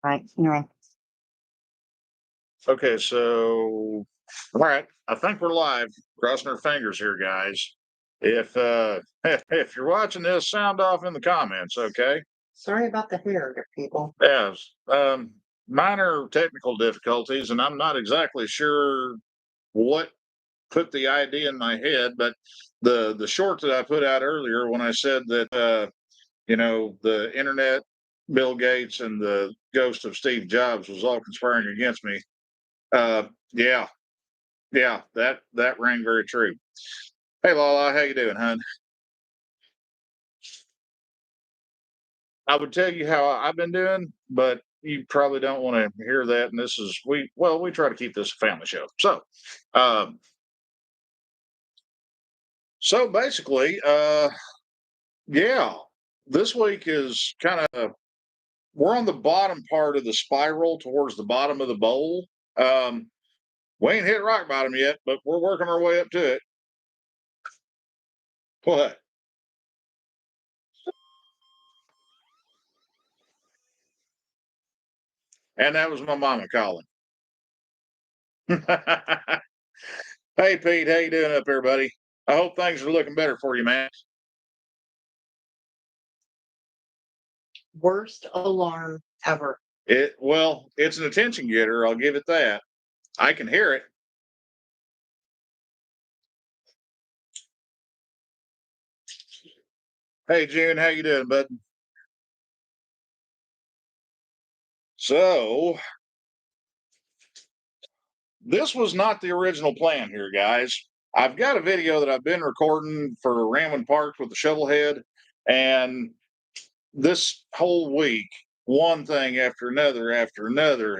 Right. You're Okay, so all right, I think we're live. Crossing our fingers here, guys. If if you're watching this, sound off in the comments, okay? sorry about the hair, people. Yes. Minor technical difficulties, and I'm not exactly sure what put the idea in my head, but the short that I put out earlier when I said that the internet, Bill Gates, and the ghost of Steve Jobs was all conspiring against me. Yeah, yeah, that rang very true. Hey, Lala, how you doing, hon? I would tell you how I've been doing, but you probably don't want to hear that. And this is we try to keep this a family show. Um, so basically, yeah, this week is kind of we're on the bottom part of the spiral towards the bottom of the bowl. Um, we ain't hit rock bottom yet, but we're working our way up to it. What? And that was my mama calling. Hey, Pete, how you doing up there, buddy? I hope things are looking better for you, man. Worst alarm ever. It's an attention getter. I'll give it that. I can hear it. Hey, June, how you doing, bud? So, this was not the original plan here, guys. I've got a video that I've been recording for Ramblin' Parks with the Shovelhead, and this whole week, one thing after another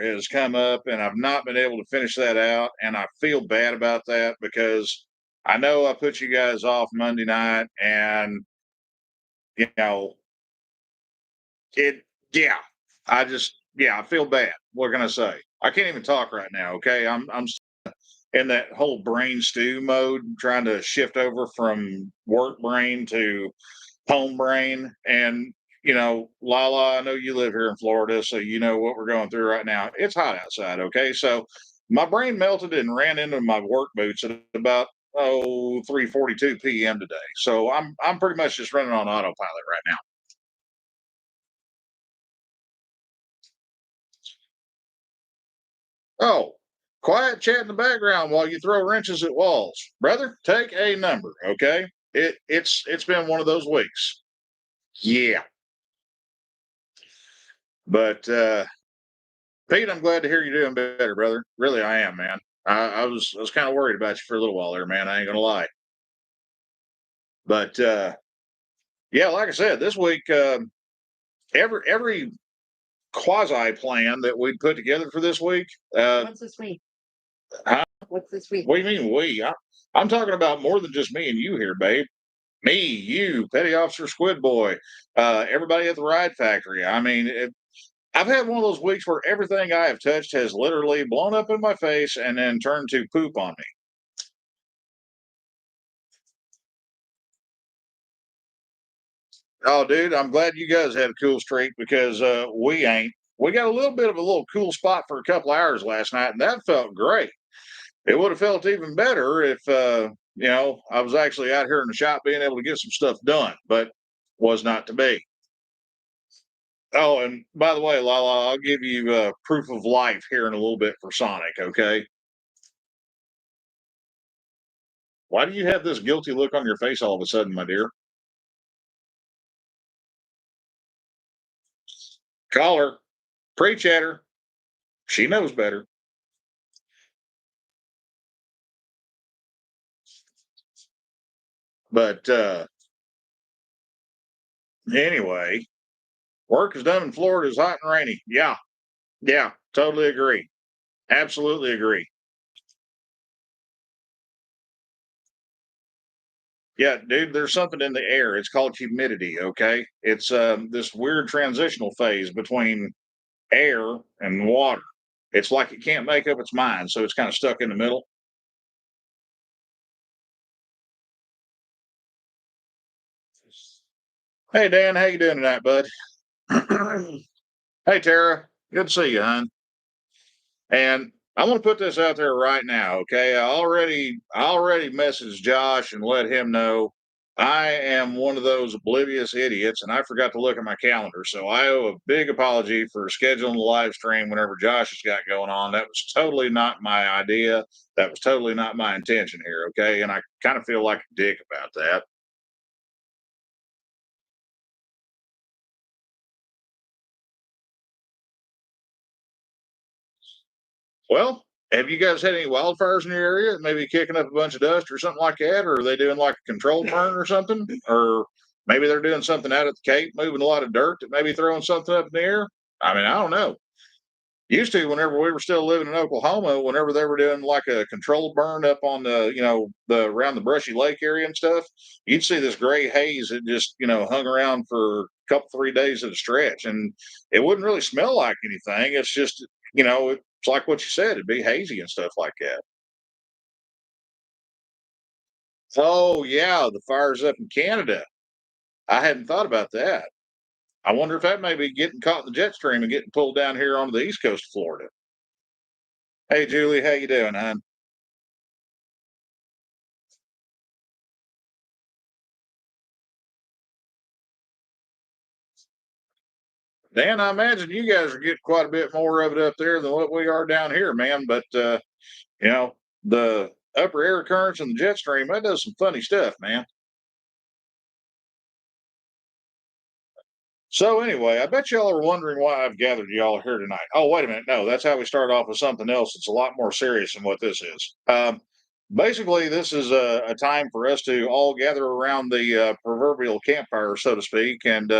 has come up, and I've not been able to finish that out, and I feel bad about that because I know I put you guys off Monday night, and you know, it, yeah, I feel bad. What can I say? I can't even talk right now. Okay, I'm in that whole brain stew mode, trying to shift over from work brain to home brain. And Lala, I know you live here in Florida, so you know what we're going through right now. It's hot outside. Okay, so my brain melted and ran into my work boots at about 3:42 p.m. today. So I'm pretty much just running on autopilot right now. Oh, quiet chat in the background while you throw wrenches at walls. Brother, take a number, okay? It's been one of those weeks. Yeah. But Pete, I'm glad to hear you're doing better, brother. Really I am, man. I was kind of worried about you for a little while there, man. I ain't gonna lie. But yeah, like I said, this week every quasi plan that we put together for this week. What's this week? Huh? What's this week? What do you mean we? I'm talking about more than just me and you here, babe. Me, you, Petty Officer Squid Boy, everybody at the Ride Factory. I mean, I've had one of those weeks where everything I have touched has literally blown up in my face and then turned to poop on me. Oh, dude, I'm glad you guys had a cool streak because we ain't. We got a little cool spot for a couple hours last night, and that felt great. It would have felt even better if I was actually out here in the shop being able to get some stuff done, but was not to be. Oh, and by the way, Lala, I'll give you proof of life here in a little bit for Sonic, okay? Why do you have this guilty look on your face all of a sudden, my dear? Call her. Preach at her. She knows better. But anyway, work is done in Florida is hot and rainy. Yeah. Yeah. Totally agree. Absolutely agree. Yeah, dude, there's something in the air. It's called humidity, okay? It's this weird transitional phase between air and water. It's like it can't make up its mind, so it's kind of stuck in the middle. Hey Dan, how you doing tonight, bud? Hey Tara, Good to see you, hon. And I'm going to put this out there right now. Okay. I already messaged Josh and let him know I am one of those oblivious idiots and I forgot to look at my calendar. So I owe a big apology for scheduling the live stream whenever Josh has got going on. That was totally not my idea. That was totally not my intention here. Okay. And I kind of feel like a dick about that. Well, have you guys had any wildfires in your area? Maybe kicking up a bunch of dust or something like that? Or are they doing like a controlled burn or something? Or maybe they're doing something out at the Cape, moving a lot of dirt that maybe throwing something up in the air? I mean, I don't know. Used to, whenever we were still living in Oklahoma, whenever they were doing like a controlled burn up on the around the Brushy Lake area and stuff, you'd see this gray haze that just, hung around for a couple, 3 days at a stretch. And it wouldn't really smell like anything. It's just, it's like what you said, it'd be hazy and stuff like that. Oh yeah, the fires up in Canada. I hadn't thought about that. I wonder if that may be getting caught in the jet stream and getting pulled down here onto the east coast of Florida. Hey Julie, how you doing, hon? Dan, I imagine you guys are getting quite a bit more of it up there than what we are down here, man. But you know, the upper air currents and the jet stream, that does some funny stuff, man. So anyway, I bet y'all are wondering why I've gathered y'all here tonight. Oh, wait a minute. No, that's how we start off with something else. It's a lot more serious than what this is. Basically, this is a time for us to all gather around the proverbial campfire, so to speak, and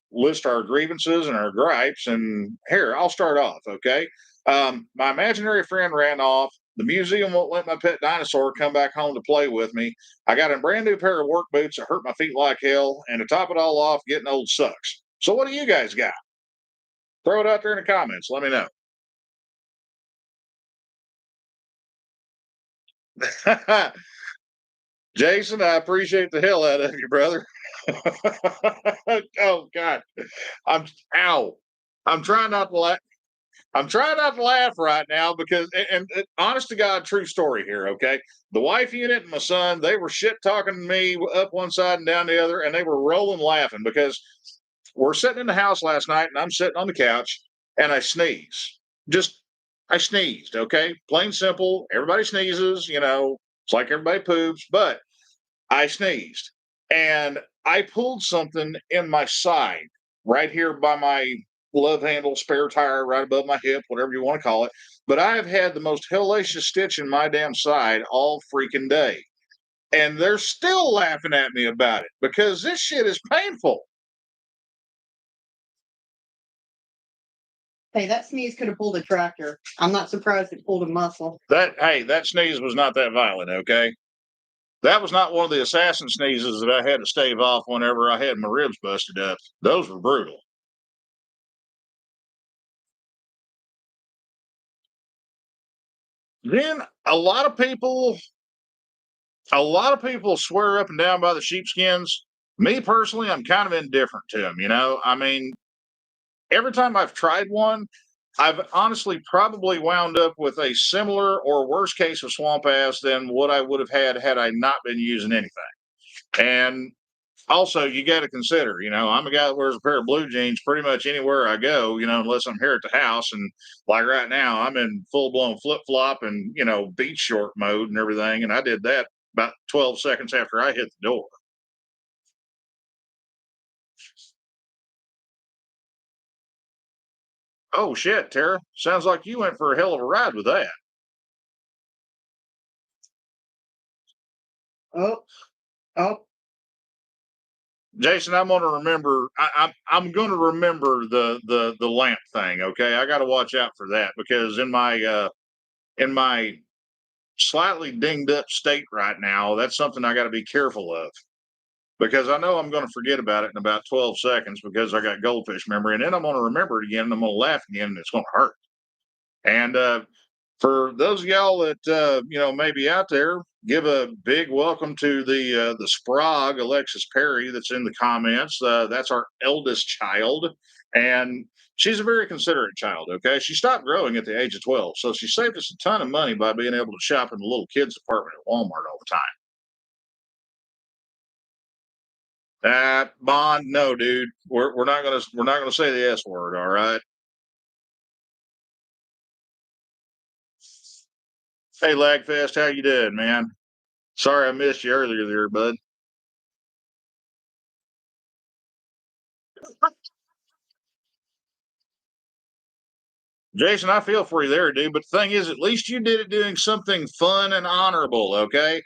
list our grievances and our gripes. And here, I'll start off. Okay, my imaginary friend ran off. The museum won't let my pet dinosaur come back home to play with me. I got a brand new pair of work boots that hurt my feet like hell, and to top it all off, getting old sucks. So, what do you guys got? Throw it out there in the comments. Let me know. Jason, I appreciate the hell out of you, brother. Oh God, I'm ow. I'm trying not to laugh. I'm trying not to laugh right now because, honest to God, true story here. Okay, the wife unit and my son, they were shit talking me up one side and down the other, and they were rolling laughing because we're sitting in the house last night, and I'm sitting on the couch, and I sneeze. Just I sneezed. Okay, plain simple. Everybody sneezes. It's like everybody poops, but I sneezed and I pulled something in my side right here by my love handle, spare tire, right above my hip, whatever you want to call it. But I have had the most hellacious stitch in my damn side all freaking day. And they're still laughing at me about it because this shit is painful. Hey, that sneeze could have pulled a tractor. I'm not surprised it pulled a muscle. That sneeze was not that violent, okay? That was not one of the assassin sneezes that I had to stave off whenever I had my ribs busted up. Those were brutal. Then a lot of people swear up and down by the sheepskins. Me personally, I'm kind of indifferent to them. I mean, every time I've tried one, I've honestly probably wound up with a similar or worse case of swamp ass than what I would have had I not been using anything. And also, you got to consider, I'm a guy that wears a pair of blue jeans pretty much anywhere I go, unless I'm here at the house. And like right now, I'm in full blown flip flop and, beach short mode and everything. And I did that about 12 seconds after I hit the door. Oh, shit, Tara. Sounds like you went for a hell of a ride with that. Oh, oh, Jason, I'm gonna remember. I'm gonna remember the lamp thing. Okay, I got to watch out for that because in my slightly dinged up state right now, that's something I got to be careful of because I know I'm going to forget about it in about 12 seconds because I got goldfish memory, and then I'm going to remember it again, and I'm going to laugh again, and it's going to hurt. And For those of y'all that may be out there, give a big welcome to the Sprog Alexis Perry that's in the comments. That's our eldest child, and she's a very considerate child. Okay, she stopped growing at the age of 12, so she saved us a ton of money by being able to shop in the little kids department at Walmart all the time. That Bond, no, dude, we're not gonna say the S word. All right. Hey, Lagfest, how you doing, man? Sorry I missed you earlier there, bud. Jason, I feel for you there, dude. But the thing is, at least you did it doing something fun and honorable, okay?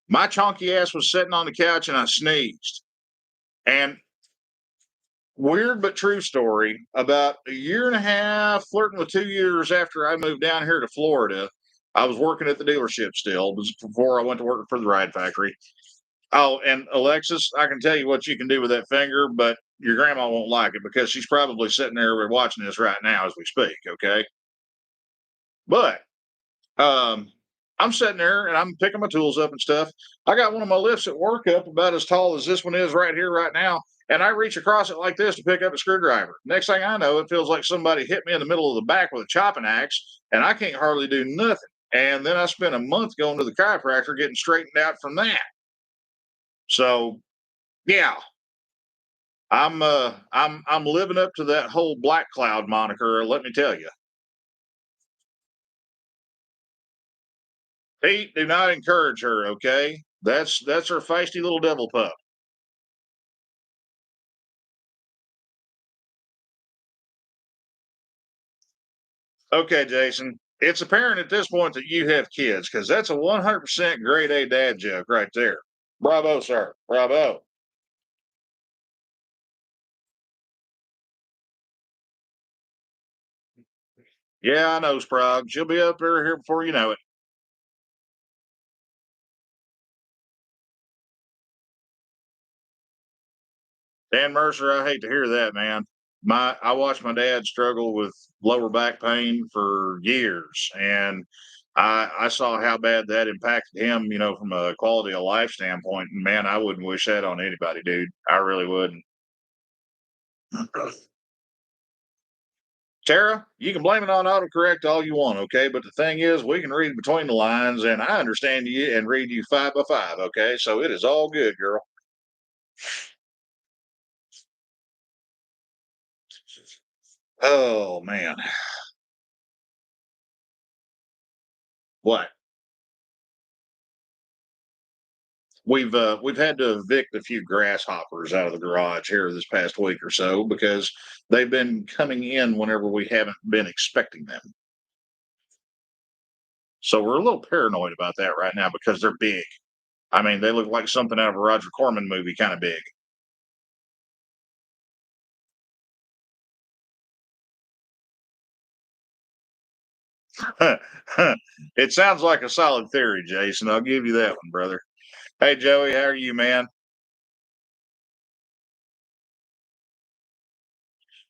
My chonky ass was sitting on the couch and I sneezed. And weird but true story, about a year and a half, flirting with 2 years after I moved down here to Florida, I was working at the dealership still. It was before I went to work for the ride factory. Oh, and Alexis, I can tell you what you can do with that finger, but your grandma won't like it because she's probably sitting there watching this right now as we speak, okay? But I'm sitting there and I'm picking my tools up and stuff. I got one of my lifts at work up about as tall as this one is right here, right now. And I reach across it like this to pick up a screwdriver. Next thing I know, it feels like somebody hit me in the middle of the back with a chopping axe, and I can't hardly do nothing. And then I spent a month going to the chiropractor getting straightened out from that. So yeah, I'm living up to that whole Black Cloud moniker, let me tell you. Pete, do not encourage her, okay? That's her feisty little devil pup. Okay, Jason. It's apparent at this point that you have kids because that's a 100% grade A dad joke right there. Bravo, sir. Bravo. Yeah, I know, Sprague. She'll be up there here before you know it. Dan Mercer, I hate to hear that, man. I watched my dad struggle with lower back pain for years, and I saw how bad that impacted him, from a quality of life standpoint. And man, I wouldn't wish that on anybody, dude. I really wouldn't. Tara, you can blame it on autocorrect all you want, okay? But the thing is, we can read between the lines, and I understand you and read you 5 by 5, okay? So it is all good, girl. Oh man, what? We've had to evict a few grasshoppers out of the garage here this past week or so because they've been coming in whenever we haven't been expecting them. So we're a little paranoid about that right now because they're big. I mean, they look like something out of a Roger Corman movie, kind of big. It sounds like a solid theory, Jason. I'll give you that one, brother. Hey, Joey, how are you, man?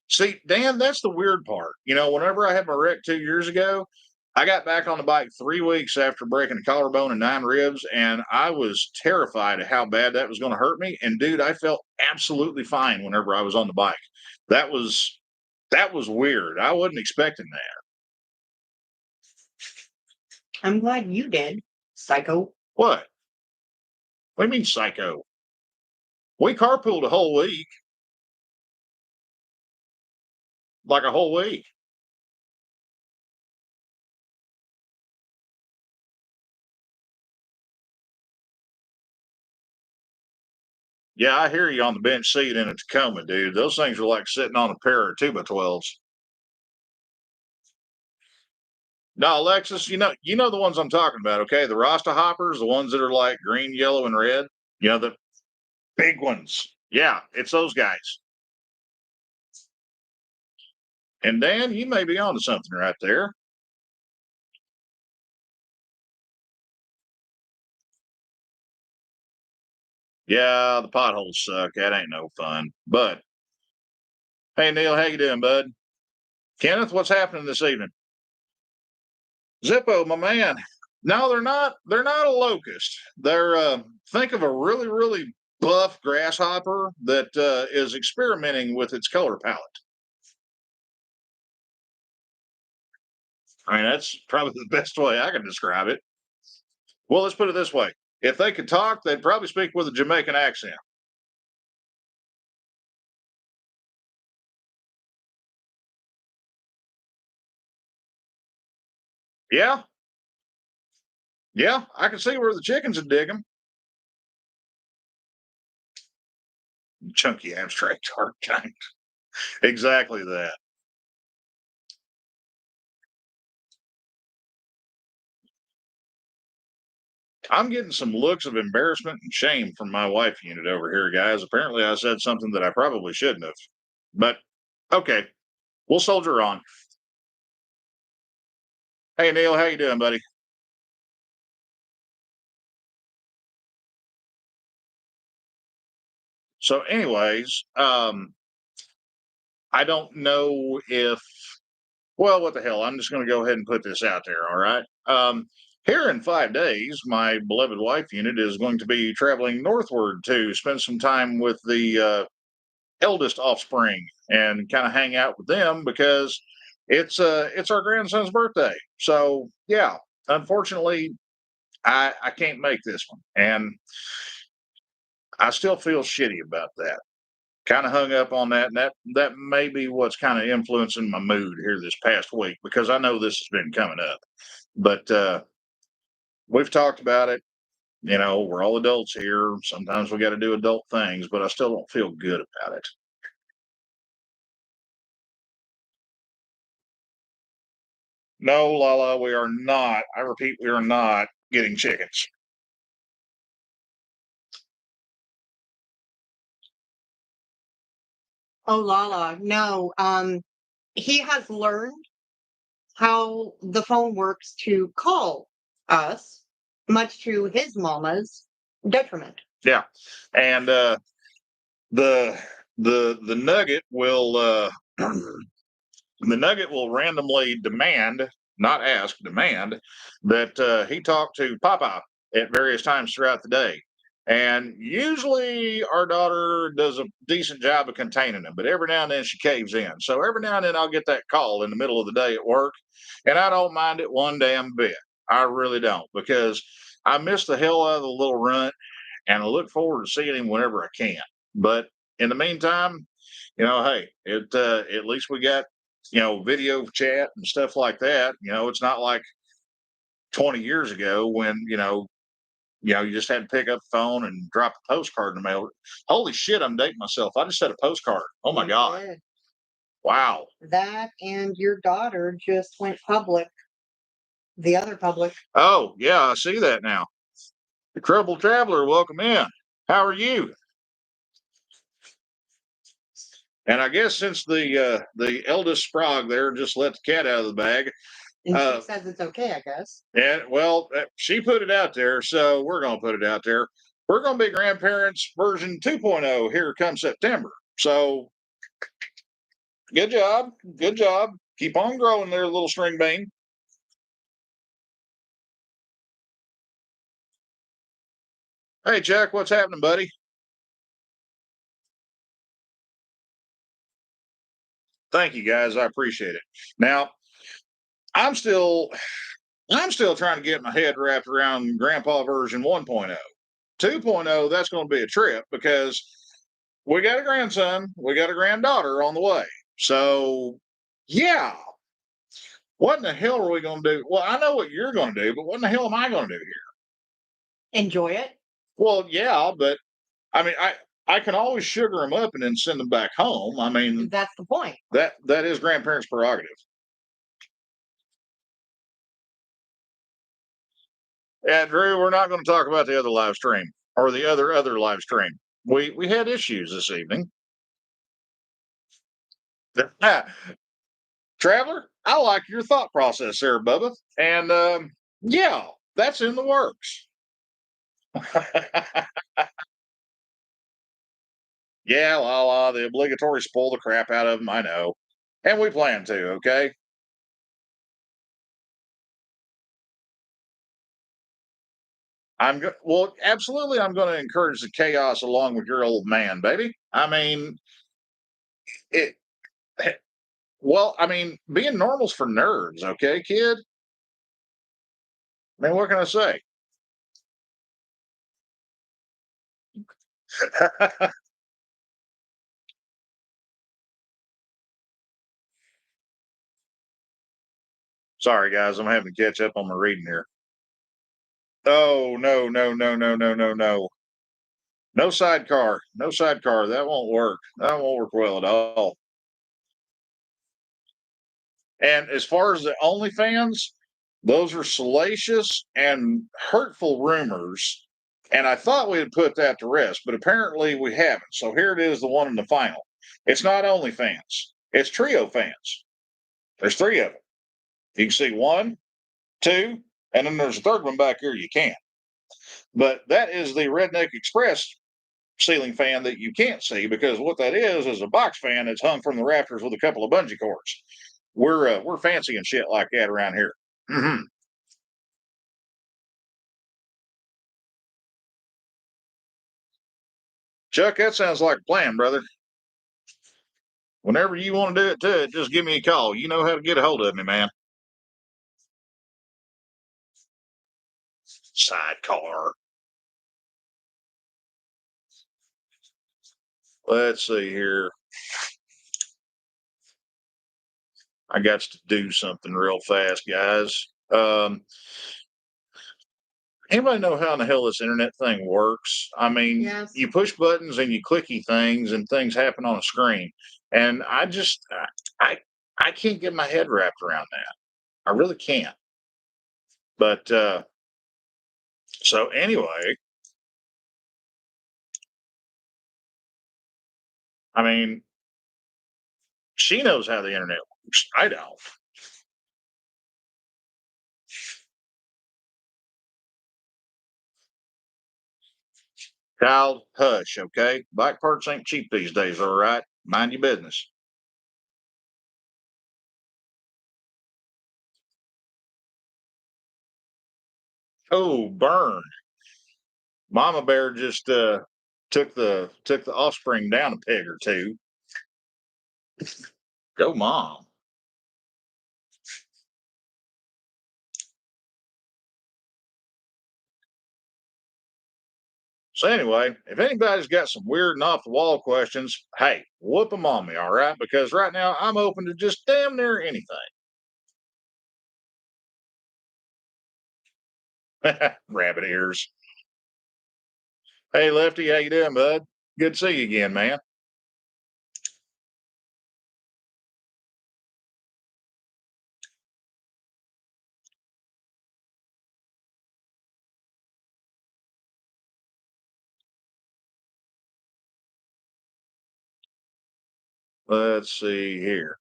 See, Dan, that's the weird part. Whenever I had my wreck 2 years ago, I got back on the bike 3 weeks after breaking a collarbone and 9 ribs, and I was terrified of how bad that was going to hurt me. And dude, I felt absolutely fine whenever I was on the bike. That was that was weird. I wasn't expecting that. I'm glad you did, psycho. What? What do you mean, psycho? We carpooled a whole week, like a whole week. Yeah, I hear you on the bench seat in a Tacoma, dude. Those things are like sitting on a pair of 2 by 12s. No, Alexis, you know the ones I'm talking about, okay? The Rasta hoppers, the ones that are like green, yellow, and red. The big ones. Yeah, it's those guys. And Dan, you may be onto something right there. Yeah, the potholes suck. That ain't no fun. But hey, Neil, how you doing, bud? Kenneth, what's happening this evening? Zippo, my man. No, they're not. They're not a locust. They're think of a really, really buff grasshopper that is experimenting with its color palette. I mean, that's probably the best way I can describe it. Well, let's put it this way: if they could talk, they'd probably speak with a Jamaican accent. Yeah, yeah, I can see where the chickens would dig them. Chunky abstract art kind. Exactly that. I'm getting some looks of embarrassment and shame from my wife unit over here, guys. Apparently, I said something that I probably shouldn't have. But okay, we'll soldier on. Hey Neil, how you doing, buddy? So, anyways, I don't know if well, what the hell? I'm just going to go ahead and put this out there. All right. Here in 5 days, my beloved wife unit is going to be traveling northward to spend some time with the eldest offspring and kind of hang out with them because it's our grandson's birthday. So yeah, unfortunately, I can't make this one, and I still feel shitty about that. Kind of hung up on that, and that may be what's kind of influencing my mood here this past week because I know this has been coming up. But we've talked about it. You know, we're all adults here. Sometimes we got to do adult things, but I still don't feel good about it. No, Lala, we are not. I repeat, we are not getting chickens. Oh, Lala, no. He has learned how the phone works to call us, much to his mama's detriment. Yeah, and the the nugget will the nugget will randomly demand, not ask, demand that he talk to Papa at various times throughout the day. And usually our daughter does a decent job of containing him, but every now and then she caves in. So every now and then I'll get that call in the middle of the day at work, and I don't mind it one damn bit. I really don't because I miss the hell out of the little runt, and I look forward to seeing him whenever I can. But in the meantime, hey, at least we got video chat and stuff like that. It's not like 20 years ago when you just had to pick up the phone and drop a postcard in the mail. Holy shit, I'm dating myself. I just said a postcard. Oh my You god, did. wow. That and your daughter just went public, the other public. Oh yeah, I see that now. The Troubled Traveler, welcome in. How are you? And I guess since the eldest Sprague there just let the cat out of the bag, And uh, she says it's okay, I guess. and well, she put it out there, so we're going to put it out there. We're going to be grandparents version 2.0 here come September. So good job, good job. Keep on growing there, little string bean. Hey, Chuck, what's happening, buddy? Thank you, guys. I appreciate it. Now, I'm still I'm still trying to get my head wrapped around Grandpa version 1.0. 2.0, that's going to be a trip because we got a grandson, we got a granddaughter on the way. So, yeah, what in the hell are we going to do? Well, I know what you're going to do, but what in the hell am I going to do here? Enjoy it. Well, yeah, but I mean, I can always sugar them up and then send them back home. I mean, That's the point. that is grandparents' prerogative. Yeah, Drew, we're not going to talk about the other live stream or the other live stream. We had issues this evening. Traveler, I like your thought process there, Bubba. And yeah, that's in the works. Yeah, the obligatory spoil the crap out of them. I know. And we plan to, okay? Well, absolutely. I'm going to encourage the chaos along with your old man, baby. I mean, it. Well, I mean, being normal's for nerds, okay, kid. I mean, what can I say? Sorry, guys, I'm having to catch up on my reading here. Oh no, no, no, no, no, no, no. No sidecar. No sidecar. That won't work. That won't work well at all. And as far as the OnlyFans, those are salacious and hurtful rumors. And I thought we had put that to rest, but apparently we haven't. So here it is, the one in the final. It's not OnlyFans. It's Trio Fans. There's three of them. You can see one, two, and then there's a third one back here you can't. But that is the Redneck Express ceiling fan that you can't see, because what that is a box fan that's hung from the rafters with a couple of bungee cords. We're fancy and shit like that around here. Mm-hmm. Chuck, that sounds like a plan, brother. Whenever you want to do it, just give me a call. You know how to get a hold of me, man. Sidecar. Let's see here. I got to do something real fast, guys. Anybody know how in the hell this internet thing works? I mean, Yes. you push buttons and you clicky things, and things happen on a screen. And I, I can't get my head wrapped around that. I really can't. But so anyway, I mean, she knows how the internet works. I don't. Child, hush, okay? Bike parts ain't cheap these days, all right? Mind your business. Oh, burn. Mama Bear just took the offspring down a peg or two. Go mom. So anyway, if anybody's got some weird and off the wall questions, hey, whoop them on me, all right? Because right now I'm open to just damn near anything. Rabbit ears. Hey Lefty, how you doing, bud? Good to see you again, man. Let's see here.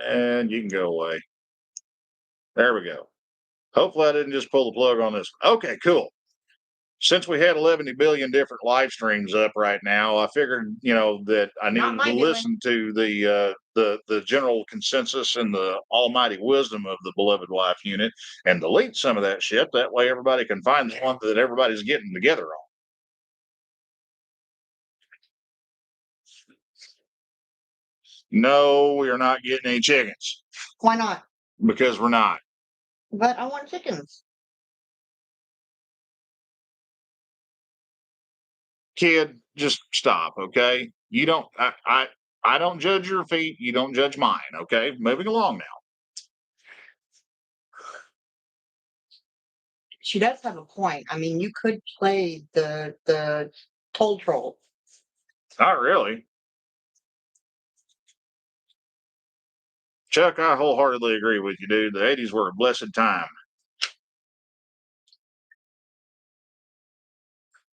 And you can go away. There we go. Hopefully I didn't just pull the plug on this. Okay, cool. Since we had 11 billion different live streams up right now, I figured, that I Not needed my to doing. listen to the general consensus and the almighty wisdom of the beloved wife unit and delete some of that shit. That way everybody can find the one that everybody's getting together on. No, we are not getting any chickens Why not? because we're not. But I want chickens. Kid, just stop, okay? You don't I don't judge your feet, you don't judge mine, okay? Moving along now. She does have a point. I mean, you could play the toll troll. Not really. Chuck, I wholeheartedly agree with you, dude. The 80s were a blessed time.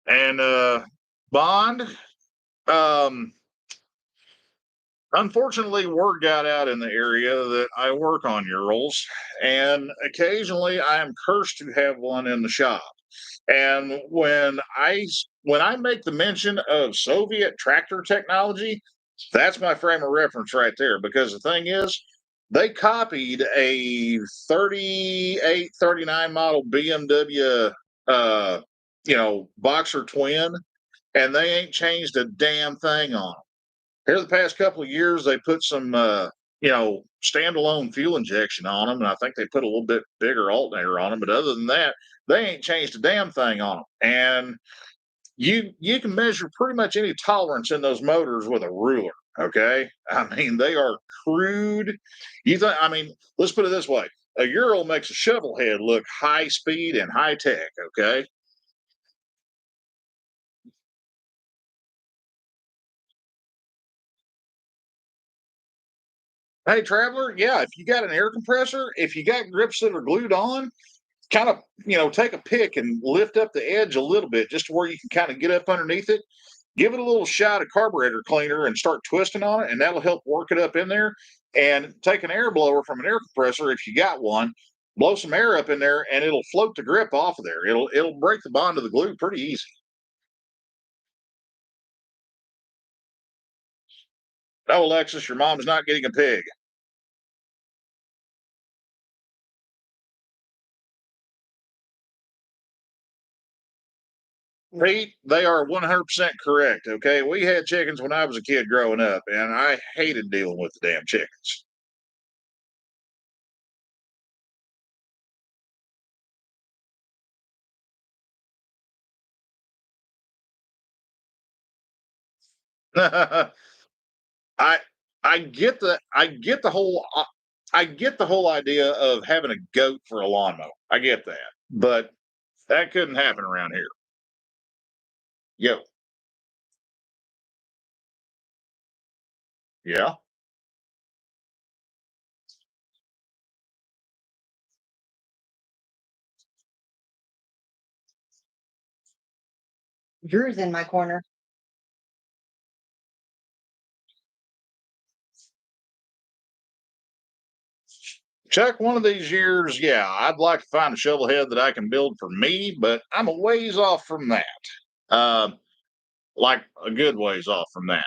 And Bond, um, unfortunately, word got out in the area that I work on Urals, and occasionally I am cursed to have one in the shop. And when I make the mention of Soviet tractor technology, that's my frame of reference right there. Because the thing is, they copied a 38, 39 model BMW, Boxer twin, and they ain't changed a damn thing on them. Here, the past couple of years, they put some, standalone fuel injection on them, and I think they put a little bit bigger alternator on them. But other than that, they ain't changed a damn thing on them. And you can measure pretty much any tolerance in those motors with a ruler. Okay, I mean they are crude. Let's put it this way: a Ural makes a shovel head look high speed and high tech. Okay. Hey, traveler, yeah, if you got an air compressor, if you got grips that are glued on, kind of, take a pick and lift up the edge a little bit just to where you can kind of get up underneath it. Give it a little shot of carburetor cleaner and start twisting on it, and that'll help work it up in there. And take an air blower from an air compressor if you got one, blow some air up in there, and it'll float the grip off of there. It'll break the bond of the glue pretty easy. No, Alexis, your mom's not getting a pig. Pete, they are 100% correct. Okay. We had chickens when I was a kid growing up, and I hated dealing with the damn chickens. I I get the whole idea of having a goat for a lawnmower. I get that. But that couldn't happen around here. Yep. Yeah. Drew's in my corner. Chuck, one of these years, yeah, I'd like to find a shovel head that I can build for me, but I'm a ways off from that. Um, like a good ways off from that.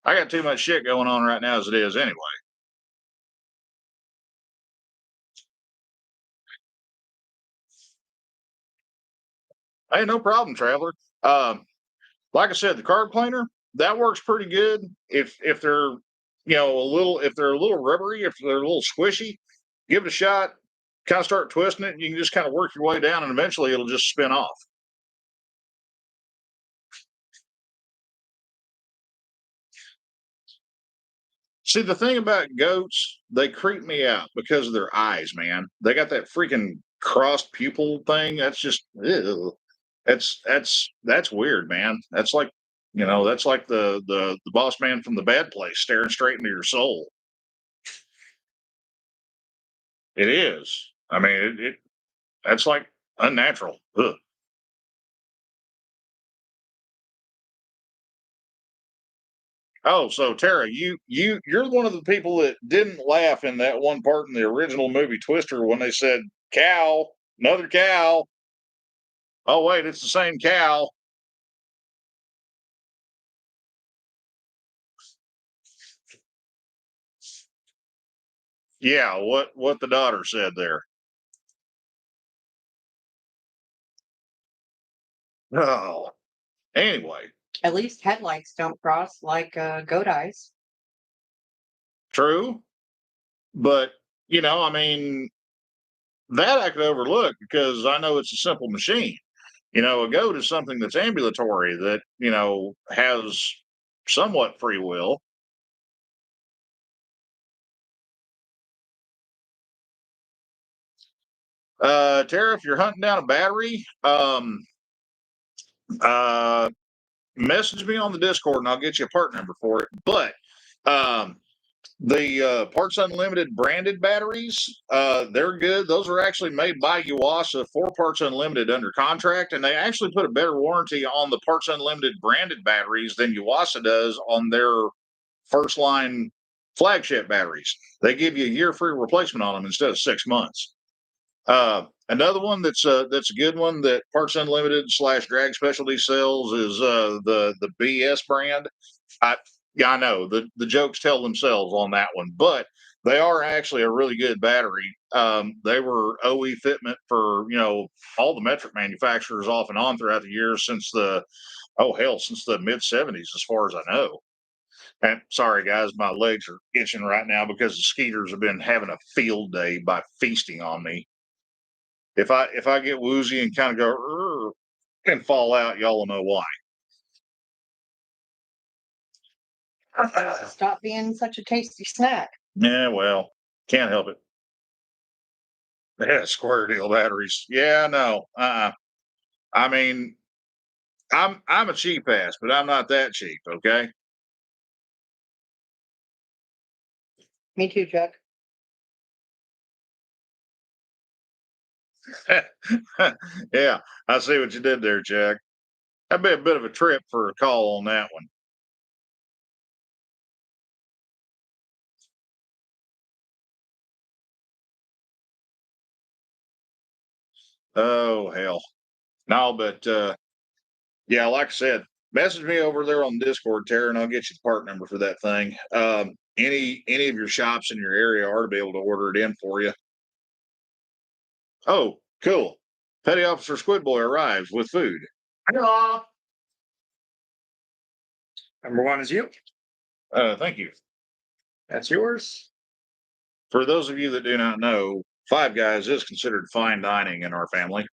I got too much shit going on right now as it is anyway. Hey, no problem, traveler. Um, like I said, the carb cleaner that works pretty good if they're if they're a little rubbery, if they're a little squishy, give it a shot. Kind of start twisting it, and you can just kind of work your way down, and eventually it'll just spin off. See, the thing about goats, they creep me out because of their eyes, man. They got that freaking crossed pupil thing. That's just, ew. That's weird, man. That's like the boss man from the Bad Place staring straight into your soul. It is. I mean, that's like unnatural. Ugh. Oh, so Tara, you're one of the people that didn't laugh in that one part in the original movie Twister when they said cow, another cow. Oh wait, it's the same cow. Yeah, what the daughter said there. Oh, anyway, At least headlights don't cross like goat eyes. true, but I mean, that I could overlook because I know it's a simple machine. A goat is something that's ambulatory that has somewhat free will. Tara, if you're hunting down a battery, uh, message me on the Discord and I'll get you a part number for it. But um, the Parts Unlimited branded batteries, they're good. Those are actually made by Yuasa for Parts Unlimited under contract, and they actually put a better warranty on the Parts Unlimited branded batteries than Yuasa does on their first line flagship batteries. They give you a year free replacement on them instead of 6 months. Another one that's a good one that Parts Unlimited / Drag Specialty sells is the BS brand. I Yeah, I know the jokes tell themselves on that one, but they are actually a really good battery. They were OE fitment for all the metric manufacturers off and on throughout the years since since the mid '70s, as far as I know. And sorry, guys, my legs are itching right now because the skeeters have been having a field day by feasting on me. If I get woozy and kind of go "Urgh," and fall out, y'all will know why. Stop being such a tasty snack. Yeah, well, can't help it. Yeah, square deal batteries. Yeah, no. I mean, I'm a cheap ass, but I'm not that cheap. Okay. Me too, Chuck. Yeah, I see what you did there, Jack. That'd be a bit of a trip for a call on that one. Oh hell. No, but yeah, like I said, message me over there on Discord, Tara, and I'll get you the part number for that thing. Any of your shops in your area are to be able to order it in for you. Oh, cool. Petty Officer Squidboy arrives with food. Hello. Number one is you. Thank you. That's yours. For those of you that do not know, Five Guys is considered fine dining in our family.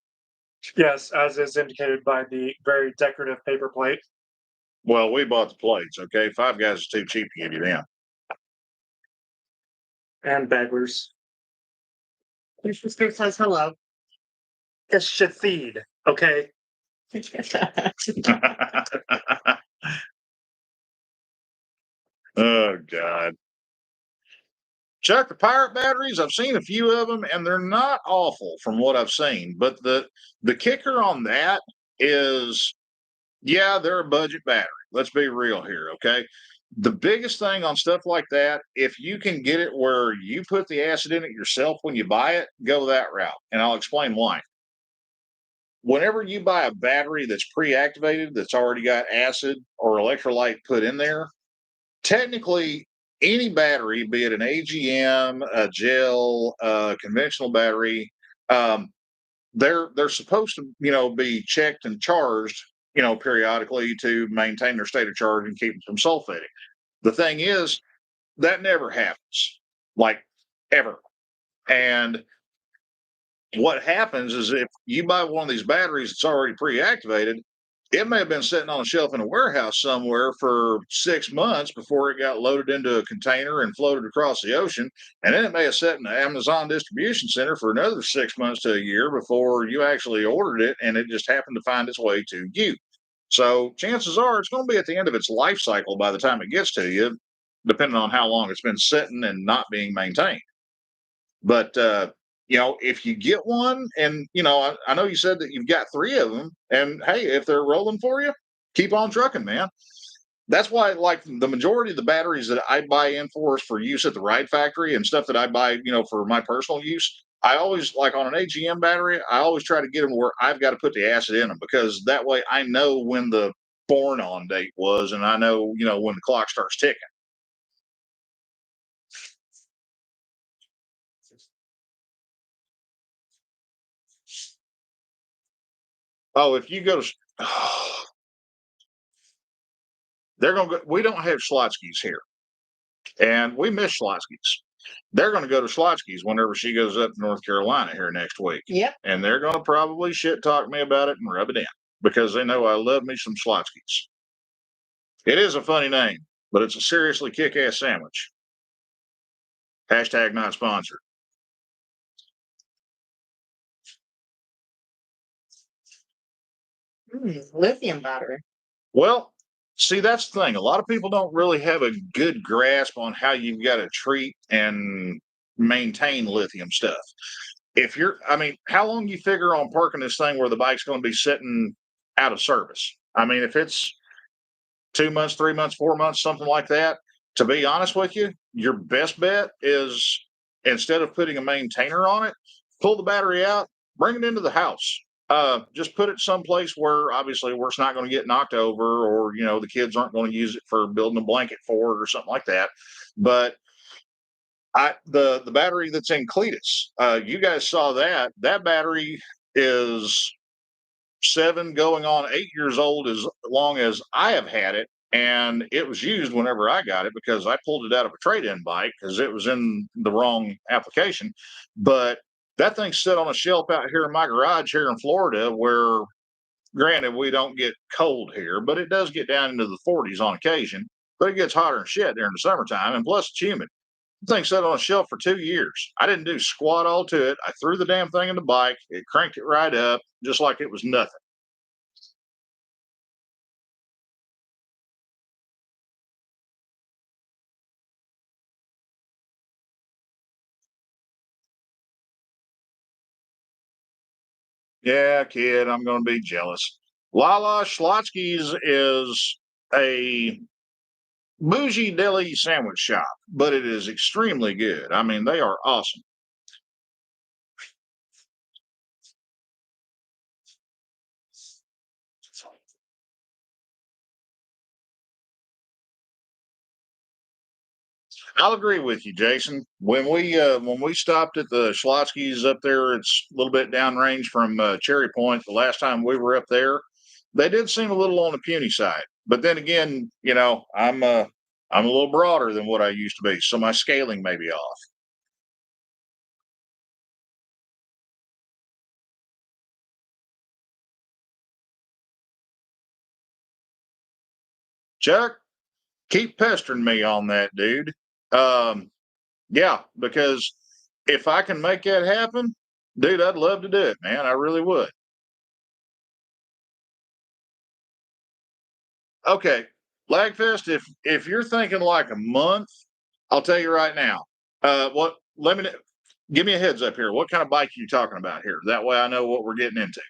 Yes, as is indicated by the very decorative paper plate. Well, we bought the plates, okay? Five Guys is too cheap to give you them. And Bagler's. Your sister says hello. It's Shathid, okay? Oh, God. Chuck, the pirate batteries, I've seen a few of them, and they're not awful from what I've seen. But the kicker on that is, yeah, they're a budget battery. Let's be real here, okay? The biggest thing on stuff like that, if you can get it where you put the acid in it yourself when you buy it, go that route. And I'll explain why. Whenever you buy a battery that's pre-activated, that's already got acid or electrolyte put in there, technically any battery, be it an AGM, a gel, a conventional battery, um, they're supposed to be checked and charged periodically to maintain their state of charge and keep them from sulfating. The thing is that never happens, like ever. And what happens is if you buy one of these batteries that's already pre-activated, it may have been sitting on a shelf in a warehouse somewhere for 6 months before it got loaded into a container and floated across the ocean. And then it may have sat in the Amazon distribution center for another 6 months to a year before you actually ordered it, and it just happened to find its way to you. So chances are it's going to be at the end of its life cycle by the time it gets to you, depending on how long it's been sitting and not being maintained. But if you get one, and I know you said that you've got three of them, and hey, if they're rolling for you, keep on trucking, man. That's why, like the majority of the batteries that I buy in for use at the ride factory and stuff that I buy, for my personal use. I always like on an AGM battery. I always try to get them where I've got to put the acid in them because that way I know when the born on date was, and I know when the clock starts ticking. Oh, if you go to they're going to go. We don't have Schlotsky's here, and we miss Schlotsky's. They're going to go to Schlotsky's whenever she goes up to North Carolina here next week. Yep. And they're going to probably shit talk me about it and rub it in because they know I love me some Schlotsky's. It is a funny name, but it's a seriously kick ass sandwich. Hashtag not sponsored. Lithium battery. Well, see, that's the thing. A lot of people don't really have a good grasp on how you've got to treat and maintain lithium stuff. I mean, how long you figure on parking this thing where the bike's going to be sitting out of service? I mean, if it's 2 months, 3 months, 4 months, something like that, to be honest with you, your best bet is instead of putting a maintainer on it, pull the battery out, bring it into the house. Just put it someplace where obviously where it's not going to get knocked over, or the kids aren't going to use it for building a blanket for it or something like that. But the battery that's in Cletus, you guys saw that. That battery is 7 going on 8 years old, as long as I have had it. And it was used whenever I got it because I pulled it out of a trade-in bike because it was in the wrong application. But that thing sit on a shelf out here in my garage here in Florida, where granted we don't get cold here, but it does get down into the 40s on occasion. But it gets hotter than shit during the summertime, and plus it's humid. The thing sat on a shelf for 2 years. I didn't do squat all to it. I threw the damn thing in the bike. It cranked it right up, just like it was nothing. Yeah, kid, I'm going to be jealous. Lala Schlotsky's is a bougie deli sandwich shop, but it is extremely good. I mean, they are awesome. I'll agree with you, Jason. When we stopped at the Schlotsky's up there, it's a little bit downrange from Cherry Point. The last time we were up there, they did seem a little on the puny side. But then again, I'm a little broader than what I used to be, so my scaling may be off. Chuck, keep pestering me on that, dude. Um, yeah, because if I can make that happen, dude, I'd love to do it, man. I really would. Okay, Lagfest. If you're thinking like a month, I'll tell you right now. What? Let me give me a heads up here. What kind of bike are you talking about here? That way I know what we're getting into.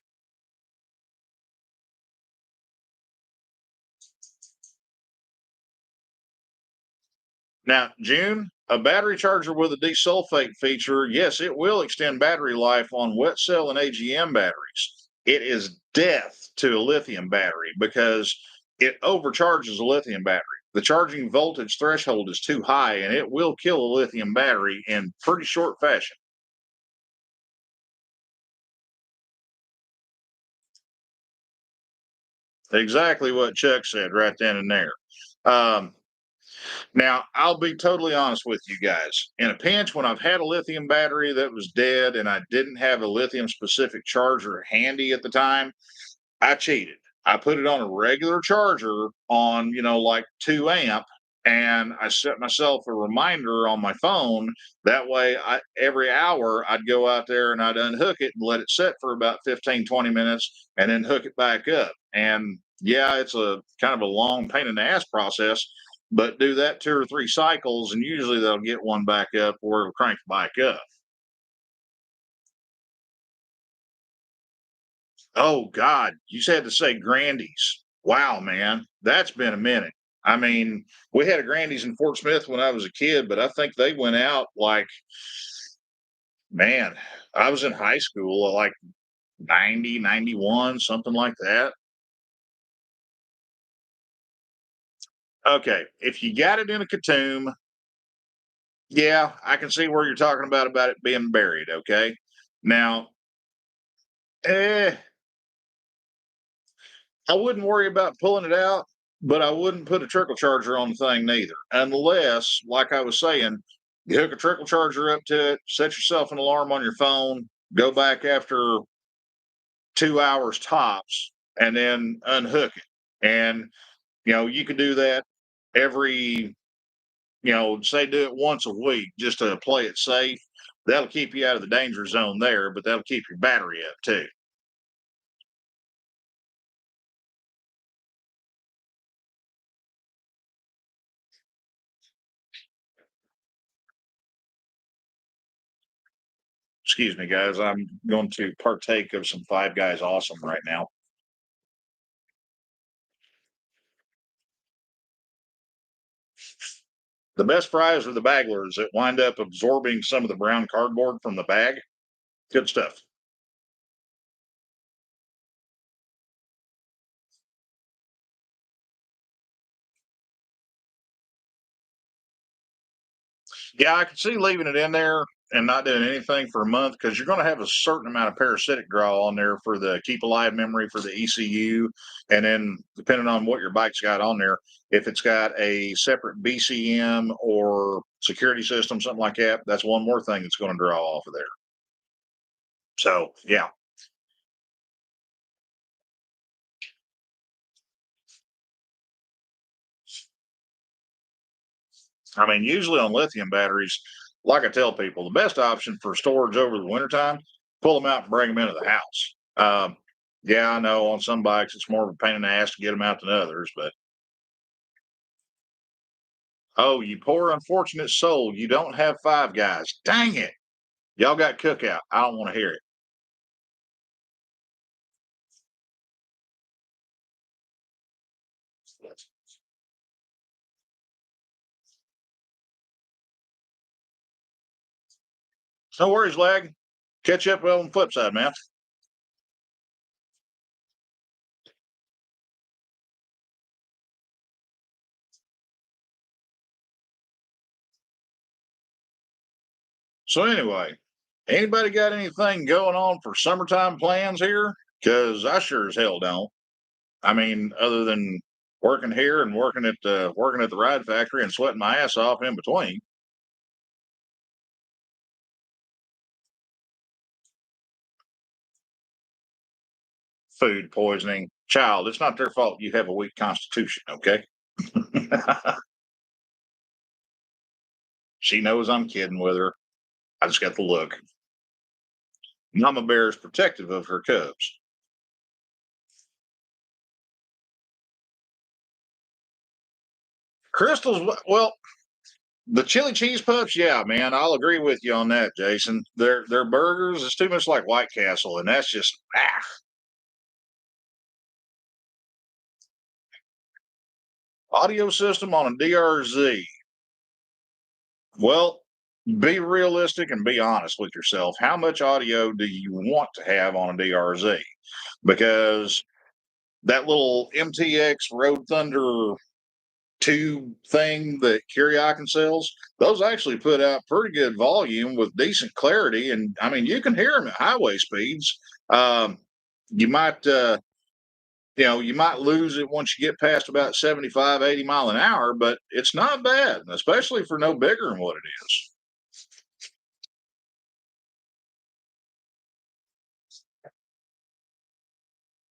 Now, June, a battery charger with a desulfate feature, yes, it will extend battery life on wet cell and AGM batteries. It is death to a lithium battery because it overcharges a lithium battery. The charging voltage threshold is too high and it will kill a lithium battery in pretty short fashion. Exactly what Chuck said right then and there. Um, Now, I'll be totally honest with you guys. In a pinch, when I've had a lithium battery that was dead and I didn't have a lithium specific charger handy at the time, I cheated. I put it on a regular charger on, like 2 amp, and I set myself a reminder on my phone. That way, every hour I'd go out there and I'd unhook it and let it sit for about 15, 20 minutes and then hook it back up. And yeah, it's a kind of a long pain in the ass process, but do that 2 or 3 cycles, and usually they'll get one back up or it'll crank back up. Oh God, you just had to say Grandy's. Wow, man, that's been a minute. I mean, we had a Grandy's in Fort Smith when I was a kid, but I think they went out like, man, I was in high school, like 90, 91, something like that. Okay, if you got it in a Katoom, yeah, I can see where you're talking about it being buried. Okay, now, eh, I wouldn't worry about pulling it out, but I wouldn't put a trickle charger on the thing neither. Unless, like I was saying, you hook a trickle charger up to it, set yourself an alarm on your phone, go back after 2 hours tops, and then unhook it. And, you can do that every, say do it once a week just to play it safe. That'll keep you out of the danger zone there, but that'll keep your battery up too. Excuse me, guys. I'm going to partake of some Five Guys Awesome right now. The best fries are the baglers that wind up absorbing some of the brown cardboard from the bag. Good stuff. Yeah, I could see leaving it in there and not doing anything for a month because you're going to have a certain amount of parasitic draw on there for the keep alive memory for the ECU. And then, depending on what your bike's got on there, if it's got a separate BCM or security system, something like that, that's one more thing that's going to draw off of there. So, yeah. I mean, usually on lithium batteries, like I tell people, the best option for storage over the wintertime, pull them out and bring them into the house. Yeah, I know on some bikes it's more of a pain in the ass to get them out than others, but oh, you poor unfortunate soul, you don't have Five Guys. Dang it. Y'all got cookout. I don't want to hear it. No worries, lag. Catch up well on the flip side, man. So anyway, anybody got anything going on for summertime plans here? Because I sure as hell don't. I mean, other than working here and working at the ride factory and sweating my ass off in between. Food poisoning, child. It's not their fault you have a weak constitution. Okay. She knows I'm kidding with her. I just got the look. Mama bear is protective of her cubs. Crystals, well, the chili cheese puffs, yeah, man, I'll agree with you on that, Jason. Their burgers is too much like White Castle, and that's just audio system on a DRZ. Well, be realistic and be honest with yourself. How much audio do you want to have on a DRZ? Because that little MTX Road Thunder tube thing that Kiriakin sells, those actually put out pretty good volume with decent clarity. And I mean, you can hear them at highway speeds. Um, you might, you might lose it once you get past about 75, 80 mile an hour, but it's not bad, especially for no bigger than what it is.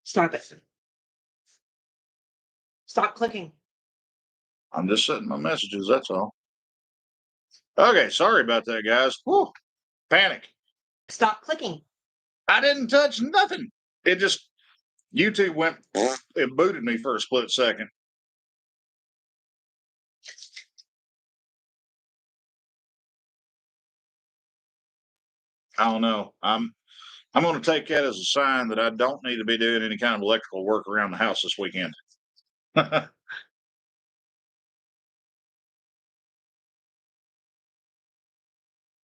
Stop it. Stop clicking. I'm just setting my messages. That's all. Okay. Sorry about that, guys. Whew, panic. Stop clicking. I didn't touch nothing. It just, YouTube went, it booted me for a split second. I don't know. I'm going to take that as a sign that I don't need to be doing any kind of electrical work around the house this weekend. When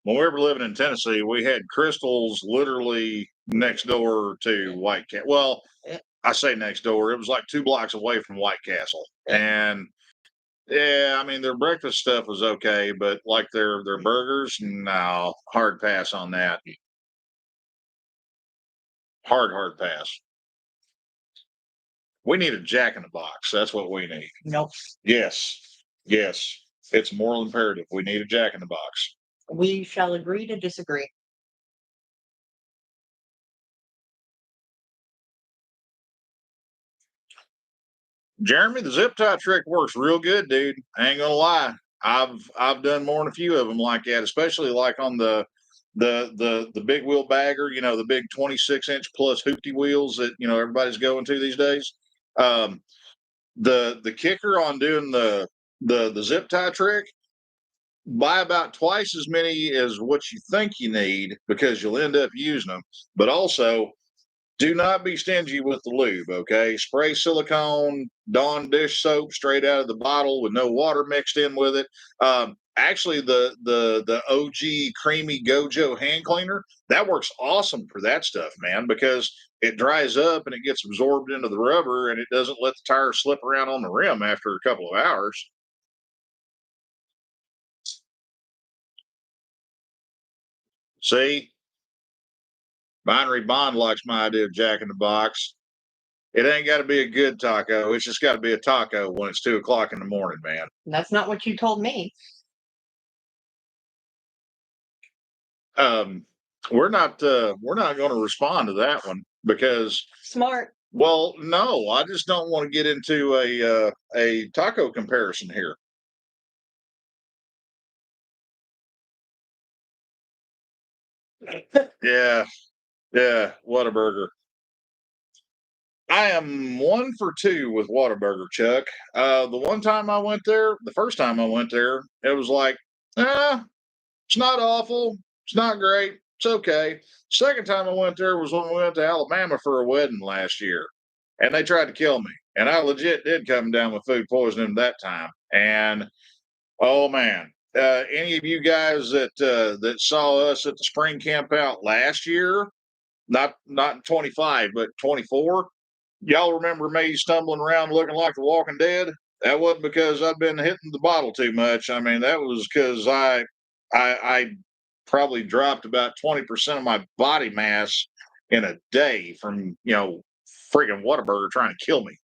we were living in Tennessee, we had Crystals literally next door to White Castle. Well, I say next door; it was like 2 blocks away from White Castle. And yeah, I mean their breakfast stuff was okay, but like their burgers, no, hard pass on that. Hard pass. We need a Jack in the Box. That's what we need. Nope. Yes, yes, it's moral imperative. We need a Jack in the Box. We shall agree to disagree. Jeremy, the zip tie trick works real good, dude. I ain't gonna lie. I've done more than a few of them like that, especially like on the big wheel bagger, the big 26-inch plus hoopty wheels that everybody's going to these days. Um, the kicker on doing the zip tie trick, buy about twice as many as what you think you need because you'll end up using them. But also do not be stingy with the lube, okay? Spray silicone, Dawn dish soap straight out of the bottle with no water mixed in with it. Actually, the OG creamy Gojo hand cleaner, that works awesome for that stuff, man, because it dries up and it gets absorbed into the rubber and it doesn't let the tire slip around on the rim after a couple of hours. See, Binary Bond likes my idea of Jack in the Box. It ain't got to be a good taco. It's just got to be a taco when it's 2 o'clock in the morning, man. That's not what you told me. We're not going to respond to that one because, Smart. well, no, I just don't want to get into a taco comparison here. Yeah, Whataburger. I am 1 for 2 with Whataburger, Chuck. The first time I went there, it was like, it's not awful, it's not great, it's okay. Second time I went there was when we went to Alabama for a wedding last year, and they tried to kill me, and I legit did come down with food poisoning that time. And oh man, any of you guys that saw us at the spring camp out last year, not 25, but 24. Y'all remember me stumbling around looking like the Walking Dead? That wasn't because I'd been hitting the bottle too much. I mean, that was because I probably dropped about 20% of my body mass in a day from friggin' Whataburger trying to kill me.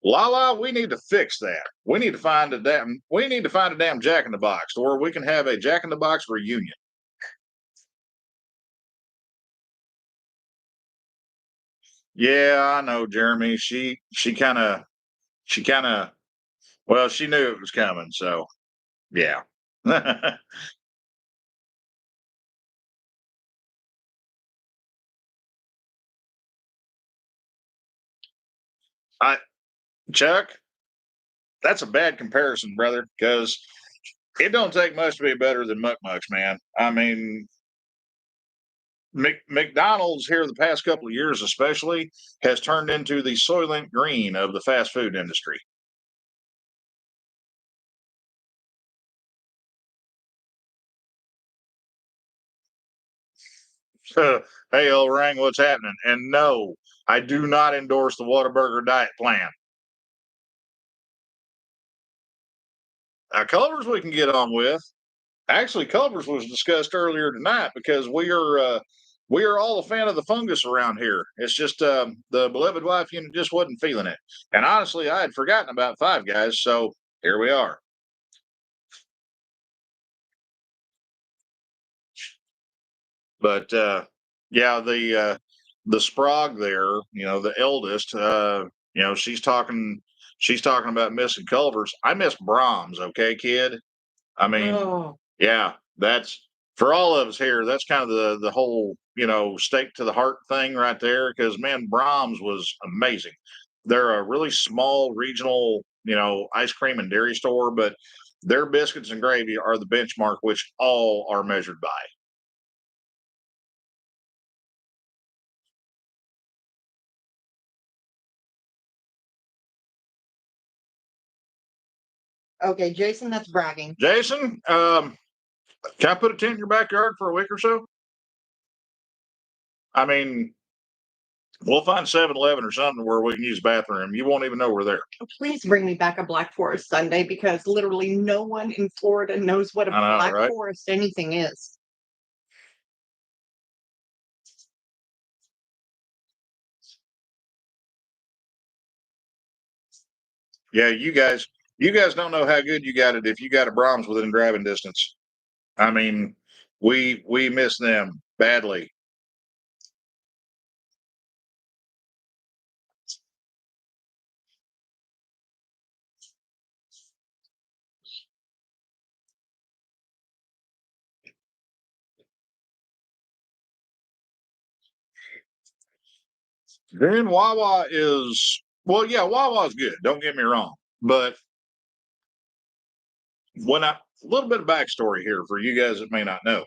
Lala, we need to fix that. We need to find a damn Jack in the Box, or we can have a Jack in the Box reunion. Yeah, I know, Jeremy. She kind of well, she knew it was coming, so yeah. I Chuck, that's a bad comparison, brother, because it don't take much to be better than McMucks, man. I mean, McDonald's here the past couple of years, especially, has turned into the Soylent Green of the fast food industry. Hey, Orang, what's happening? And no, I do not endorse the Whataburger diet plan. Culver's we can get on with. Actually, Culver's was discussed earlier tonight because we are all a fan of the fungus around here. It's just the beloved wife unit just wasn't feeling it, and honestly, I had forgotten about Five Guys, so here we are. But yeah, the Sprague there, the eldest, she's talking about missing Culver's. I miss Brahms, okay, kid. I mean, Oh, yeah, that's for all of us here. That's kind of the whole stake to the heart thing right there. Because man, Brahms was amazing. They're a really small regional ice cream and dairy store, but their biscuits and gravy are the benchmark, which all are measured by. okay, Jason, that's bragging. Jason, can I put a tent in your backyard for a week or so? I mean, we'll find 7-Eleven or something where we can use bathroom. You won't even know we're there. Please bring me back a Black Forest Sunday because literally no one in Florida knows what a I know, Black right? Forest anything is. Yeah, you guys don't know how good you got it if you got a Brahms within driving distance. I mean, we miss them badly. Then Wawa is well, yeah, Wawa's good. Don't get me wrong, but when I a little bit of backstory here for you guys that may not know.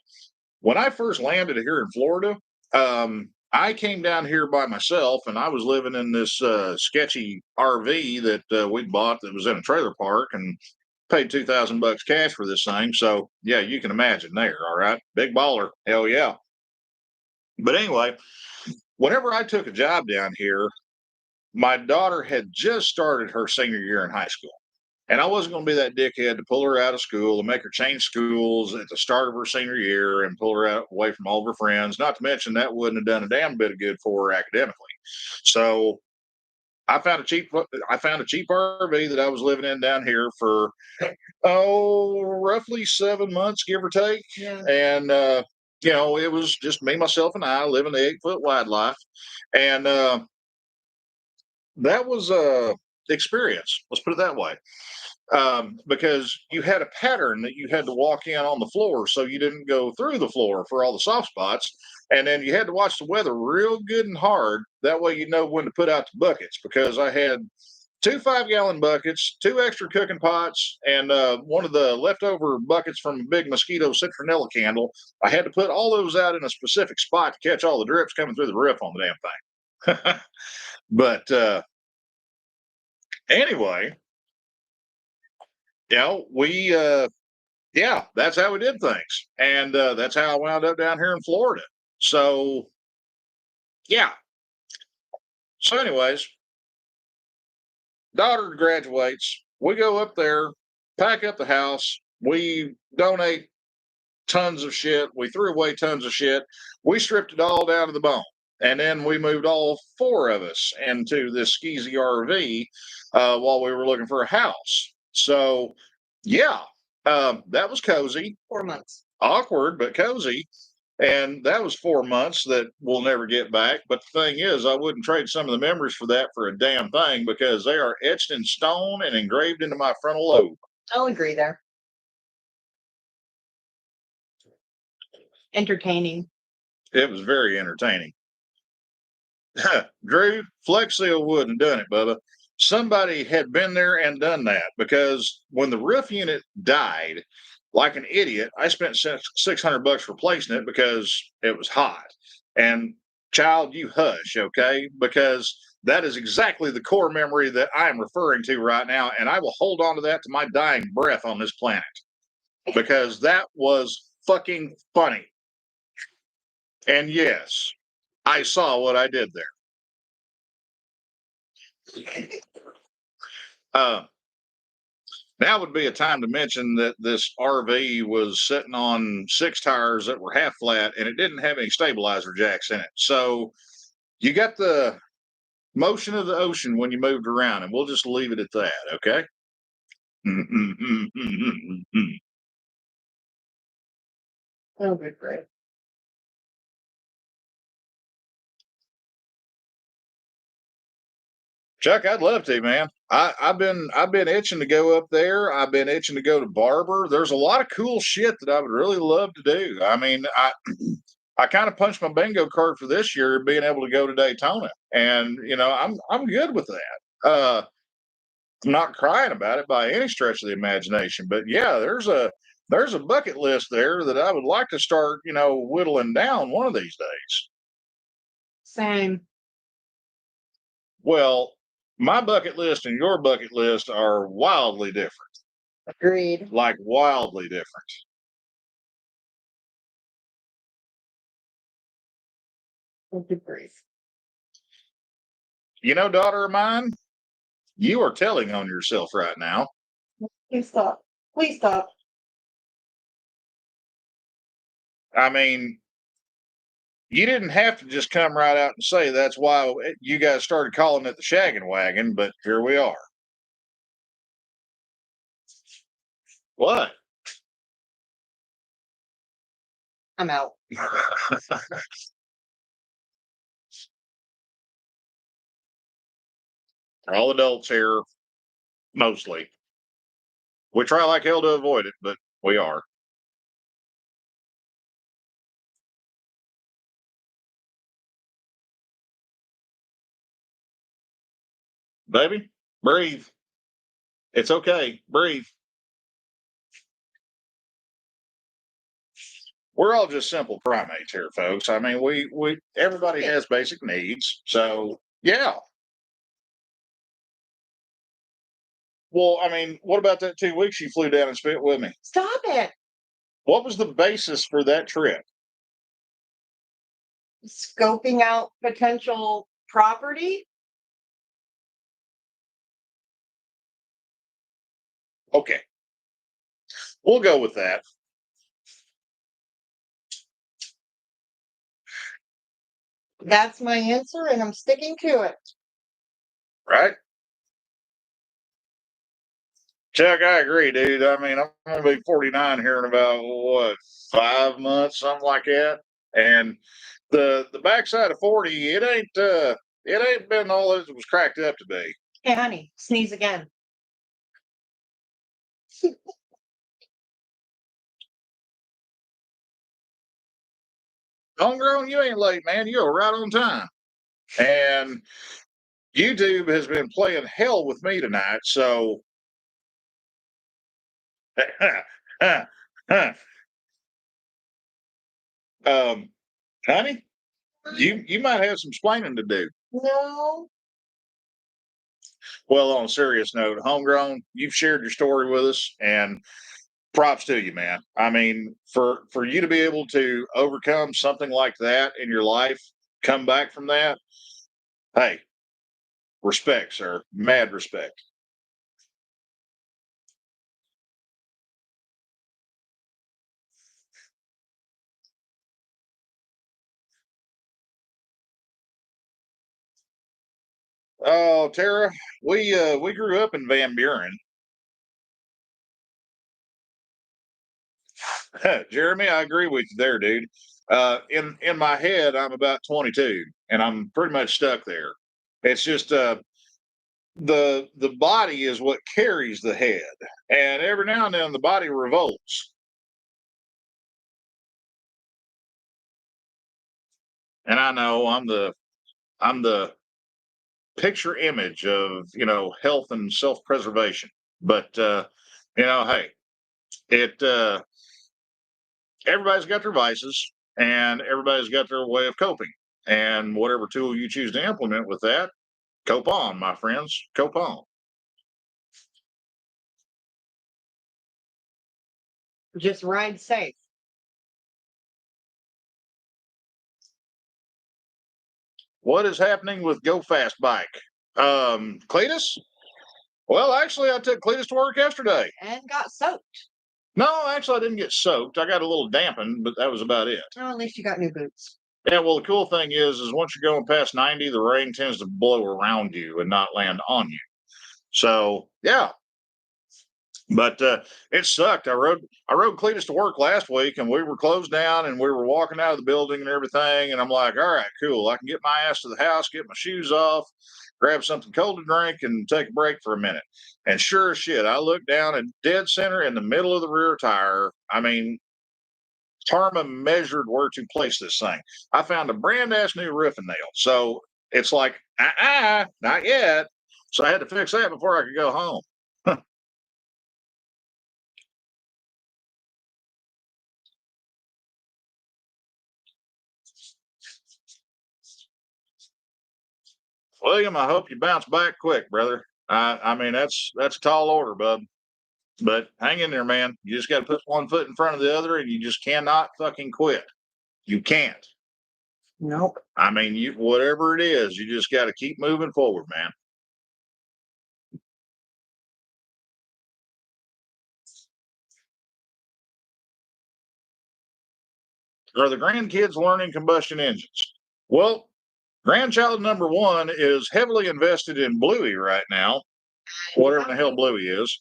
When I first landed here in Florida, I came down here by myself, and I was living in this sketchy RV that we'd bought that was in a trailer park, and paid $2,000 cash for this thing. So yeah, you can imagine there. All right, big baller, hell yeah. But anyway, whenever I took a job down here, my daughter had just started her senior year in high school. And I wasn't going to be that dickhead to pull her out of school and make her change schools at the start of her senior year and pull her out away from all of her friends. Not to mention that wouldn't have done a damn bit of good for her academically. So I found a cheap RV that I was living in down here for roughly 7 months, give or take. Yeah. And it was just me, myself, and I living the 8-foot wide life. And that was a experience. Let's put it that way. Because you had a pattern that you had to walk in on the floor so you didn't go through the floor for all the soft spots. And then you had to watch the weather real good and hard. That way you know when to put out the buckets, because I had 2 5-gallon buckets, 2 extra cooking pots, and one of the leftover buckets from a big mosquito citronella candle. I had to put all those out in a specific spot to catch all the drips coming through the roof on the damn thing. But anyway, we that's how we did things, and that's how I wound up down here in Florida. So yeah. So anyways, daughter graduates. We go up there, pack up the house. We donate tons of shit. We threw away tons of shit. We stripped it all down to the bone. And then we moved all 4 of us into this skeezy RV while we were looking for a house. So, yeah, that was cozy. 4 months. Awkward, but cozy. And that was 4 months that we'll never get back. But the thing is, I wouldn't trade some of the memories for that for a damn thing, because they are etched in stone and engraved into my frontal lobe. I'll agree there. Entertaining. It was very entertaining. Drew, Flex Seal wouldn't have done it, Bubba. Somebody had been there and done that, because when the roof unit died, like an idiot, I spent $600 replacing it because it was hot. And child, you hush, okay? Because that is exactly the core memory that I am referring to right now, and I will hold on to that to my dying breath on this planet, because that was fucking funny. And yes, I saw what I did there. Now would be a time to mention that this RV was sitting on 6 tires that were half flat, and it didn't have any stabilizer jacks in it. So you got the motion of the ocean when you moved around, and we'll just leave it at that, okay? Oh, good grief. Chuck, I'd love to, man. I've been itching to go up there. I've been itching to go to Barber. There's a lot of cool shit that I would really love to do. I mean, I kind of punched my bingo card for this year, being able to go to Daytona, and I'm good with that. I'm not crying about it by any stretch of the imagination, but yeah, there's a bucket list there that I would like to start, whittling down one of these days. Same. Well, my bucket list and your bucket list are wildly different. Agreed. Like wildly different. Oh, good grief. Daughter of mine, you are telling on yourself right now. Please stop. Please stop. I mean, you didn't have to just come right out and say that's why you guys started calling it the shaggin' wagon, but here we are. What? I'm out. All adults here, mostly. We try like hell to avoid it, but we are. Baby, breathe. It's okay. Breathe. We're all just simple primates here, folks. I mean, everybody has basic needs. So yeah. Well, I mean, what about that 2 weeks you flew down and spent with me? Stop it. What was the basis for that trip? Scoping out potential property. Okay. We'll go with that. That's my answer, and I'm sticking to it. Right? Chuck, I agree, dude. I mean, I'm going to be 49 here in about, what, 5 months, something like that. And the backside of 40, it ain't been all it was cracked up to be. Hey, honey, sneeze again. Homegrown, you ain't late, man. You're right on time. And YouTube has been playing hell with me tonight, so honey, you might have some explaining to do. No. Well, on a serious note, homegrown, you've shared your story with us, and props to you, man. I mean, for you to be able to overcome something like that in your life, come back from that, hey, respect, sir. Mad respect. Oh, Tara, we grew up in Van Buren. Jeremy, I agree with you there, dude. In my head, I'm about 22, and I'm pretty much stuck there. It's just the body is what carries the head, and every now and then the body revolts. And I know I'm the picture image of health and self preservation, but hey, it everybody's got their vices, and everybody's got their way of coping, and whatever tool you choose to implement with that, cope on, my friends, cope on. Just ride safe. What is happening with Go Fast Bike? Cletus? Well, actually, I took Cletus to work yesterday. And got soaked. No, actually, I didn't get soaked. I got a little dampened, but that was about it. Oh, at least you got new boots. Yeah, well, the cool thing is once you're going past 90, the rain tends to blow around you and not land on you. So, yeah. But it sucked. I rode Cletus to work last week, and we were closed down, and we were walking out of the building and everything. And I'm like, all right, cool. I can get my ass to the house, get my shoes off, grab something cold to drink, and take a break for a minute. And sure as shit, I looked down at dead center in the middle of the rear tire. I mean, Tarma measured where to place this thing. I found a brand ass new roofing nail. So it's like, not yet. So I had to fix that before I could go home. William, I hope you bounce back quick, brother. I mean, that's a tall order, bub. But hang in there, man. You just got to put one foot in front of the other, and you just cannot fucking quit. You can't. Nope. I mean, you whatever it is, you just got to keep moving forward, man. Are the grandkids learning combustion engines? Well, grandchild number one is heavily invested in Bluey right now, whatever the hell Bluey is.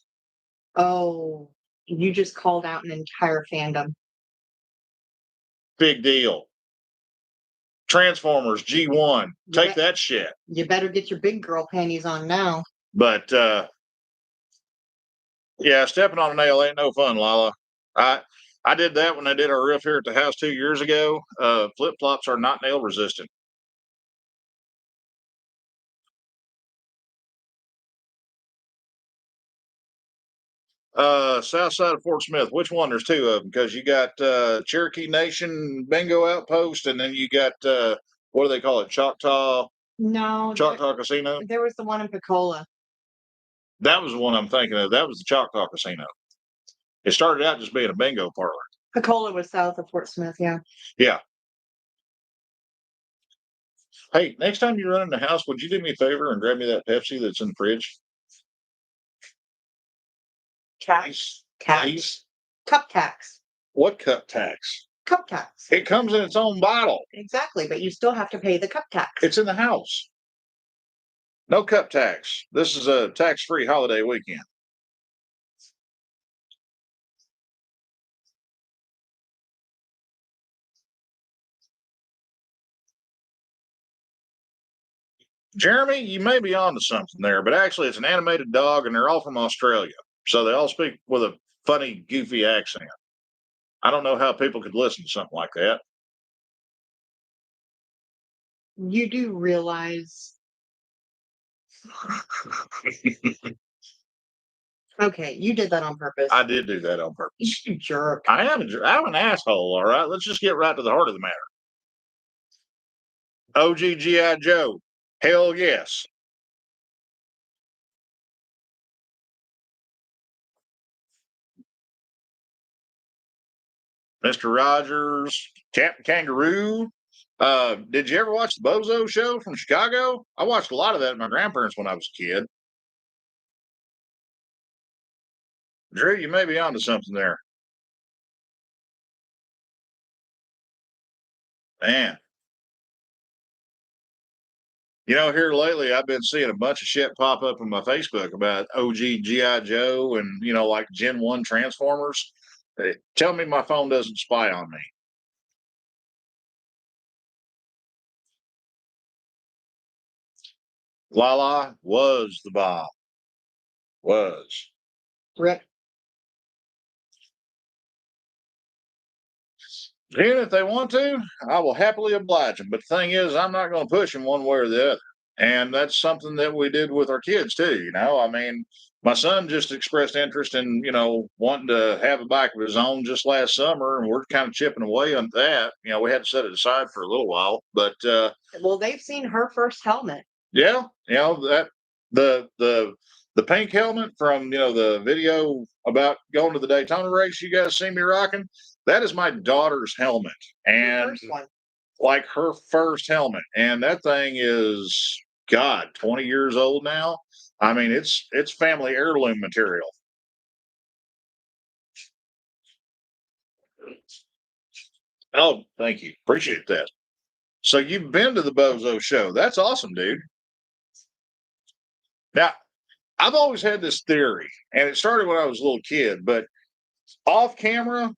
Oh, you just called out an entire fandom. Big deal. Transformers G1, take that shit. You better get your big girl panties on now. But yeah, stepping on a nail ain't no fun, Lala. I did that when I did our roof here at the house 2 years ago. Flip flops are not nail resistant. South side of Fort Smith. Which one? There's two of them because you got Cherokee Nation Bingo Outpost, and then you got what do they call it? No, Choctaw Casino. there was the one in Picola. That was the one I'm thinking of. That was the Choctaw Casino. It started out just being a bingo parlor. Picola was south of Fort Smith, yeah. Yeah. Hey, next time you run in the house, would you do me a favor and grab me that Pepsi that's in the fridge? Tax. Tax. Cup tax. What cup tax? Cup tax. It comes in its own bottle. Exactly, but you still have to pay the cup tax. It's in the house. No cup tax. This is a tax-free holiday weekend. Jeremy, you may be onto something there, but actually it's an animated dog and they're all from Australia. So they all speak with a funny, goofy accent. I don't know how people could listen to something like that. You do realize. Okay, you did that on purpose. I did do that on purpose. You jerk. I'm an asshole, all right? Let's just get right to the heart of the matter. OGGI Joe. Hell yes. Mr. Rogers, Captain Kangaroo. Did you ever watch the Bozo Show from Chicago? I watched a lot of that with my grandparents when I was a kid. Drew, you may be onto something there. Man. You know, here lately, I've been seeing a bunch of shit pop up on my Facebook about OG G.I. Joe and, like Gen 1 Transformers. Tell me my phone doesn't spy on me. Lala was the bomb. Was. Rip. Even if they want to, I will happily oblige them. But the thing is, I'm not going to push them one way or the other. And that's something that we did with our kids too. I mean, my son just expressed interest in, wanting to have a bike of his own just last summer, and we're kind of chipping away on that. We had to set it aside for a little while, but well, they've seen her first helmet. Yeah, that the pink helmet from the video about going to the Daytona race you guys see me rocking. That is my daughter's helmet, and First one. like her first helmet, and that thing is 20 years old now. I mean, it's family heirloom material. Oh, thank you, appreciate that. So you've been to the Bozo Show? That's awesome, dude. Now, I've always had this theory, and it started when I was a little kid, but off camera,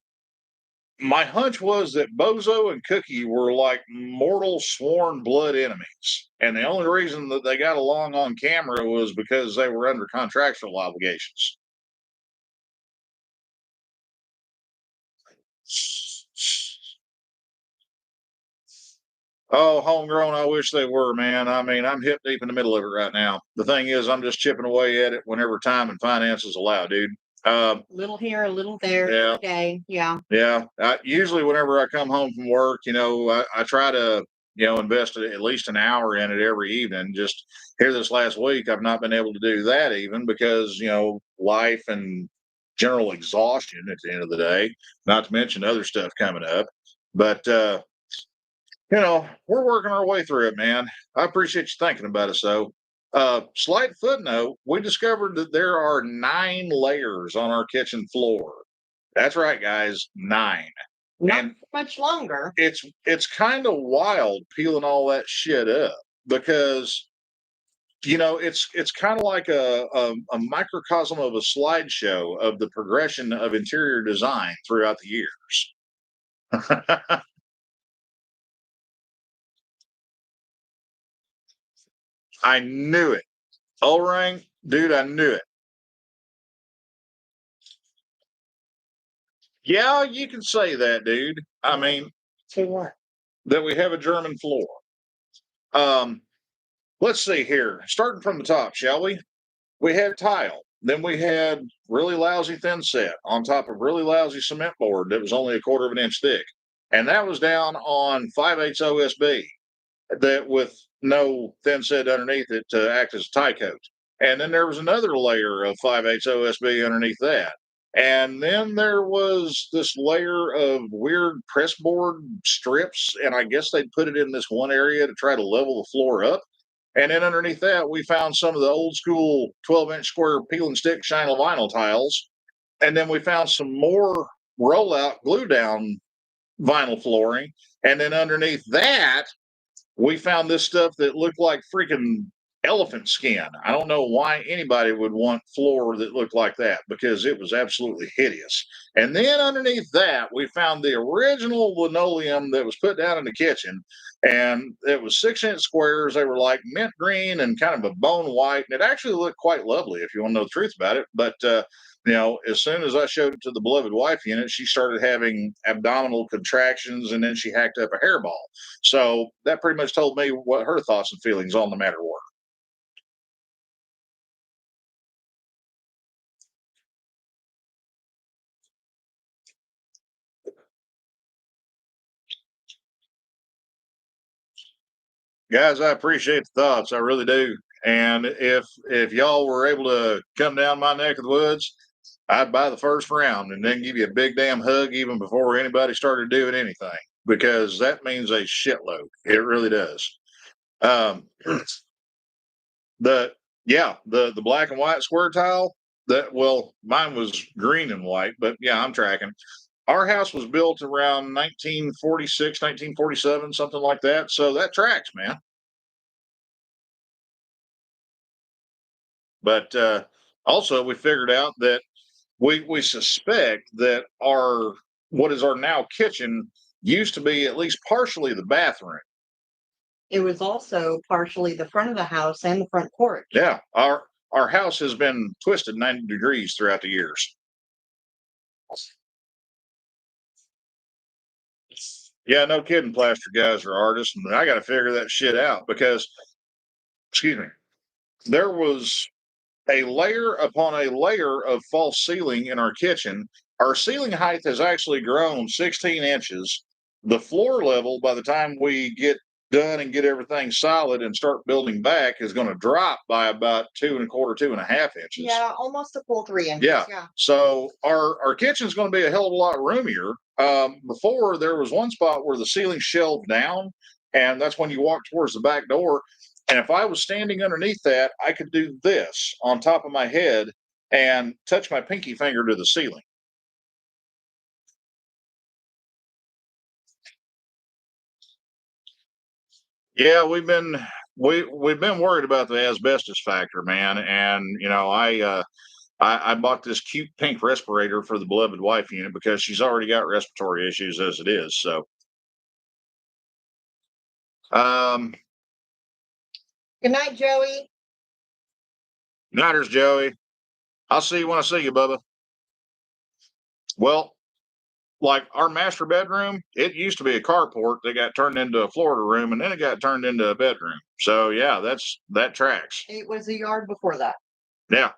my hunch was that Bozo and Cookie were like mortal sworn blood enemies. And the only reason that they got along on camera was because they were under contractual obligations. Oh, homegrown, I wish they were, man. I mean, I'm hip deep in the middle of it right now. The thing is, I'm just chipping away at it whenever time and finances allow, dude. Little here, a little there, Yeah. every day. Yeah. Yeah. Usually, whenever I come home from work, I try to, invest at least an hour in it every evening. Just here this last week, I've not been able to do that even because, life and general exhaustion at the end of the day, not to mention other stuff coming up. But, we're working our way through it, man. I appreciate you thinking about us, though. Slight footnote, we discovered that there are 9 layers on our kitchen floor. That's right, guys, 9. Not much longer. It's kind of wild peeling all that shit up because it's kind of like a microcosm of a slideshow of the progression of interior design throughout the years. I knew it. O-ring, dude, I knew it. Yeah, you can say that, dude. I mean, say what? That we have a German floor. Let's see here. Starting from the top, shall we? We had tile. Then we had really lousy thin set on top of really lousy cement board that was only 1/4 of an inch thick. And that was down on 5/8 OSB that with no thin set underneath it to act as a tie coat. And then there was another layer of 5/8 OSB underneath that. And then there was this layer of weird pressboard strips, and I guess they put it in this one area to try to level the floor up. And then underneath that, we found some of the old school 12-inch square peel and stick China vinyl tiles And then we found some more rollout glue down vinyl flooring. And then underneath that, we found this stuff that looked like freaking elephant skin. I don't know why anybody would want floor that looked like that because it was absolutely hideous. And then underneath that, we found the original linoleum that was put down in the kitchen. And it was 6-inch squares. They were like mint green and kind of a bone white. And it actually looked quite lovely if you want to know the truth about it. But, as soon as I showed it to the beloved wife unit, she started having abdominal contractions and then she hacked up a hairball. So that pretty much told me what her thoughts and feelings on the matter were. Guys, I appreciate the thoughts. I really do. And if y'all were able to come down my neck of the woods, I'd buy the first round and then give you a big damn hug even before anybody started doing anything because that means a shitload. It really does. Um, the the black and white square tile mine was green and white, but yeah, I'm tracking. Our house was built around 1946, 1947, something like that. So that tracks, man. But also, we figured out that we suspect that our what is our now kitchen used to be at least partially the bathroom. It was also partially the front of the house and the front porch. Yeah, our house has been twisted 90 degrees throughout the years. Yeah, no kidding. Plaster guys are artists, and I got to figure that shit out because, excuse me, there was a layer upon a layer of false ceiling in our kitchen. Our ceiling height has actually grown 16 inches. The floor level, by the time we get done and get everything solid and start building back, is going to drop by about 2.25, 2.5 inches. Yeah, almost a full 3 inches. Yeah. So our kitchen's going to be a hell of a lot roomier. Before there was one spot where the ceiling shelved down, and that's when you walk towards the back door. And if I was standing underneath that, I could do this on top of my head and touch my pinky finger to the ceiling. Yeah, we've been worried about the asbestos factor, man. And I bought this cute pink respirator for the beloved wife unit because she's already got respiratory issues as it is. So, um, Good night, Joey. nighters, Joey. I'll see you when I see you, Bubba. Well, like our master bedroom, it used to be a carport that got turned into a Florida room, and then it got turned into a bedroom. So yeah, that tracks. It was a yard before that. Yeah.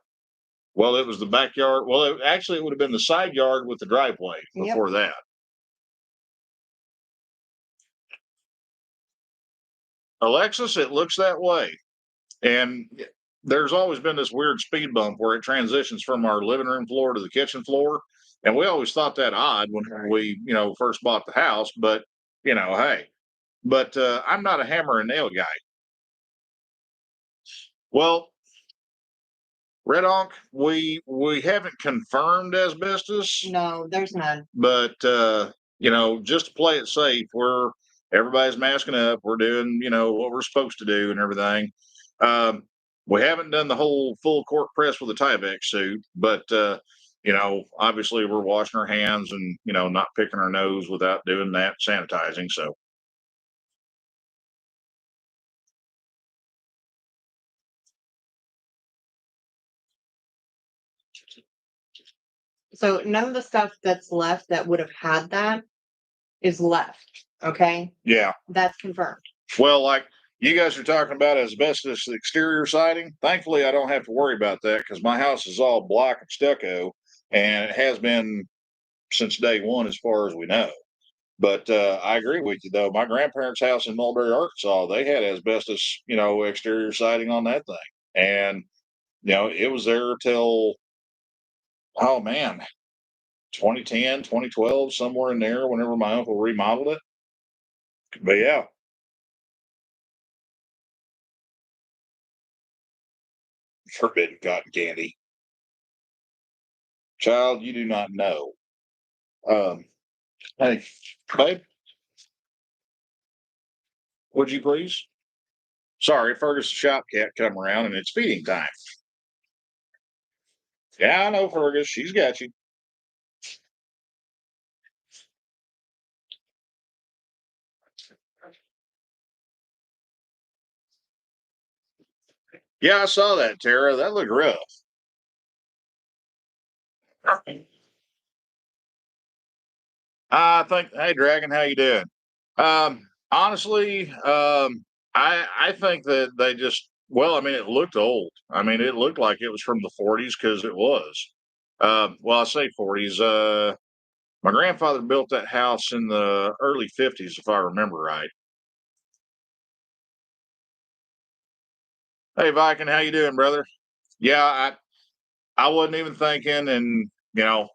Well, it was the backyard. Well, it would have been the side yard with the driveway before that. Alexis, it looks that way. And there's always been this weird speed bump where it transitions from our living room floor to the kitchen floor. And we always thought that odd when we, first bought the house. But, hey, but I'm not a hammer and nail guy. Well, Red Onk, we haven't confirmed asbestos. No, there's none. But just to play it safe, everybody's masking up. We're doing, what we're supposed to do and everything. Um, we haven't done the whole full court press with a Tyvek suit, but obviously we're washing our hands and not picking our nose without doing that sanitizing. So So none of the stuff that's left that would have had that is left. Okay. yeah, That's confirmed. well, like you guys are talking about asbestos exterior siding. Thankfully, I don't have to worry about that because my house is all block and stucco, and it has been since day one, as far as we know. But I agree with you, though. My grandparents' house in Mulberry, Arkansas, they had asbestos, exterior siding on that thing, and it was there till oh man, 2010, 2012, somewhere in there. Whenever my uncle remodeled it, but yeah. Forbidden cotton candy. Child, you do not know. Hey, babe, would you please? Sorry, Fergus the shop cat come around and it's feeding time. Yeah, I know, Fergus. She's got you. Yeah, I saw that, Tara. That looked rough. I think, hey, Dragon, how you doing? Honestly, I think that they just, well, I mean, it looked old. I mean, it looked like it was from the 40s because it was. Well, I say 40s. My grandfather built that house in the early 50s, if I remember right. Hey, Viking, how you doing, brother? Yeah, I wasn't even thinking, and you know,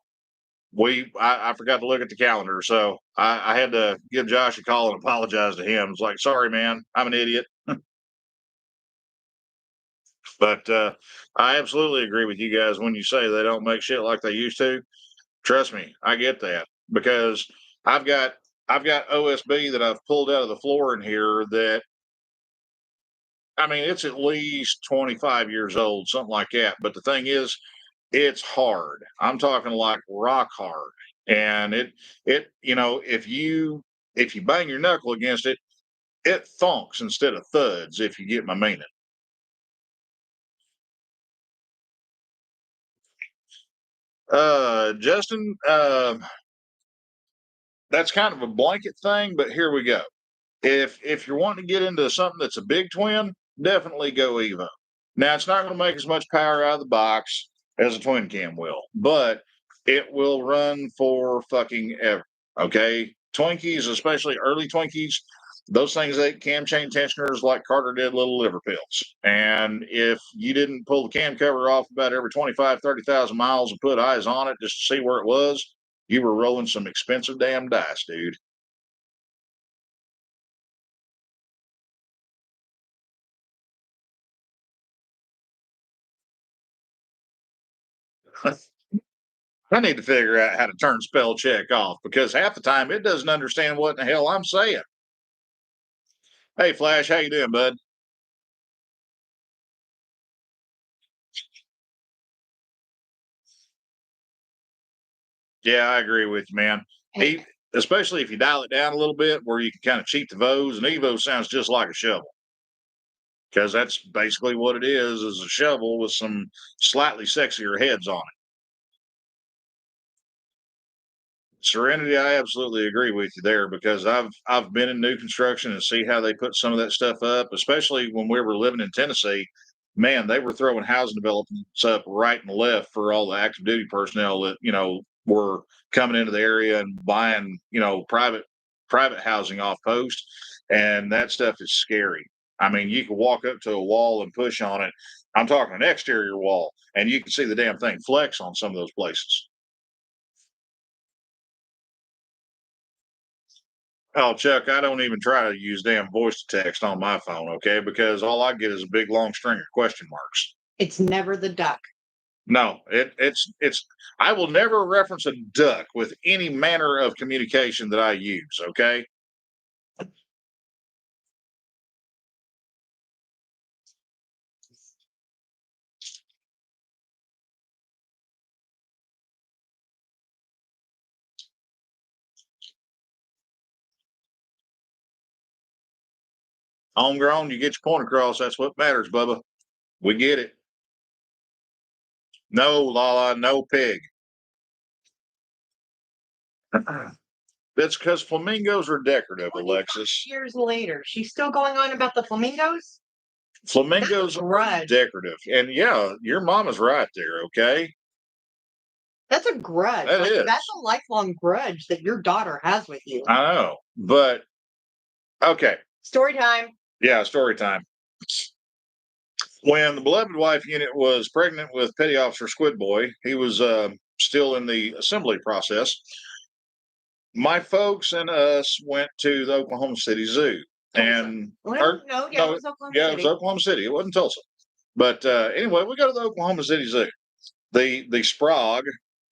I forgot to look at the calendar, so I had to give Josh a call and apologize to him. It's like, sorry, man, I'm an idiot. But I absolutely agree with you guys when you say they don't make shit like they used to. Trust me, I get that because I've got I've got OSB that I've pulled out of the floor in here that I mean it's at least 25 years old, something like that. But the thing is, it's hard. I'm talking like rock hard. And it if you bang your knuckle against it, it thunks instead of thuds, if you get my meaning. Justin, that's kind of a blanket thing, but here we go. If you're wanting to get into something that's a big twin, definitely go Evo. Now it's not going to make as much power out of the box as a twin cam will, but it will run for fucking ever. Okay, Twinkies, especially early Twinkies, those things ate cam chain tensioners like Carter did little liver pills. And if you didn't pull the cam cover off about every 25, 30,000 miles and put eyes on it just to see where it was, you were rolling some expensive damn dice, dude. I need to figure out how to turn spell check off because half the time it doesn't understand what in the hell I'm saying. Hey, Flash, how you doing, bud? Yeah, I agree with you, man. Hey, Especially if you dial it down a little bit, where you can kind of cheat the Vos, and Evo sounds just like a shovel because that's basically what it is a shovel with some slightly sexier heads on it. Serenity, I absolutely agree with you there because I've been in new construction and see how they put some of that stuff up, especially when we were living in Tennessee. Man, they were throwing housing developments up right and left for all the active duty personnel that were coming into the area and buying private housing off post, and that stuff is scary. I mean, you can walk up to a wall and push on it. I'm talking an exterior wall, and you can see the damn thing flex on some of those places. Oh, Chuck, I don't even try to use damn voice to text on my phone, okay? Because all I get is a big long string of question marks. it's never the duck. No, it's I will never reference a duck with any manner of communication that I use, okay? Homegrown, you get your point across. That's what matters, Bubba. We get it. No, Lala, no pig. That's because flamingos are decorative, 25 Alexis. years later, she's still going on about the flamingos? Flamingos are grudge. decorative. And yeah, your mama's right there, okay? That's a grudge. That is. That's a lifelong grudge that your daughter has with you. I know. But okay. Story time. Yeah, story time. When the beloved wife unit was pregnant with Petty Officer Squidboy, he was still in the assembly process. My folks and us went to the Oklahoma City Zoo. And Well, no, yeah, it was Oklahoma yeah, City. it was Oklahoma City. It wasn't Tulsa. But anyway, we go to the Oklahoma City Zoo. The Sprog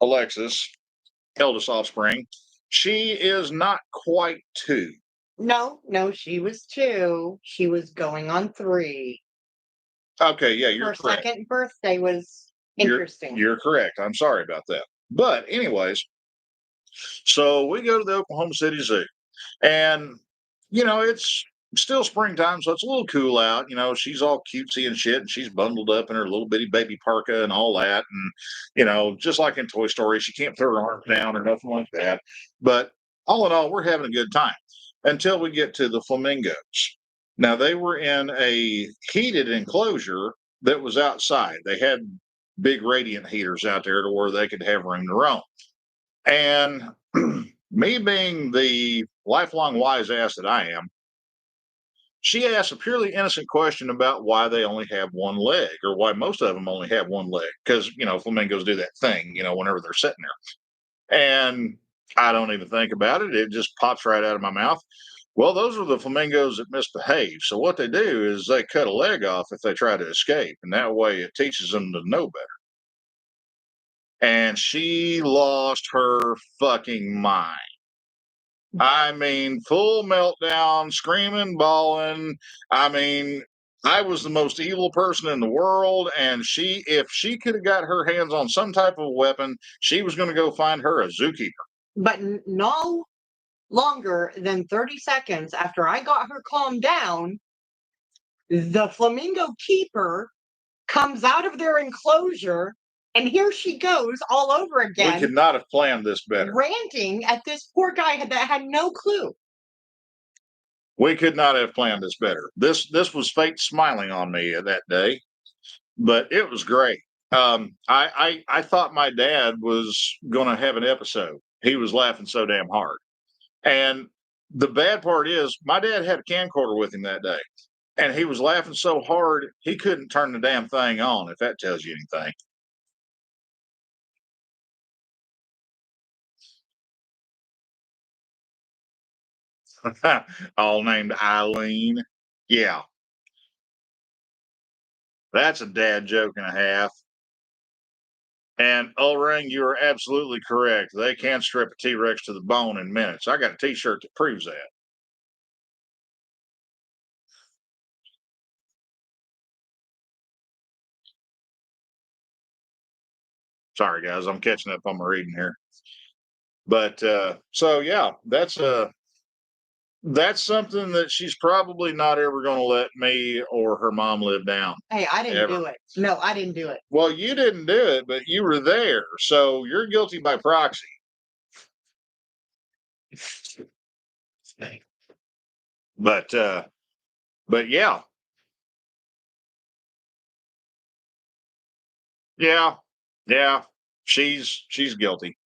Alexis, eldest offspring, she is not quite 2. No, she was 2. She was going on 3. Okay, yeah, you're Her correct. second birthday was interesting. You're correct. I'm sorry about that. But anyways, so we go to the Oklahoma City Zoo, and it's still springtime, so it's a little cool out. She's all cutesy and shit, and she's bundled up in her little bitty baby parka and all that, and just like in Toy Story, she can't throw her arms down or nothing like that. But all in all, we're having a good time until we get to the flamingos. Now they were in a heated enclosure that was outside. They had big radiant heaters out there to where they could have room to roam. And me being the lifelong wise ass that I am, she asked a purely innocent question about why they only have one leg, or why most of them only have one leg. Because, flamingos do that thing, whenever they're sitting there. And I don't even think about it. It just pops right out of my mouth. Well, those are the flamingos that misbehave. So what they do is they cut a leg off if they try to escape. And that way it teaches them to know better. And she lost her fucking mind. I mean, full meltdown, screaming, bawling. I mean, I was the most evil person in the world, and if she could have got her hands on some type of weapon, she was going to go find her a zookeeper. But no longer than 30 seconds after I got her calmed down, the flamingo keeper comes out of their enclosure, and here she goes all over again. We could not have planned this better. Ranting at this poor guy that had no clue. We could not have planned this better. This was fate smiling on me that day, but it was great. I thought my dad was going to have an episode. He was laughing so damn hard. And the bad part is, my dad had a camcorder with him that day, and he was laughing so hard he couldn't turn the damn thing on, if that tells you anything. All named Eileen. Yeah. That's a dad joke and a half. And O-Ring, you are absolutely correct. They can strip a T-Rex to the bone in minutes. I got a T-shirt that proves that. Sorry, guys, I'm catching up on my reading here. But so yeah, that's something that she's probably not ever going to let me or her mom live down. Hey, I didn't do it. No, I didn't do it. Well, you didn't do it, but you were there, so you're guilty by proxy. But yeah. Yeah, she's guilty.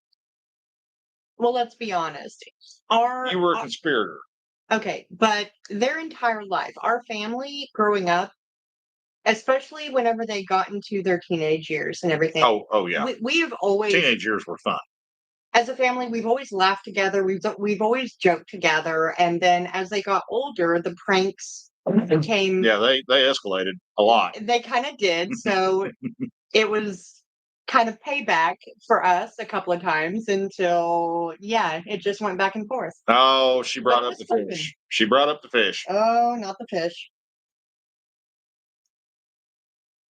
Well, let's be honest. You were a conspirator. Okay, but their entire life, our family growing up, especially whenever they got into their teenage years and everything. Oh yeah. We have always, teenage years were fun. As a family, we've always laughed together. We've always joked together, and then as they got older, the pranks became. Yeah, they escalated a lot. They kind of did. So it was kind of payback for us a couple of times until it just went back and forth. Oh, she brought up the fish. She brought up the fish. Oh, not the fish.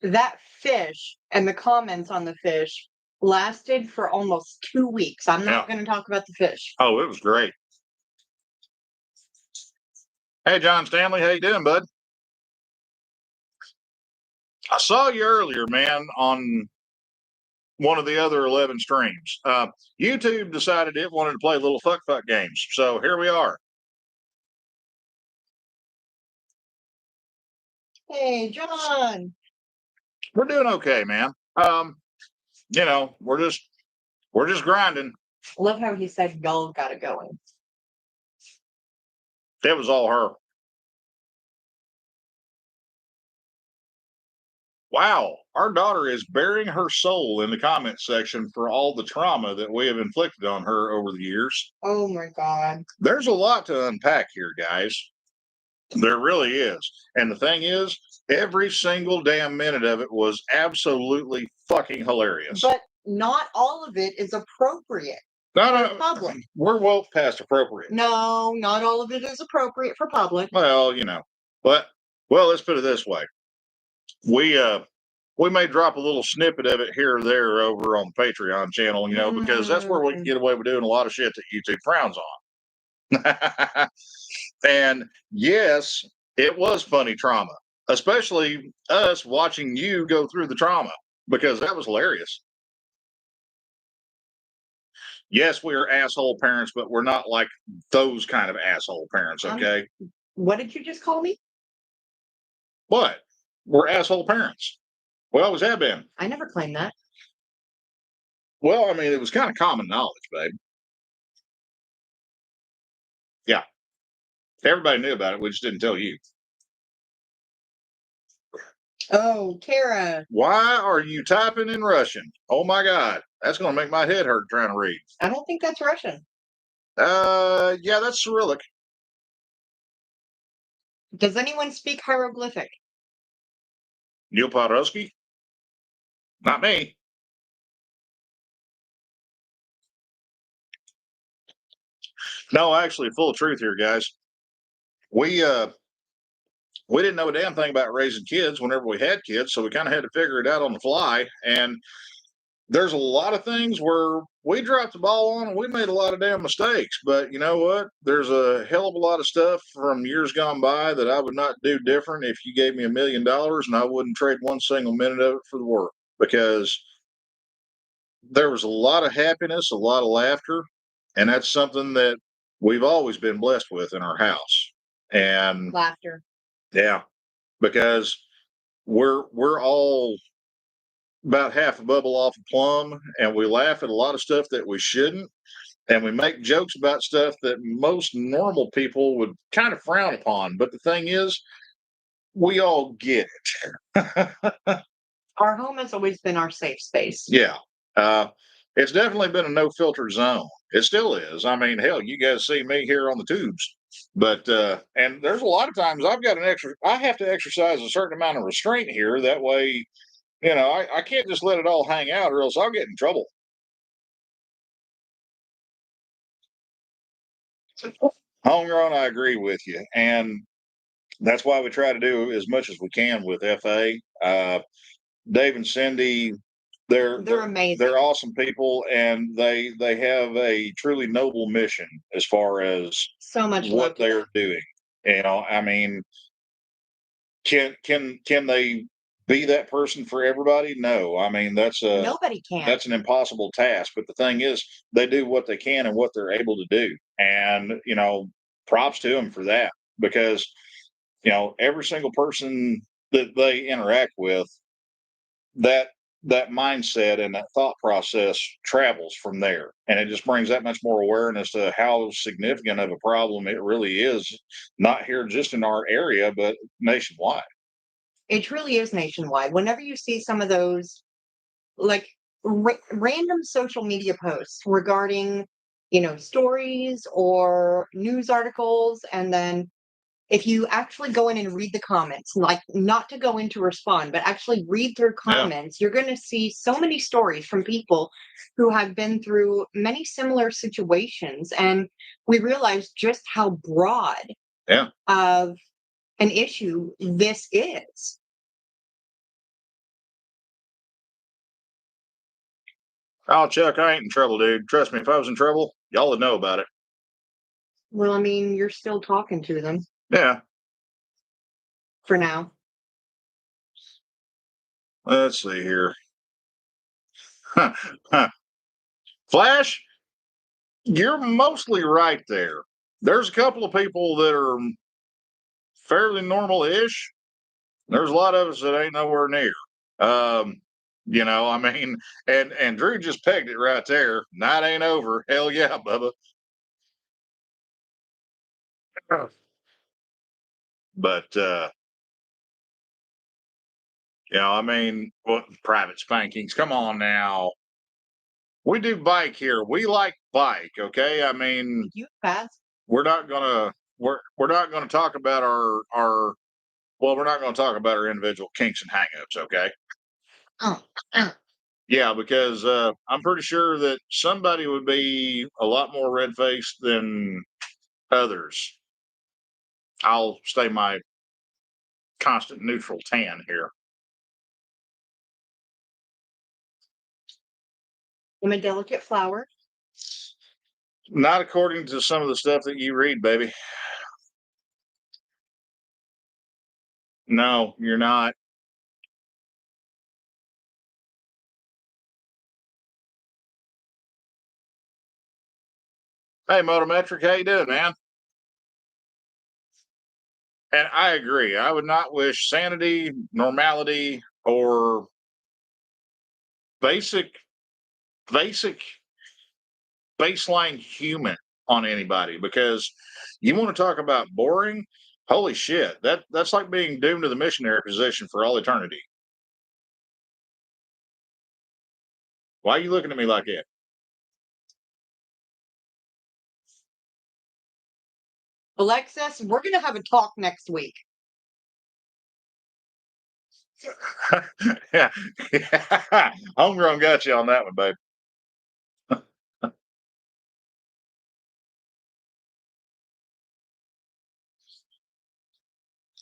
That fish and the comments on the fish lasted for almost 2 weeks. I'm not going to talk about the fish. Oh, it was great. Hey, John Stanley, how you doing, bud? I saw you earlier, man, on one of the other 11 streams. YouTube decided it wanted to play little fuck games, so here we are. Hey, John. We're doing okay, man. We're just grinding. I love how he said y'all got it going. It was all her. Wow, our daughter is bearing her soul in the comment section for all the trauma that we have inflicted on her over the years. Oh my God. There's a lot to unpack here, guys. There really is. And the thing is, every single damn minute of it was absolutely fucking hilarious. But not all of it is appropriate No, for no, public. we're well past appropriate. No, not all of it is appropriate for public. Well, but let's put it this way: we may drop a little snippet of it here or there over on the Patreon channel, because that's where we can get away with doing a lot of shit that YouTube frowns on. And yes, it was funny trauma, especially us watching you go through the trauma, because that was hilarious. Yes, we are asshole parents, but we're not like those kind of asshole parents, okay? What did you just call me? But we're asshole parents. We always have been. I never claimed that. Well, I mean, it was kind of common knowledge, babe. Yeah. Everybody knew about it. We just didn't tell you. Oh, Kara. Why are you typing in Russian? Oh my God. That's going to make my head hurt trying to read. I don't think that's Russian. Yeah, that's Cyrillic. Does anyone speak hieroglyphic? Neil Podolsky? Not me. No, actually, full truth here, guys. We didn't know a damn thing about raising kids whenever we had kids, so we kind of had to figure it out on the fly. And there's a lot of things where we dropped the ball on and we made a lot of damn mistakes. But you know what? There's a hell of a lot of stuff from years gone by that I would not do different if you gave me $1 million, and I wouldn't trade one single minute of it for the world, because there was a lot of happiness, a lot of laughter, and that's something that we've always been blessed with in our house. And Laughter. yeah, because we're all about half a bubble off a plum, and we laugh at a lot of stuff that we shouldn't, and we make jokes about stuff that most normal people would kind of frown upon. But the thing is, we all get it. Our home has always been our safe space. Yeah. It's definitely been a no filter zone. It still is. I mean, hell, you guys see me here on the tubes. But and there's a lot of times I have to exercise a certain amount of restraint here. That way, I can't just let it all hang out, or else I'll get in trouble. Homegrown, I agree with you. And that's why we try to do as much as we can with FA. Dave and Cindy, they're amazing. They're awesome people, and they have a truly noble mission as far as so much what they're doing. I mean, can they be that person for everybody? No. I mean, nobody can. That's an impossible task. But the thing is, they do what they can and what they're able to do, and props to them for that, because every single person that they interact with, that mindset and that thought process travels from there, and it just brings that much more awareness to how significant of a problem it really is, not here just in our area, but nationwide. It truly is nationwide. Whenever you see some of those, like, random social media posts regarding, stories or news articles, and then if you actually go in and read the comments, like, not to go in to respond, but actually read through comments, you're going to see so many stories from people who have been through many similar situations. And we realize just how broad of an issue this is. Oh, Chuck, I ain't in trouble, dude. Trust me, if I was in trouble, y'all would know about it. Well, I mean, you're still talking to them Yeah. for now. Let's see here. Flash, you're mostly right there. There's a couple of people that are fairly normal-ish. There's a lot of us that ain't nowhere near. I mean, and Drew just pegged it right there. Night ain't over. Hell yeah, Bubba. But I mean, what private spankings? Come on now. We do bike here. We like bike, okay? I mean, You fast. we're not gonna talk about we're not gonna talk about our individual kinks and hangups, okay? Yeah, because I'm pretty sure that somebody would be a lot more red faced than others. I'll stay my constant neutral tan here. I'm a delicate flower. Not according to some of the stuff that you read, baby. No, you're not. Hey, Motometric, how you doing, man? And I agree. I would not wish sanity, normality, or basic, basic baseline human on anybody because you want to talk about boring. Holy shit, that's like being doomed to the missionary position for all eternity. Why are you looking at me like that? Alexis, we're going to have a talk next week. Yeah, yeah. Homegrown got you on that one, babe.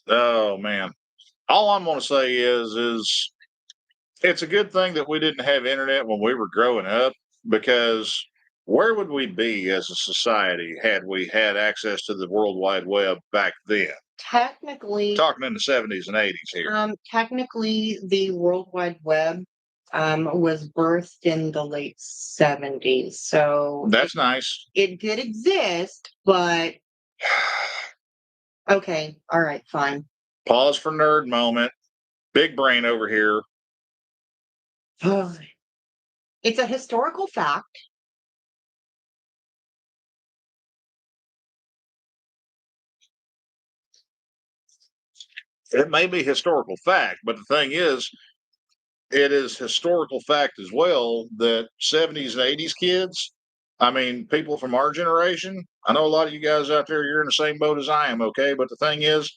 Oh man. All I'm gonna say is it's a good thing that we didn't have internet when we were growing up because where would we be as a society had we had access to the World Wide Web back then? Technically, Talking in the 70s and 80s here. technically, the World Wide Web was birthed in the late 70s. So That's nice. it did exist, but okay, all right, fine. Pause for nerd moment. Big brain over here. It's a historical fact. It may be historical fact, but the thing is, it is historical fact as well that 70s and 80s kids, I mean, people from our generation, I know a lot of you guys out there, you're in the same boat as I am, okay? But the thing is,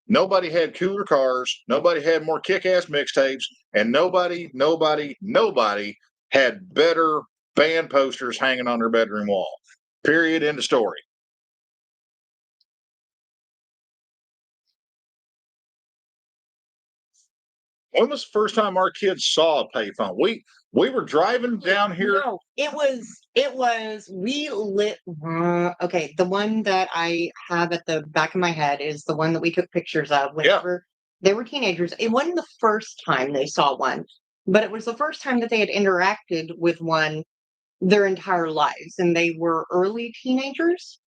nobody had cooler cars, nobody had more kick ass mixtapes, and nobody had better band posters hanging on their bedroom wall. Period. End of story. When was the first time our kids saw a payphone? We were driving down here. No, it was we lit okay, the one that I have at the back of my head is the one that we took pictures of whenever they were teenagers. It wasn't the first time they saw one, but it was the first time that they had interacted with one their entire lives, and they were early teenagers.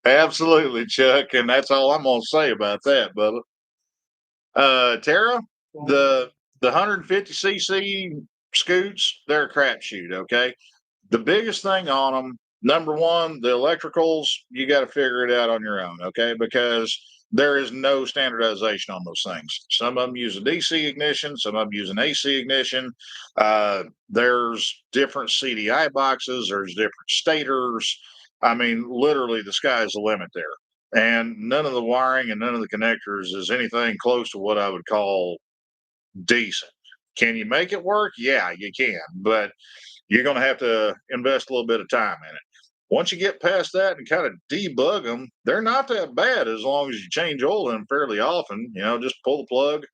Absolutely, Chuck, and that's all I'm gonna say about that, Bubba. Tara, the 150cc scoots, they're a crapshoot. Okay, the biggest thing on them, number one, the electricals, you got to figure it out on your own. Okay, because there is no standardization on those things. Some of them use a DC ignition, some of them use an AC ignition. There's different CDI boxes, there's different stators. I mean, literally, the sky's the limit there. And none of the wiring and none of the connectors is anything close to what I would call decent. Can you make it work? Yeah, you can, but you're going to have to invest a little bit of time in it. Once you get past that and kind of debug them, they're not that bad as long as you change oil in them fairly often. You know, just pull the plug,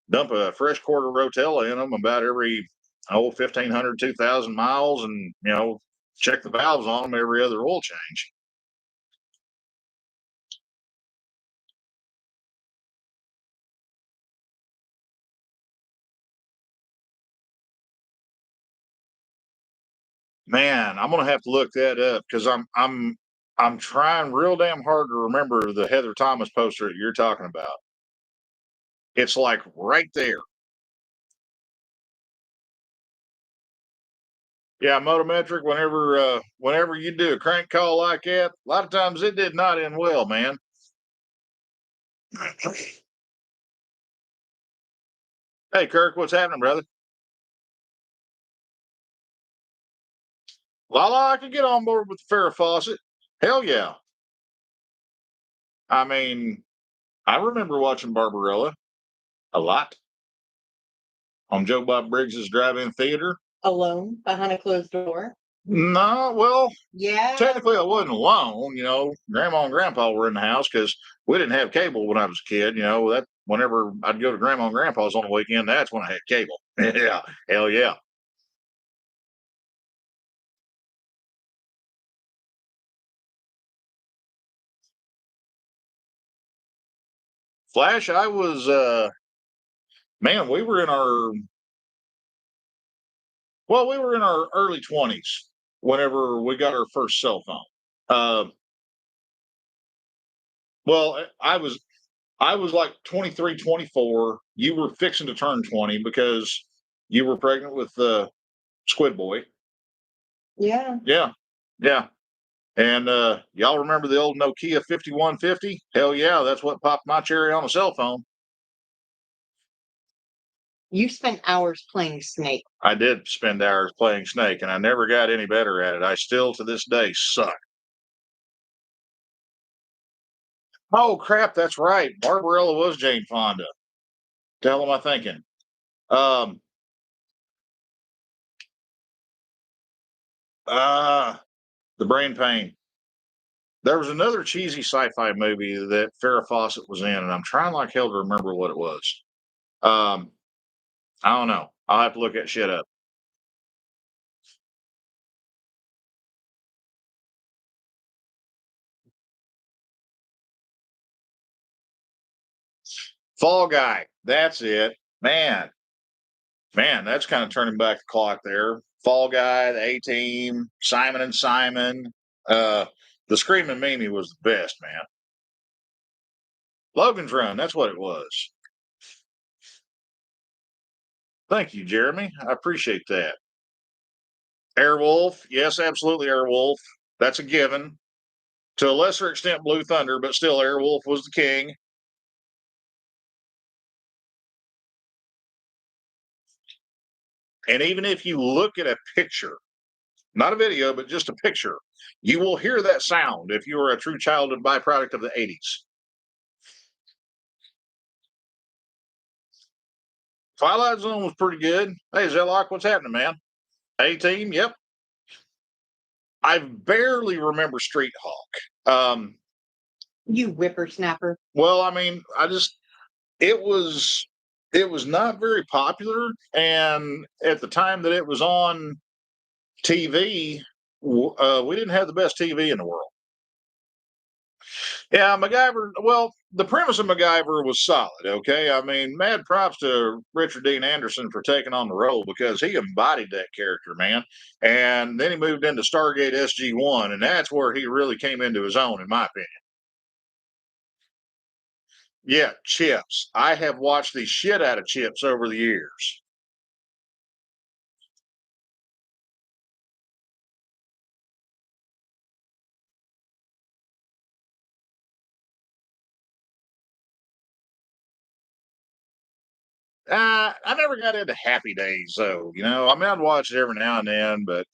dump a fresh quarter Rotella in them about every 1,500, 2,000 miles, and check the valves on them every other oil change. Man, I'm gonna have to look that up because I'm trying real damn hard to remember the Heather Thomas poster that you're talking about. It's like right there. Yeah, Motometric. Whenever you do a crank call like that, a lot of times it did not end well, man. Hey, Kirk, what's happening, brother? Lala, I could get on board with the Farrah faucet. Hell yeah. I mean, I remember watching Barbarella a lot on Joe Bob Briggs's drive-in theater. Alone behind a closed door. No, well, Yeah. technically I wasn't alone. Grandma and Grandpa were in the house because we didn't have cable when I was a kid. That whenever I'd go to Grandma and Grandpa's on the weekend, that's when I had cable. Yeah, hell yeah. Flash, I was man, we were in our early 20s whenever we got our first cell phone. Uh, well, I was like 23, 24. You were fixing to turn 20 because you were pregnant with Squid Boy. Yeah. Yeah. Yeah. And y'all remember the old Nokia 5150? Hell yeah, that's what popped my cherry on a cell phone. You spent hours playing Snake. I did spend hours playing Snake, and I never got any better at it. I still, to this day, suck. Oh, crap, that's right. Barbarella was Jane Fonda. The hell am I thinking? Um, the brain pain. There was another cheesy sci-fi movie that Farrah Fawcett was in, and I'm trying like hell to remember what it was. Um, I don't know. I'll have to look that shit up. Fall Guy. That's it. Man, that's kind of turning back the clock there. Fall Guy, the A-Team, Simon and Simon. The Screaming Mimi was the best, man. Logan's Run, that's what it was. Thank you, Jeremy. I appreciate that. Airwolf, yes, absolutely, Airwolf. That's a given. To a lesser extent, Blue Thunder, but still, Airwolf was the king. And even if you look at a picture, not a video, but just a picture, you will hear that sound if you are a true childhood byproduct of the 80s. Twilight Zone was pretty good. Hey, Zellock, what's happening, man? A-Team, yep. I barely remember Street Hawk. You whippersnapper. Well, I mean, it was not very popular, and at the time that it was on TV, we didn't have the best TV in the world. Yeah, MacGyver. Well, the premise of MacGyver was solid. Okay, I mean, mad props to Richard Dean Anderson for taking on the role because he embodied that character, man. And then he moved into Stargate SG-1, and that's where he really came into his own, in my opinion. Yeah, Chips. I have watched the shit out of Chips over the years. I never got into Happy Days, though. I mean, I'd watch it every now and then, but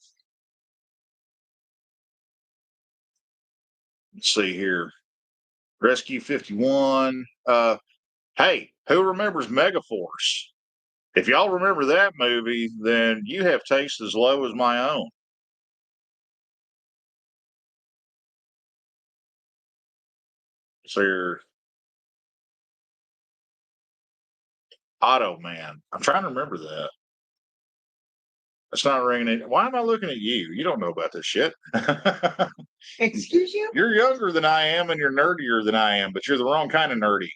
let's see here. Rescue 51. Hey, who remembers Megaforce? If y'all remember that movie, then you have taste as low as my own. So you're Auto Man. I'm trying to remember that. That's not ringing it. Why am I looking at you? You don't know about this shit. Excuse you? You're younger than I am and you're nerdier than I am, but you're the wrong kind of nerdy.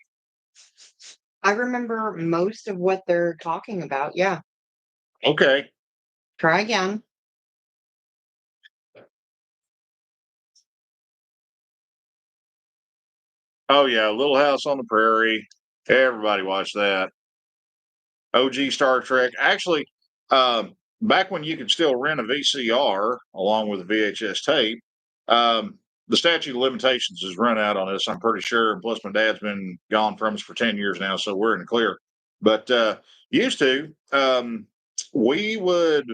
I remember most of what they're talking about. Yeah. Okay. Try again. Oh yeah, Little House on the Prairie. Everybody watched that. OG Star Trek. Actually, back when you could still rent a VCR along with a VHS tape, the statute of limitations has run out on this, I'm pretty sure. And plus, my dad's been gone from us for 10 years now, so we're in the clear. But used to, we would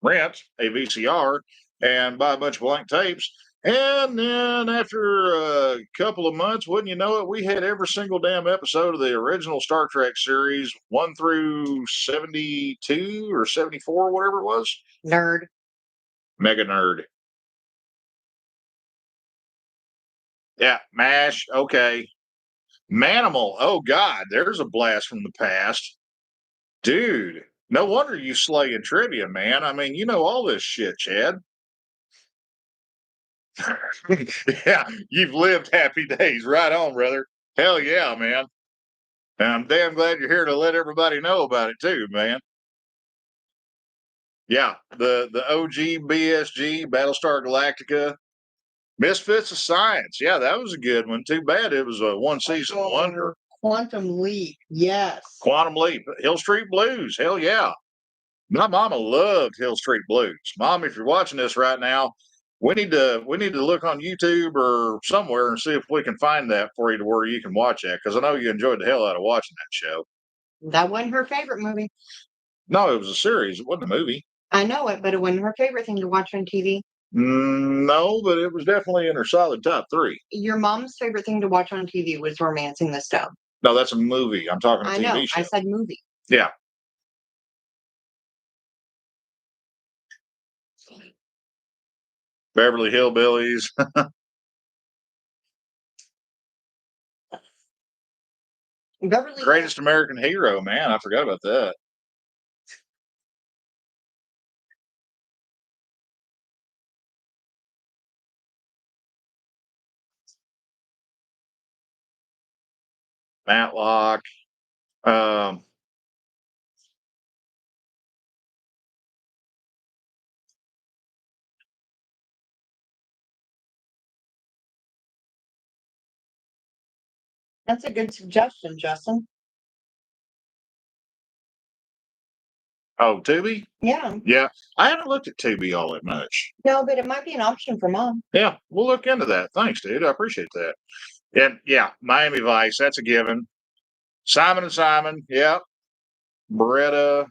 rent a VCR and buy a bunch of blank tapes And then after a couple of months, wouldn't you know it, we had every single damn episode of the original Star Trek series, 1 through 72 or 74, whatever it was. Nerd. Mega nerd. Yeah, MASH. Okay. Manimal. Oh, God. There's a blast from the past. Dude, no wonder you slaying trivia, man. I mean, you know all this shit, Chad. Yeah, you've lived happy days. Right on, brother. Hell yeah, man. And I'm damn glad you're here to let everybody know about it too, man. Yeah, the OG BSG, Battlestar Galactica, Misfits of Science. Yeah, that was a good one. Too bad it was a one season wonder. Quantum Leap. Yes. Quantum Leap, Hill Street Blues. Hell yeah. My mama loved Hill Street Blues. Mom, if you're watching this right now, we need to look on YouTube or somewhere and see if we can find that for you to where you can watch that, because I know you enjoyed the hell out of watching that show. That wasn't her favorite movie. No, it was a series. It wasn't a movie. I know it, but it wasn't her favorite thing to watch on TV. No, but it was definitely in her solid top 3. Your mom's favorite thing to watch on TV was Romancing the Stone. No, that's a movie. I'm talking a I TV know. show. I said movie. Yeah. Beverly Hillbillies. Beverly Greatest American Hero, man. I forgot about that. Matlock. Um, That's a good suggestion, Justin. oh, Tubi? Yeah. Yeah. I haven't looked at Tubi all that much. No, but it might be an option for mom. Yeah, we'll look into that. Thanks, dude. I appreciate that. And yeah, Miami Vice, that's a given. Simon and Simon, yeah. Beretta,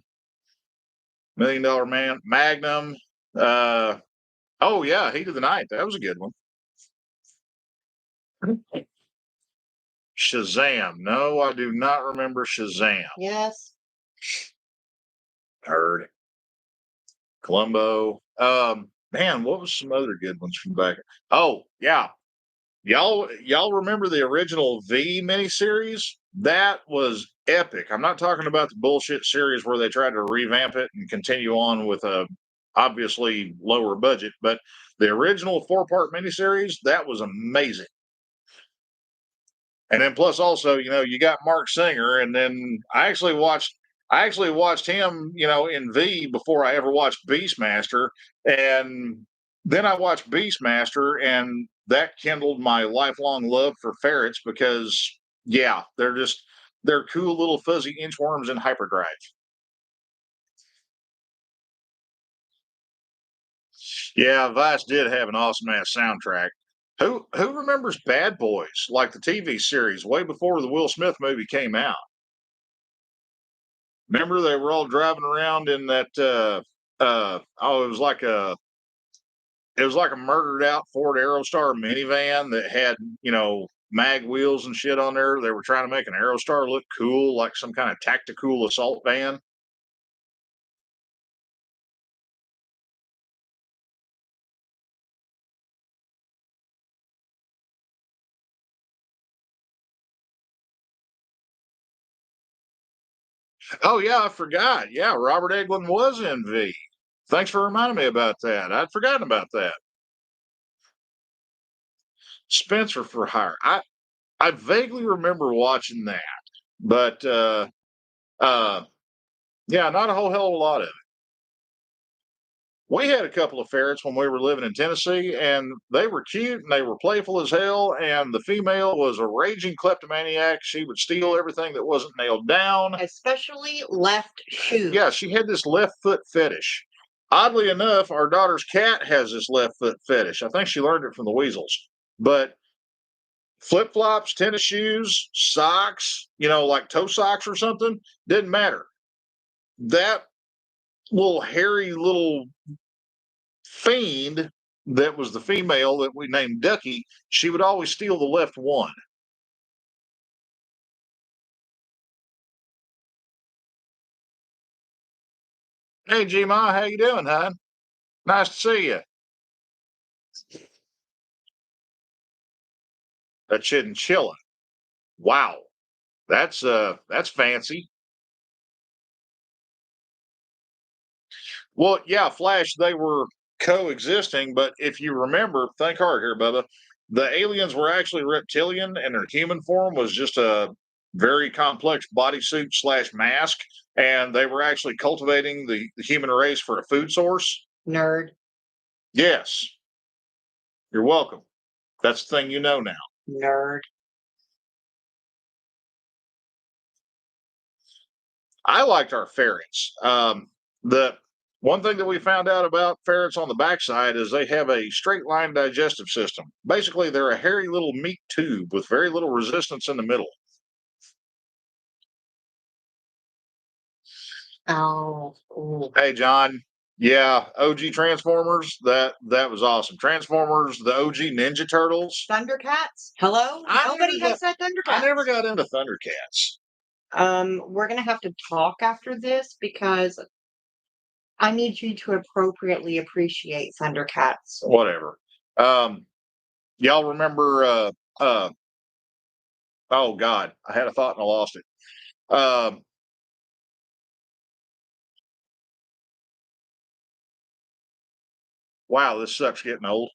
$1 Million Man, Magnum. Oh yeah, Heat of the Night. That was a good one. Shazam. No, I do not remember Shazam. Yes. Heard. Columbo. Man, what was some other good ones from back? Oh, yeah. Y'all remember the original V miniseries? That was epic. I'm not talking about the bullshit series where they tried to revamp it and continue on with a obviously lower budget, but the original 4-part miniseries, that was amazing. And then plus also, you got Mark Singer, and then I actually watched him, in V before I ever watched Beastmaster. And then I watched Beastmaster, and that kindled my lifelong love for ferrets because, yeah, they're cool little fuzzy inchworms in hyperdrive. Yeah, Vice did have an awesome ass soundtrack. Who remembers Bad Boys, like the TV series, way before the Will Smith movie came out? Remember they were all driving around in that it was like a murdered out Ford Aerostar minivan that had, mag wheels and shit on there. They were trying to make an Aerostar look cool, like some kind of tactical assault van. Oh yeah, I forgot. Yeah, Robert Englund was in V. Thanks for reminding me about that. I'd forgotten about that. Spencer for Hire. I vaguely remember watching that, but uh yeah, not a whole hell of a lot of it. We had a couple of ferrets when we were living in Tennessee, and they were cute and they were playful as hell. And the female was a raging kleptomaniac. She would steal everything that wasn't nailed down, especially left shoes. Yeah, she had this left foot fetish. Oddly enough, our daughter's cat has this left foot fetish. I think she learned it from the weasels. But flip flops, tennis shoes, socks, like toe socks or something, didn't matter. That little hairy little fiend that was the female that we named Ducky, she would always steal the left one. Hey, G-Ma, how you doing, hon? Nice to see you. A chinchilla. Wow, that's fancy. Well, yeah, Flash, they were coexisting, but if you remember, think hard here, Bubba. The aliens were actually reptilian, and their human form was just a very complex bodysuit slash mask, and they were actually cultivating the human race for a food source. Nerd. Yes, you're welcome. That's the thing you know now. Nerd. I liked our ferrets. The one thing that we found out about ferrets on the backside is they have a straight line digestive system. Basically, they're a hairy little meat tube with very little resistance in the middle. Oh, ooh. Hey, John. Yeah, OG Transformers. That was awesome. Transformers, the OG Ninja Turtles. Thundercats. Hello. Nobody has said Thundercats. I never got into Thundercats. We're gonna have to talk after this because I need you to appropriately appreciate Thundercats. Whatever. Y'all remember? Oh God, I had a thought and I lost it. Wow, this sucks getting old.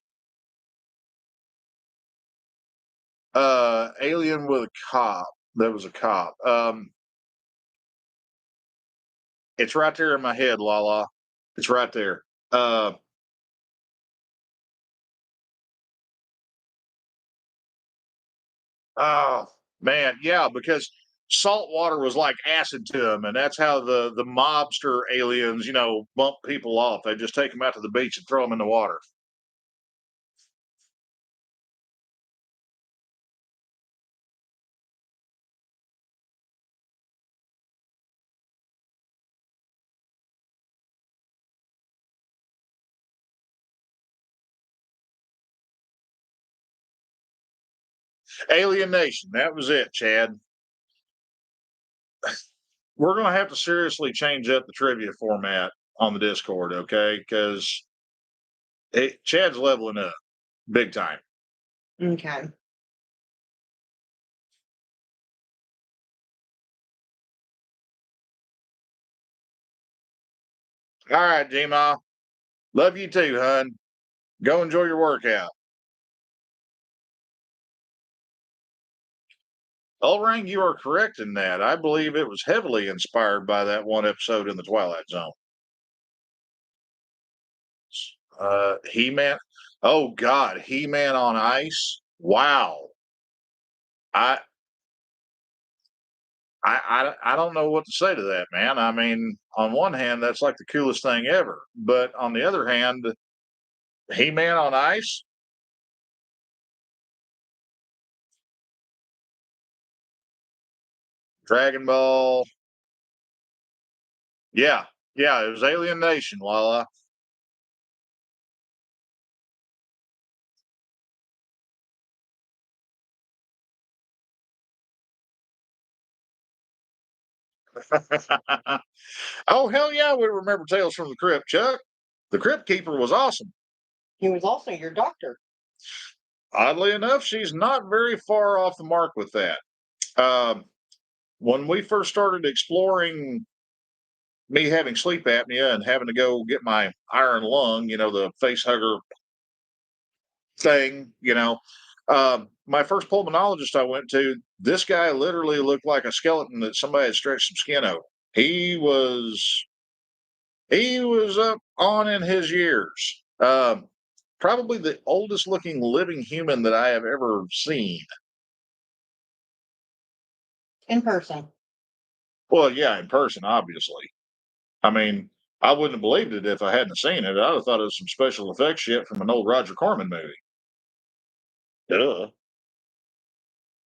Alien with a cop. That was a cop. It's right there in my head, Lala. It's right there. Oh man, yeah, because salt water was like acid to them, and that's how the mobster aliens, bump people off. They just take them out to the beach and throw them in the water. Alien Nation. That was it, Chad. We're going to have to seriously change up the trivia format on the Discord, okay? Because Chad's leveling up big time. Okay. All right, G-Ma. Love you too, hun. Go enjoy your workout. Ulrang, you are correct in that. I believe it was heavily inspired by that one episode in the Twilight Zone. He-Man. Oh God, He-Man on ice. Wow. I I don't know what to say to that, man. I mean, on one hand, that's like the coolest thing ever, but on the other hand, He-Man on ice. Dragon Ball. Yeah, yeah, it was Alien Nation, Lala. Oh hell yeah, we remember Tales from the Crypt, Chuck. The Crypt Keeper was awesome. He was also your doctor. Oddly enough, she's not very far off the mark with that. Um, when we first started exploring me having sleep apnea and having to go get my iron lung, the face hugger thing, my first pulmonologist I went to, this guy literally looked like a skeleton that somebody had stretched some skin over. He was up on in his years. Probably the oldest looking living human that I have ever seen. In person. Well, yeah, in person, obviously. I mean, I wouldn't have believed it if I hadn't seen it. I'd have thought it was some special effects shit from an old Roger Corman movie. Duh.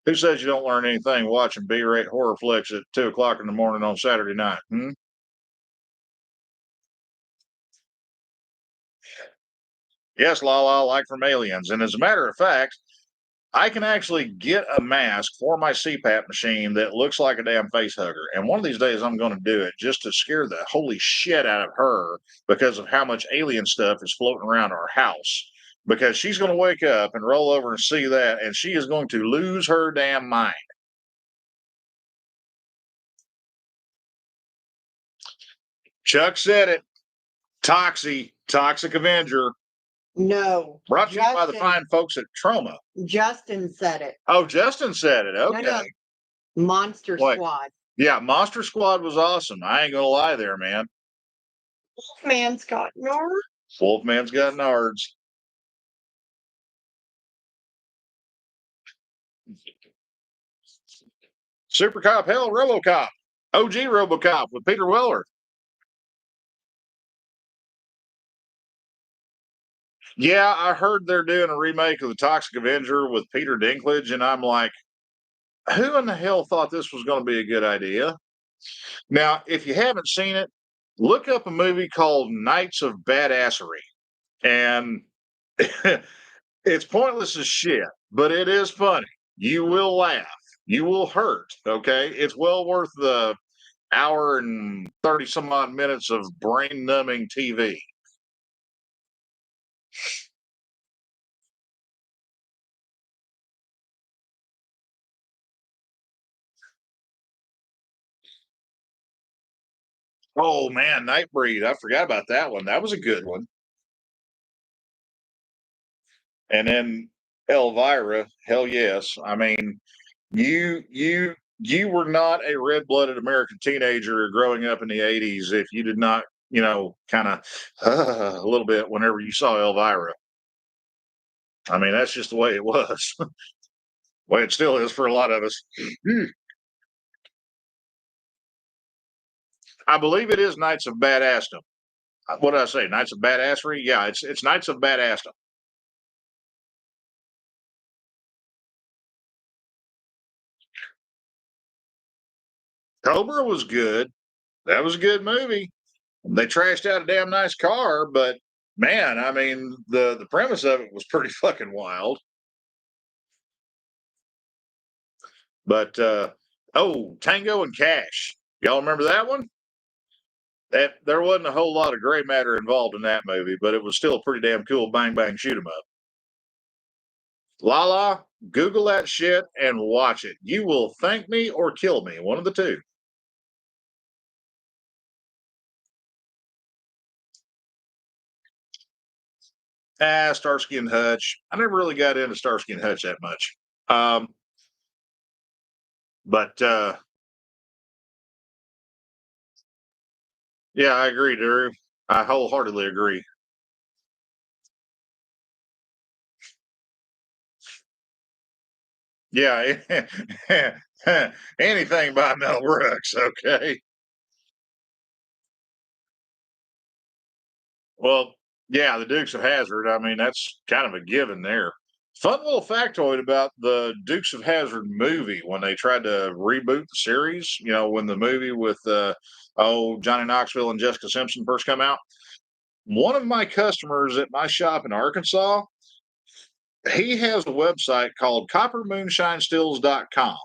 Who says you don't learn anything watching B-rate horror flicks at 2 o'clock in the morning on Saturday night? Hmm? Yes, Lala, like from Aliens. And as a matter of fact, I can actually get a mask for my CPAP machine that looks like a damn face hugger. And one of these days I'm going to do it just to scare the holy shit out of her because of how much alien stuff is floating around our house. Because she's going to wake up and roll over and see that, and she is going to lose her damn mind. Chuck said it. Toxic Avenger. No. Brought to you by the fine folks at Troma. Justin said it. Oh, Justin said it. Okay. No. Monster What? Squad. Yeah, Monster Squad was awesome. I ain't gonna lie there, man. Wolfman's got nards. Wolfman's got nards. Super Cop, hell, RoboCop. OG RoboCop with Peter Weller. Yeah, I heard they're doing a remake of the Toxic Avenger with Peter Dinklage, and I'm like, who in the hell thought this was going to be a good idea? Now, if you haven't seen it, look up a movie called Knights of Badassery. And it's pointless as shit, but it is funny. You will laugh. You will hurt. Okay. It's well worth the hour and 30 some odd minutes of brain numbing TV. Oh man, Nightbreed. I forgot about that one. That was a good one. And then Elvira, hell yes. I mean, you were not a red-blooded American teenager growing up in the 80s if you did not, kind of a little bit whenever you saw Elvira. I mean, that's just the way it was. Way it still is for a lot of us. I believe it is Knights of Badassdom. What did I say? Knights of Badassery? Yeah, it's Knights of Badassdom. Cobra was good. That was a good movie. They trashed out a damn nice car, but man, I mean, the premise of it was pretty fucking wild. But Tango and Cash. Y'all remember that one? That there wasn't a whole lot of gray matter involved in that movie, but it was still a pretty damn cool bang bang shoot 'em up. Lala, Google that shit and watch it. You will thank me or kill me, one of the two. Starsky and Hutch. I never really got into Starsky and Hutch that much. But yeah, I agree, Drew. I wholeheartedly agree. Yeah, anything by Mel Brooks, okay. Well, yeah, the Dukes of Hazzard. I mean, that's kind of a given there. Fun little factoid about the Dukes of Hazzard movie when they tried to reboot the series. When the movie with Johnny Knoxville and Jessica Simpson first come out. One of my customers at my shop in Arkansas, he has a website called coppermoonshinestills.com.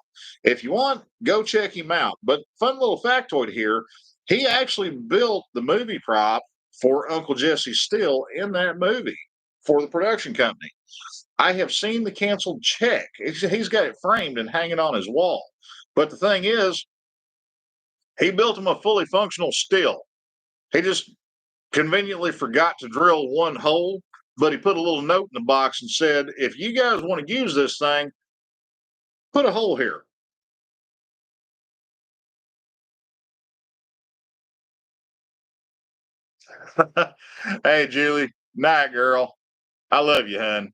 If you want, go check him out. But fun little factoid here, he actually built the movie prop for Uncle Jesse Still in that movie for the production company. I have seen the canceled check. He's got it framed and hanging on his wall. But the thing is, he built him a fully functional still. He just conveniently forgot to drill one hole, but he put a little note in the box and said, if you guys want to use this thing, put a hole here. Hey, Julie, night girl. I love you, hun.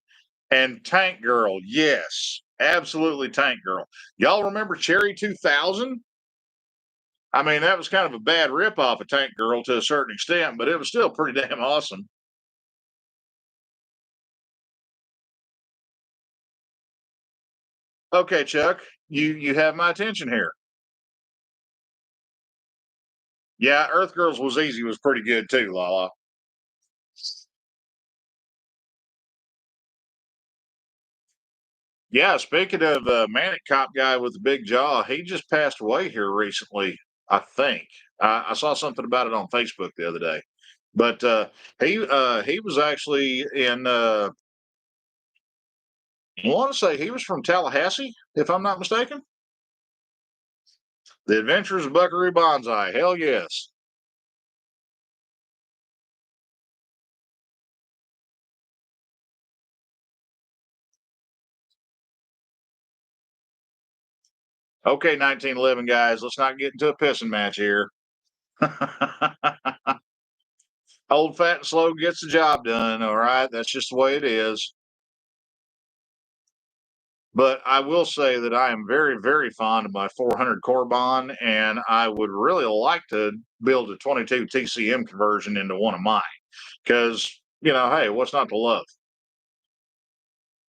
And Tank Girl, yes, absolutely Tank Girl. Y'all remember Cherry 2000? I mean, that was kind of a bad ripoff of Tank Girl to a certain extent, but it was still pretty damn awesome. Okay, Chuck, you have my attention here. Yeah, Earth Girls was easy was pretty good too, Lala. Yeah, speaking of manic cop guy with the big jaw, he just passed away here recently, I think. I saw something about it on Facebook the other day. But he was actually in I want to say he was from Tallahassee, if I'm not mistaken. The Adventures of Buckaroo Banzai. Hell yes. Okay, 1911 guys, let's not get into a pissing match here. Old fat and slow gets the job done. All right, that's just the way it is. But I will say that I am very, very fond of my 400 Corbon, and I would really like to build a 22 TCM conversion into one of mine. Because, hey, what's not to love?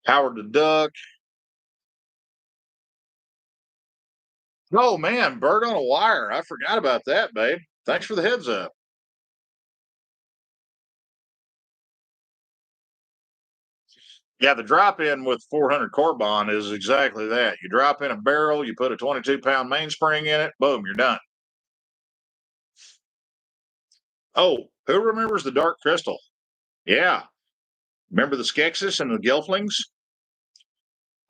Howard the Duck. Oh, man, bird on a wire. I forgot about that, babe. Thanks for the heads up. Yeah, the drop in with 400 Corbon is exactly that. You drop in a barrel, you put a 22-pound mainspring in it, boom, you're done. Oh, who remembers the Dark Crystal? Yeah. Remember the Skeksis and the Gelflings?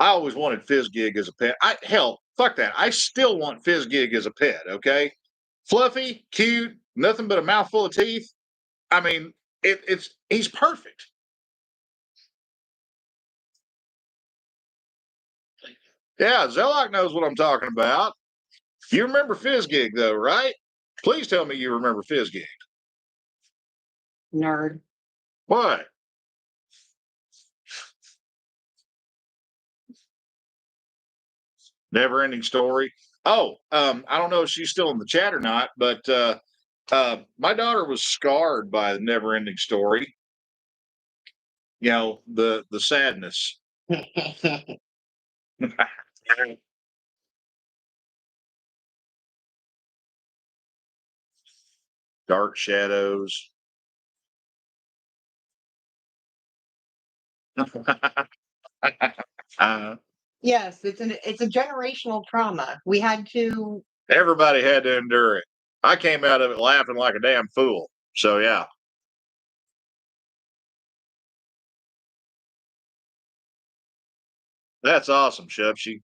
I always wanted Fizzgig as a pet. Hell, fuck that. I still want Fizzgig as a pet, okay? Fluffy, cute, nothing but a mouthful of teeth. I mean, he's perfect. Yeah, Zelok knows what I'm talking about. You remember Fizzgig, though, right? Please tell me you remember Fizzgig. Nerd. What? Never ending story. Oh, I don't know if she's still in the chat or not, but my daughter was scarred by the never ending story. The sadness. Dark shadows. Yes, it's a generational trauma. We had to. Everybody had to endure it. I came out of it laughing like a damn fool. So yeah. That's awesome, Shepsy.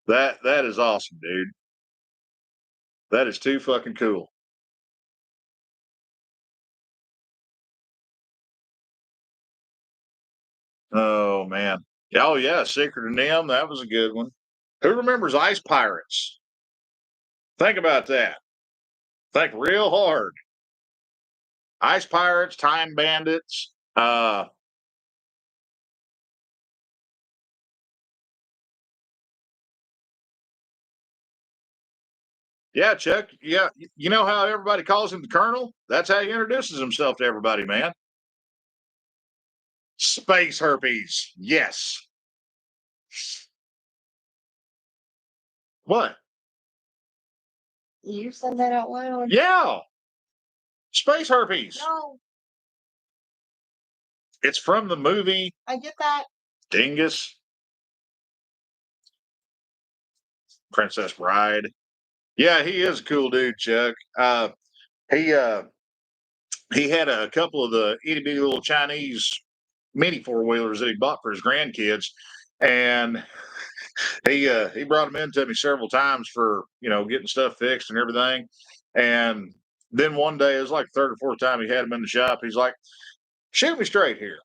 That is awesome, dude. That is too fucking cool. Oh man. Oh yeah, Secret of Nim, that was a good one. Who remembers Ice Pirates? Think about that. Think real hard. Ice Pirates, Time Bandits. Yeah, Chuck. Yeah, you know how everybody calls him the Colonel? That's how he introduces himself to everybody, man. Space herpes. Yes. What? You said that out loud. Yeah. Space herpes. No, It's from the movie I get that. Dingus. Princess Bride. Yeah, he is a cool dude, Chuck. He he had a couple of the itty bitty little Chinese mini four wheelers that he bought for his grandkids, and he brought them in to me several times for getting stuff fixed and everything. And then one day, it was like the third or fourth time he had them in the shop. He's like, "Shoot me straight here.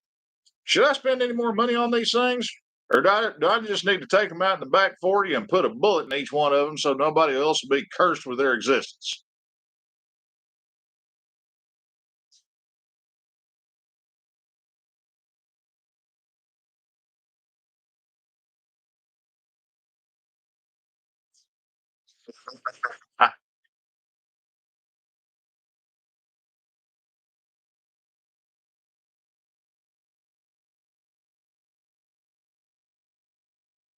Should I spend any more money on these things, or do I just need to take them out in the back for you and put a bullet in each one of them so nobody else will be cursed with their existence?"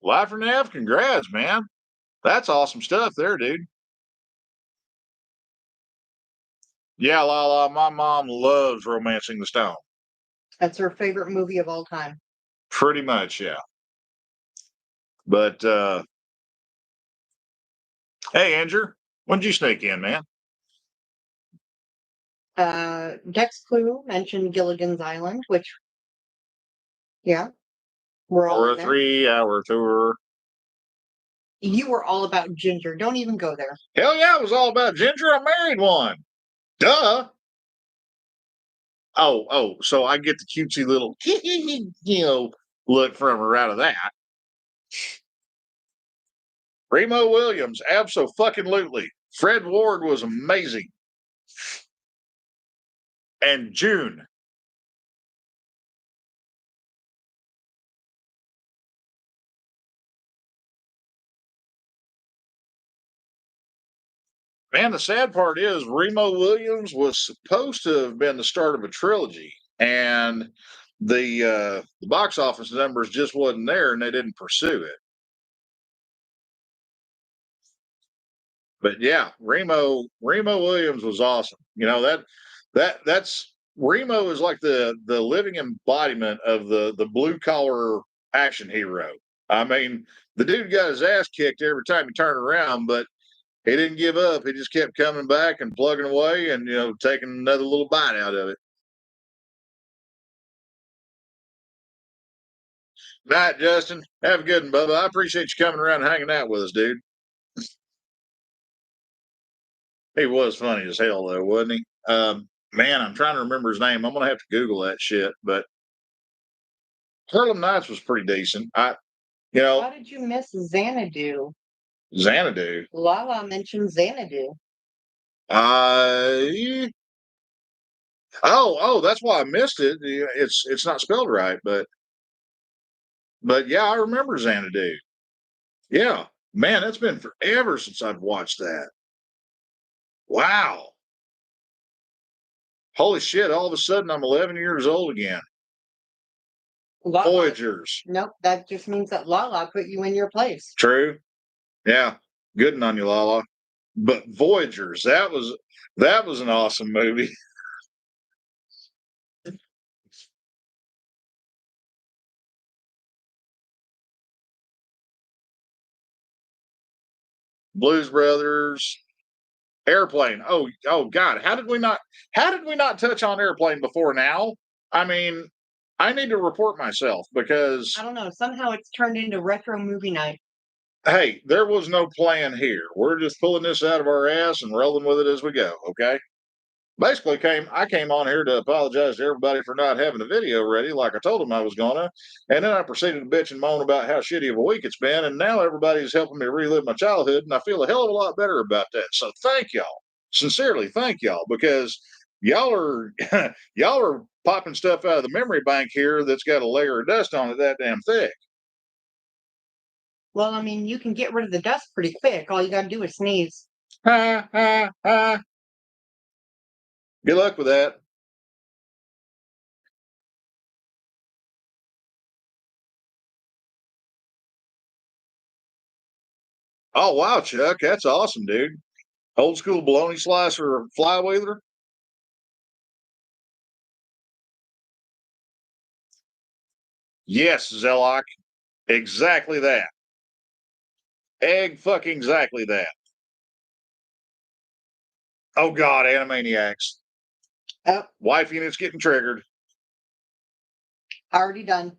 Life and Nav, congrats, man. That's awesome stuff there, dude. Yeah, Lala, my mom loves Romancing the Stone. That's her favorite movie of all time. Pretty much, yeah. But hey, Andrew, when did you sneak in, man? Dex Clue mentioned Gilligan's Island, which, yeah, we're all For in a there. 3-hour tour. You were all about Ginger. Don't even go there. Hell yeah, it was all about Ginger. I married one. Duh. Oh, so I get the cutesy little, look from her out of that. Remo Williams, abso-fucking-lutely. Fred Ward was amazing. And June. Man, the sad part is Remo Williams was supposed to have been the start of a trilogy, and the box office numbers just wasn't there, and they didn't pursue it. But yeah, Remo Williams was awesome. You know that's Remo is like the living embodiment of the blue collar action hero. I mean, the dude got his ass kicked every time he turned around, but he didn't give up. He just kept coming back and plugging away and, taking another little bite out of it. Night, Justin. Have a good one, Bubba. I appreciate you coming around and hanging out with us, dude. He was funny as hell, though, wasn't he? Man, I'm trying to remember his name. I'm going to have to Google that shit. But Harlem Nights was pretty decent. How did you miss Xanadu? Xanadu. Lala mentioned Xanadu. That's why I missed it. It's not spelled right, but yeah, I remember Xanadu. Yeah, man, it's been forever since I've watched that. Wow. Holy shit, all of a sudden I'm 11 years old again. Lala. Voyagers. Nope, that just means that Lala put you in your place. True. Yeah. Good on you, Lala. But Voyagers, that was an awesome movie. Blues Brothers, Airplane. Oh God, how did we not touch on Airplane before now? I mean, I need to report myself because I don't know. Somehow it's turned into retro movie night. hey, there was no plan here. We're just pulling this out of our ass and rolling with it as we go, okay? Basically, I came on here to apologize to everybody for not having a video ready like I told them I was gonna, and then I proceeded to bitch and moan about how shitty of a week it's been, and now everybody's helping me relive my childhood, and I feel a hell of a lot better about that. So thank y'all. Sincerely, thank y'all, because y'all are y'all are popping stuff out of the memory bank here that's got a layer of dust on it that damn thick. Well, I mean, you can get rid of the dust pretty quick. All you got to do is sneeze. Ha ha ha. Good luck with that. Oh wow, Chuck, that's awesome, dude. Old school bologna slicer or flywheeler. Yes, Zellock. Exactly that. Egg fucking exactly that. Oh God, Animaniacs. Oh, Wife unit's getting triggered. already done.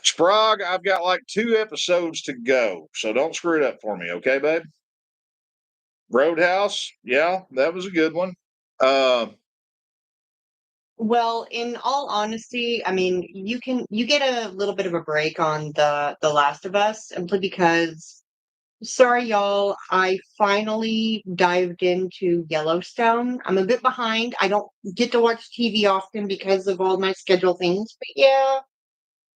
Sprague, I've got like 2 episodes to go, so don't screw it up for me, okay, babe? Roadhouse, yeah, that was a good one. Well, in all honesty, I mean, you get a little bit of a break on the Last of Us simply because, sorry y'all, I finally dived into Yellowstone. I'm a bit behind. I don't get to watch TV often because of all my schedule things, but yeah,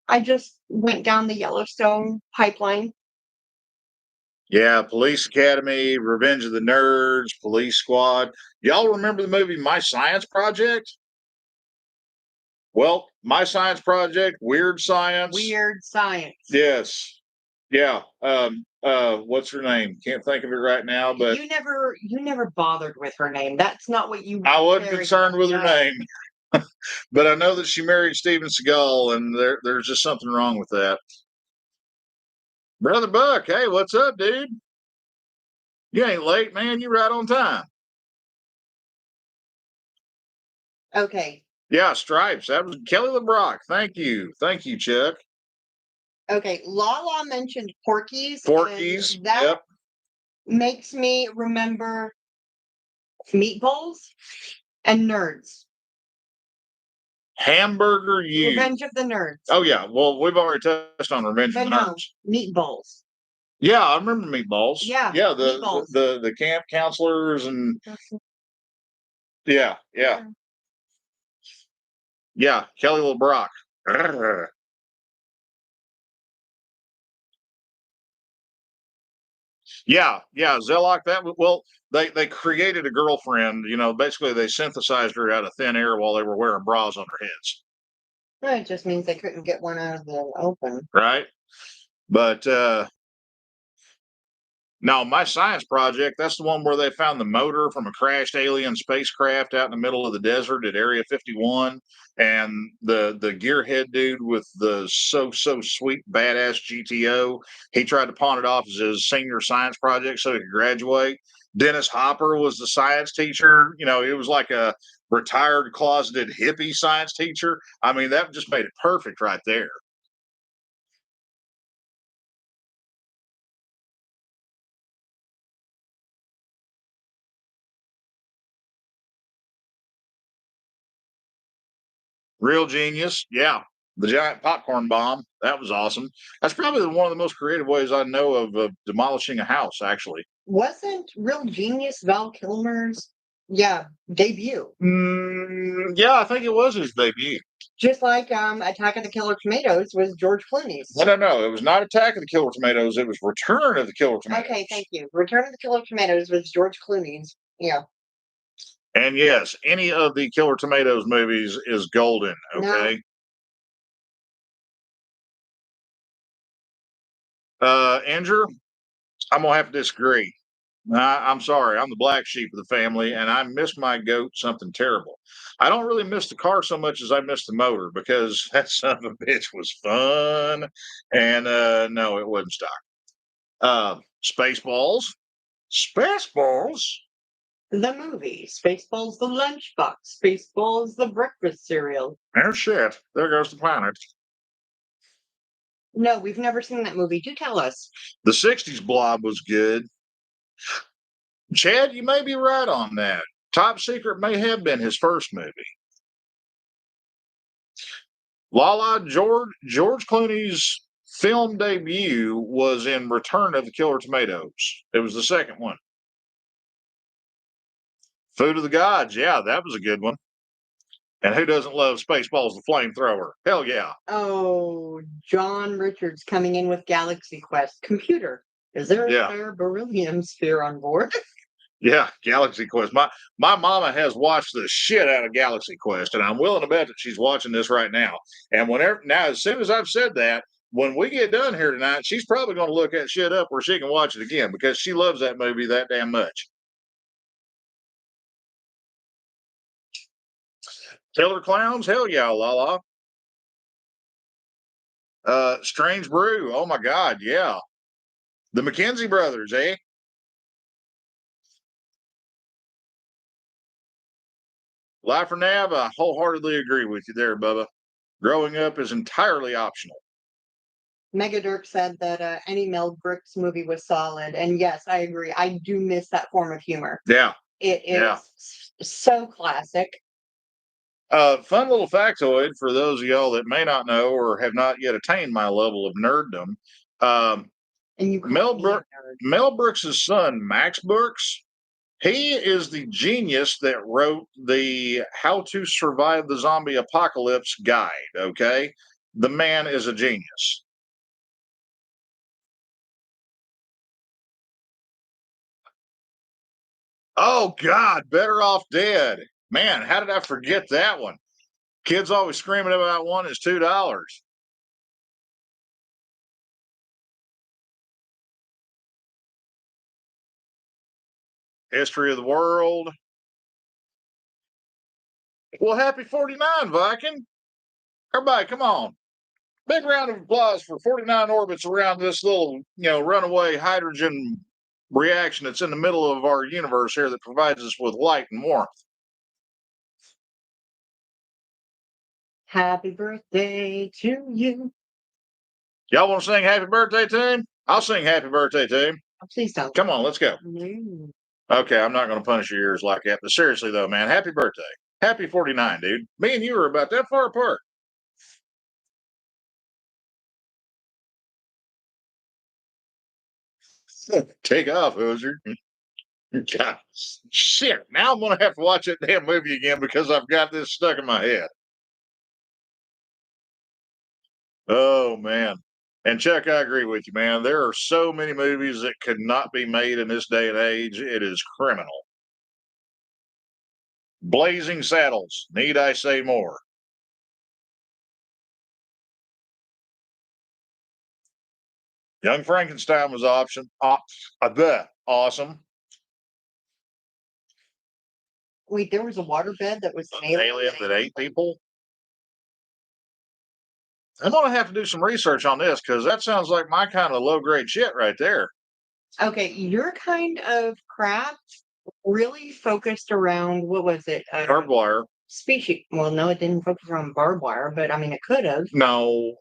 I just went down the Yellowstone pipeline. Yeah, Police Academy, Revenge of the Nerds, Police Squad. Y'all remember the movie My Science Project? Well, My Science Project, Weird Science. Weird Science. Yes. Yeah. What's her name? Can't think of it right now, but You never bothered with her name. That's not what you I wasn't cared concerned about. with her No. name. But I know that she married Steven Seagal, and there's just something wrong with that. Brother Buck, hey, what's up, dude? You ain't late, man. You right on time. Okay. Yeah, Stripes. That was Kelly LeBrock. Thank you. Thank you, Chuck. Okay. Lala mentioned Porky's. and Porky's. That Yep. makes me remember Meatballs and Nerds. Hamburger U. Revenge of the Nerds. Oh, yeah. Well, we've already touched on Revenge But of the no, Nerds. Meatballs. Yeah, I remember Meatballs. Yeah, Yeah, Meatballs. the camp counselors and yeah. Yeah, Kelly LeBrock. Yeah, Zelloc. Well, they created a girlfriend. You know, basically they synthesized her out of thin air while they were wearing bras on their heads. No, it just means they couldn't get one out of the open. Right. But now my science project, that's the one where they found the motor from a crashed alien spacecraft out in the middle of the desert at Area 51, and the gearhead dude with the so sweet badass GTO, he tried to pawn it off as his senior science project so he could graduate. Dennis Hopper was the science teacher. You know, it was like a retired closeted hippie science teacher. I mean, that just made it perfect right there. Real genius. Yeah. The giant popcorn bomb. That was awesome. That's probably one of the most creative ways I know of demolishing a house, actually. Wasn't Real Genius Val Kilmer's debut? Yeah, I think it was his debut. Just like Attack of the Killer Tomatoes was George Clooney's. No. It was not Attack of the Killer Tomatoes. It was Return of the Killer Tomatoes. Okay, thank you. Return of the Killer Tomatoes was George Clooney's. Yeah. And yes, any of the Killer Tomatoes movies is golden. Okay. Andrew, I'm gonna have to disagree. I'm sorry. I'm the black sheep of the family, and I miss my goat something terrible. I don't really miss the car so much as I miss the motor because that son of a bitch was fun. And no, it wasn't stock. Spaceballs. Spaceballs. The movie. Spaceballs the lunchbox. Spaceballs the breakfast cereal. Oh shit! There goes the planet. No, we've never seen that movie. Do tell us. The '60s Blob was good. Chad, you may be right on that. Top Secret may have been his first movie. George Clooney's film debut was in Return of the Killer Tomatoes. It was the second one. Food of the Gods, yeah, that was a good one. And who doesn't love Spaceballs the Flamethrower? Hell yeah. Oh, John Richards coming in with Galaxy Quest. Computer, is there a spare beryllium sphere on board? Yeah, Galaxy Quest. My mama has watched the shit out of Galaxy Quest, and I'm willing to bet that she's watching this right now. And as soon as I've said that, when we get done here tonight, she's probably going to look that shit up where she can watch it again because she loves that movie that damn much. Killer Clowns, hell yeah, la la. Strange Brew, oh my god, yeah. The McKenzie brothers, eh? Life for Nav, I wholeheartedly agree with you there, Bubba. Growing up is entirely optional. Megadirk said that any Mel Brooks movie was solid. And yes, I agree. I do miss that form of humor. Yeah. It is so classic. Fun little factoid for those of y'all that may not know or have not yet attained my level of nerddom. Mel Brooks' son, Max Brooks, he is the genius that wrote the How to Survive the Zombie Apocalypse guide. Okay. The man is a genius. Oh, God, Better Off Dead. Man, how did I forget that one? Kids always screaming about one is $2. History of the World. Well, happy 49, Viking. Everybody, come on. Big round of applause for 49 orbits around this little, runaway hydrogen reaction that's in the middle of our universe here that provides us with light and warmth. Happy birthday to you. Y'all want to sing happy birthday to him? I'll sing happy birthday to him. Oh, please don't. Come on, let's go. No. Okay, I'm not going to punish your ears like that. But seriously, though, man, happy birthday. Happy 49, dude. Me and you are about that far apart. Take off, Hoser. God, shit. Now I'm going to have to watch that damn movie again because I've got this stuck in my head. Oh, man. And Chuck, I agree with you, man. There are so many movies that could not be made in this day and age. It is criminal. Blazing Saddles. Need I say more? Young Frankenstein was awesome. Wait, there was a waterbed that was an Alien that ate people. I'm going to have to do some research on this because that sounds like my kind of low grade shit right there. Okay, your kind of crap really focused around, what was it? Barbed wire. Species. Well, no, it didn't focus around barbed wire, but I mean, it could have. No.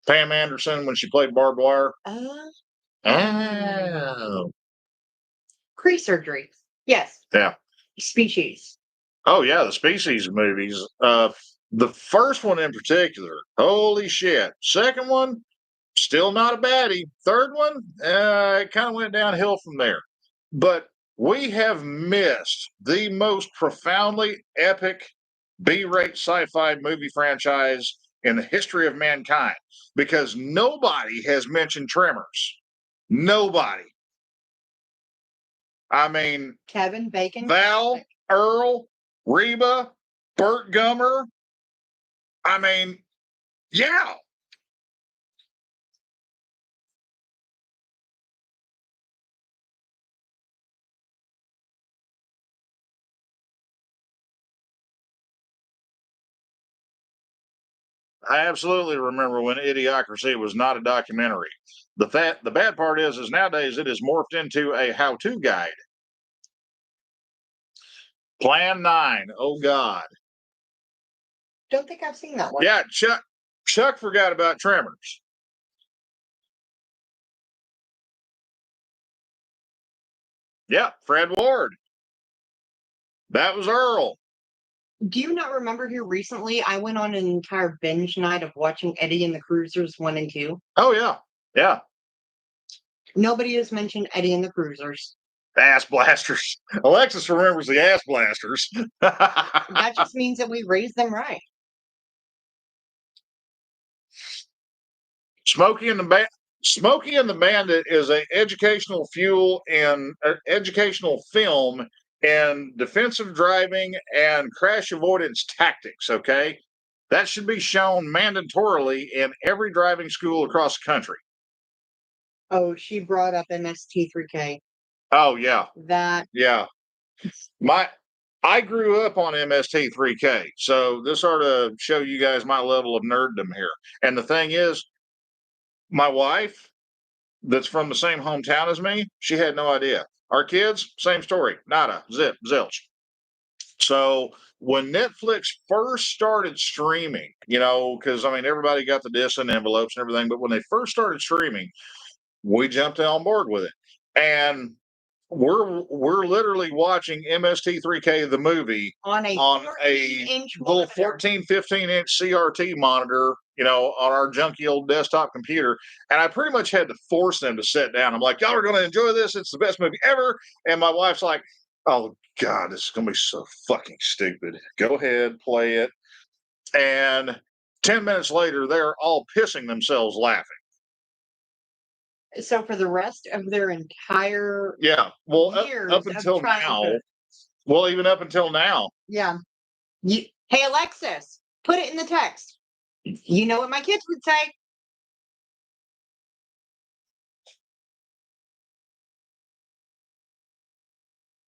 Pam Anderson when she played barbed wire. Oh. Pre-surgery. Yes. Yeah. Species. Oh, yeah, the Species movies. The first one in particular, holy shit. Second one, still not a baddie. Third one, it kind of went downhill from there. But we have missed the most profoundly epic B-rate sci-fi movie franchise in the history of mankind because nobody has mentioned Tremors. Nobody. I mean, Kevin Bacon. Val, Earl, Reba, Burt Gummer. I mean, yeah. I absolutely remember when Idiocracy was not a documentary. The bad part is nowadays it is morphed into a how-to guide. Plan 9. Oh God. Don't think I've seen that one. Yeah, Chuck forgot about Tremors. Yeah, Fred Ward. That was Earl. Do you not remember here recently? I went on an entire binge night of watching Eddie and the Cruisers 1 and 2. Oh yeah. Yeah. Nobody has mentioned Eddie and the Cruisers. Ass blasters. Alexis remembers the ass blasters. That just means that we raised them right. Smokey and the Bandit is an educational educational film in defensive driving and crash avoidance tactics. Okay, that should be shown mandatorily in every driving school across the country. Oh, she brought up MST3K. Oh yeah, That yeah. I grew up on MST3K, so this ought to show you guys my level of nerddom here. And the thing is, my wife, that's from the same hometown as me, she had no idea. Our kids, same story. Nada, zip, zilch. So when Netflix first started streaming, because I mean everybody got the discs and envelopes and everything, but when they first started streaming, we jumped on board with it. And we're literally watching MST3K the movie on a little 14, 15-inch CRT monitor, on our junky old desktop computer. And I pretty much had to force them to sit down. I'm like, y'all are going to enjoy this. It's the best movie ever. And my wife's like, oh, God, this is going to be so fucking stupid. Go ahead, play it. And 10 minutes later, they're all pissing themselves laughing. So for the rest of their entire years up until now. Well, even up until now. Yeah. Hey, Alexis, put it in the text. You know what my kids would say?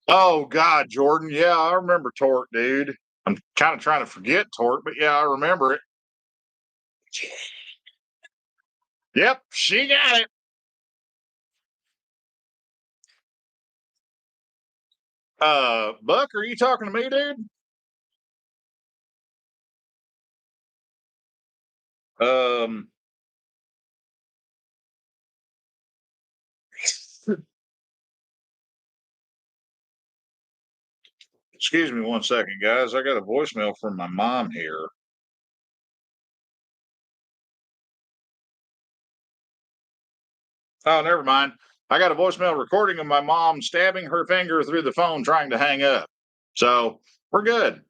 Oh, God, Jordan. Yeah, I remember Torque, dude. I'm kind of trying to forget Torque, but yeah, I remember it. Yep, she got it. Buck, are you talking to me, dude? Excuse me 1 second, guys. I got a voicemail from my mom here. Oh, never mind. I got a voicemail recording of my mom stabbing her finger through the phone trying to hang up. So we're good.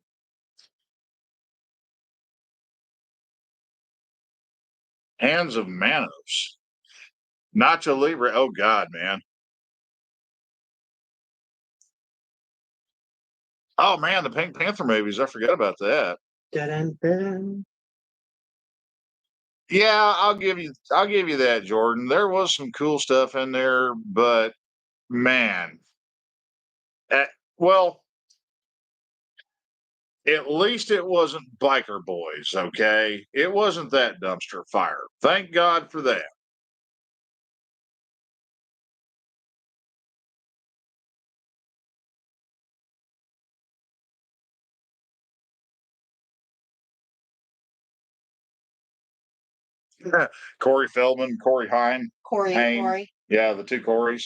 Hands of Manos. Nacho Libre. Oh, God, man. Oh, man, the Pink Panther movies. I forgot about that. Dun-dun-dun. Yeah, I'll give you that, Jordan. There was some cool stuff in there, but man, eh, well, at least it wasn't biker boys, okay? It wasn't that dumpster fire. Thank God for that. Corey Feldman, Corey Hine. Corey and Haim. Corey. Yeah, the two Corys.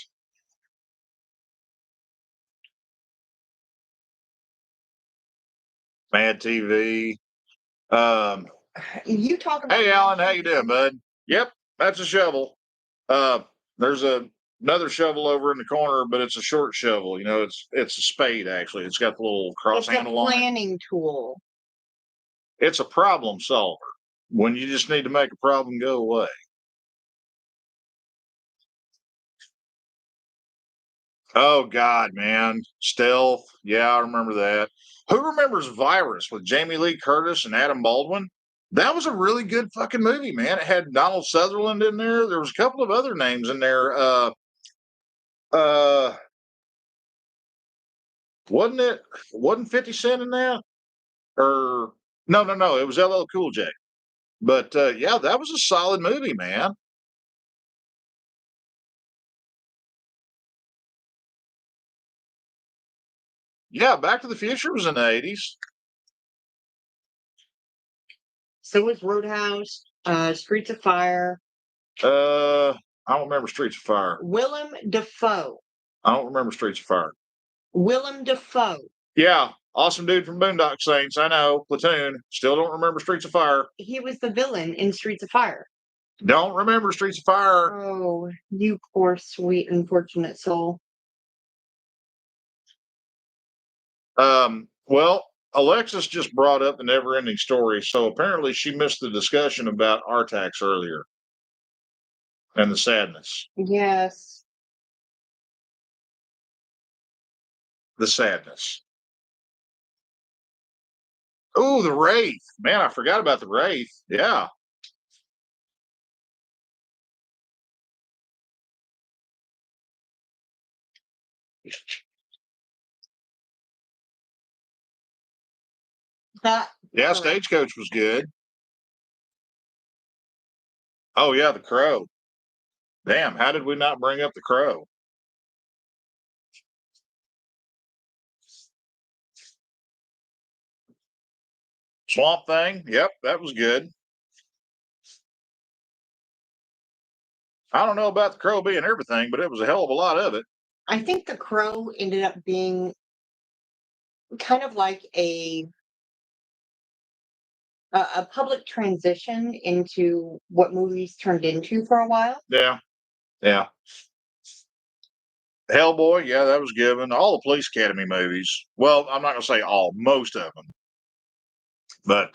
Mad TV. You talk about Hey, Alan, how you doing, bud? Yep, that's a shovel. There's another shovel over in the corner, but it's a short shovel. You know, it's a spade actually. It's got the little cross it's a handle on it. planning tool. It's a problem solver when you just need to make a problem go away. Oh God, man, Stealth. Yeah, I remember that. Who remembers Virus with Jamie Lee Curtis and Adam Baldwin? That was a really good fucking movie, man. It had Donald Sutherland in there. There was a couple of other names in there. Uh, wasn't 50 Cent in that? Or no, it was LL Cool J. But yeah, that was a solid movie, man. Yeah, Back to the Future was in the 80s. So was Roadhouse, Streets of Fire. I don't remember Streets of Fire. Willem Dafoe. I don't remember Streets of Fire. Willem Dafoe. Yeah, awesome dude from Boondock Saints. I know. Platoon. Still don't remember Streets of Fire. He was the villain in Streets of Fire. Don't remember Streets of Fire. Oh, you poor, sweet, unfortunate soul. Well, Alexis just brought up the never ending story, so apparently she missed the discussion about Artax earlier and the sadness. Yes. The sadness. Oh, the Wraith. Man, I forgot about the Wraith. Yeah. That. Yeah, correct. Stagecoach was good. Oh, yeah, the Crow. Damn, how did we not bring up the Crow? Swamp Thing. Yep, that was good. I don't know about the Crow being everything, but it was a hell of a lot of it. I think The Crow ended up being kind of like a public transition into what movies turned into for a while. Yeah. Yeah. Hellboy, yeah, that was given. All the Police Academy movies. Well, I'm not going to say all, most of them. But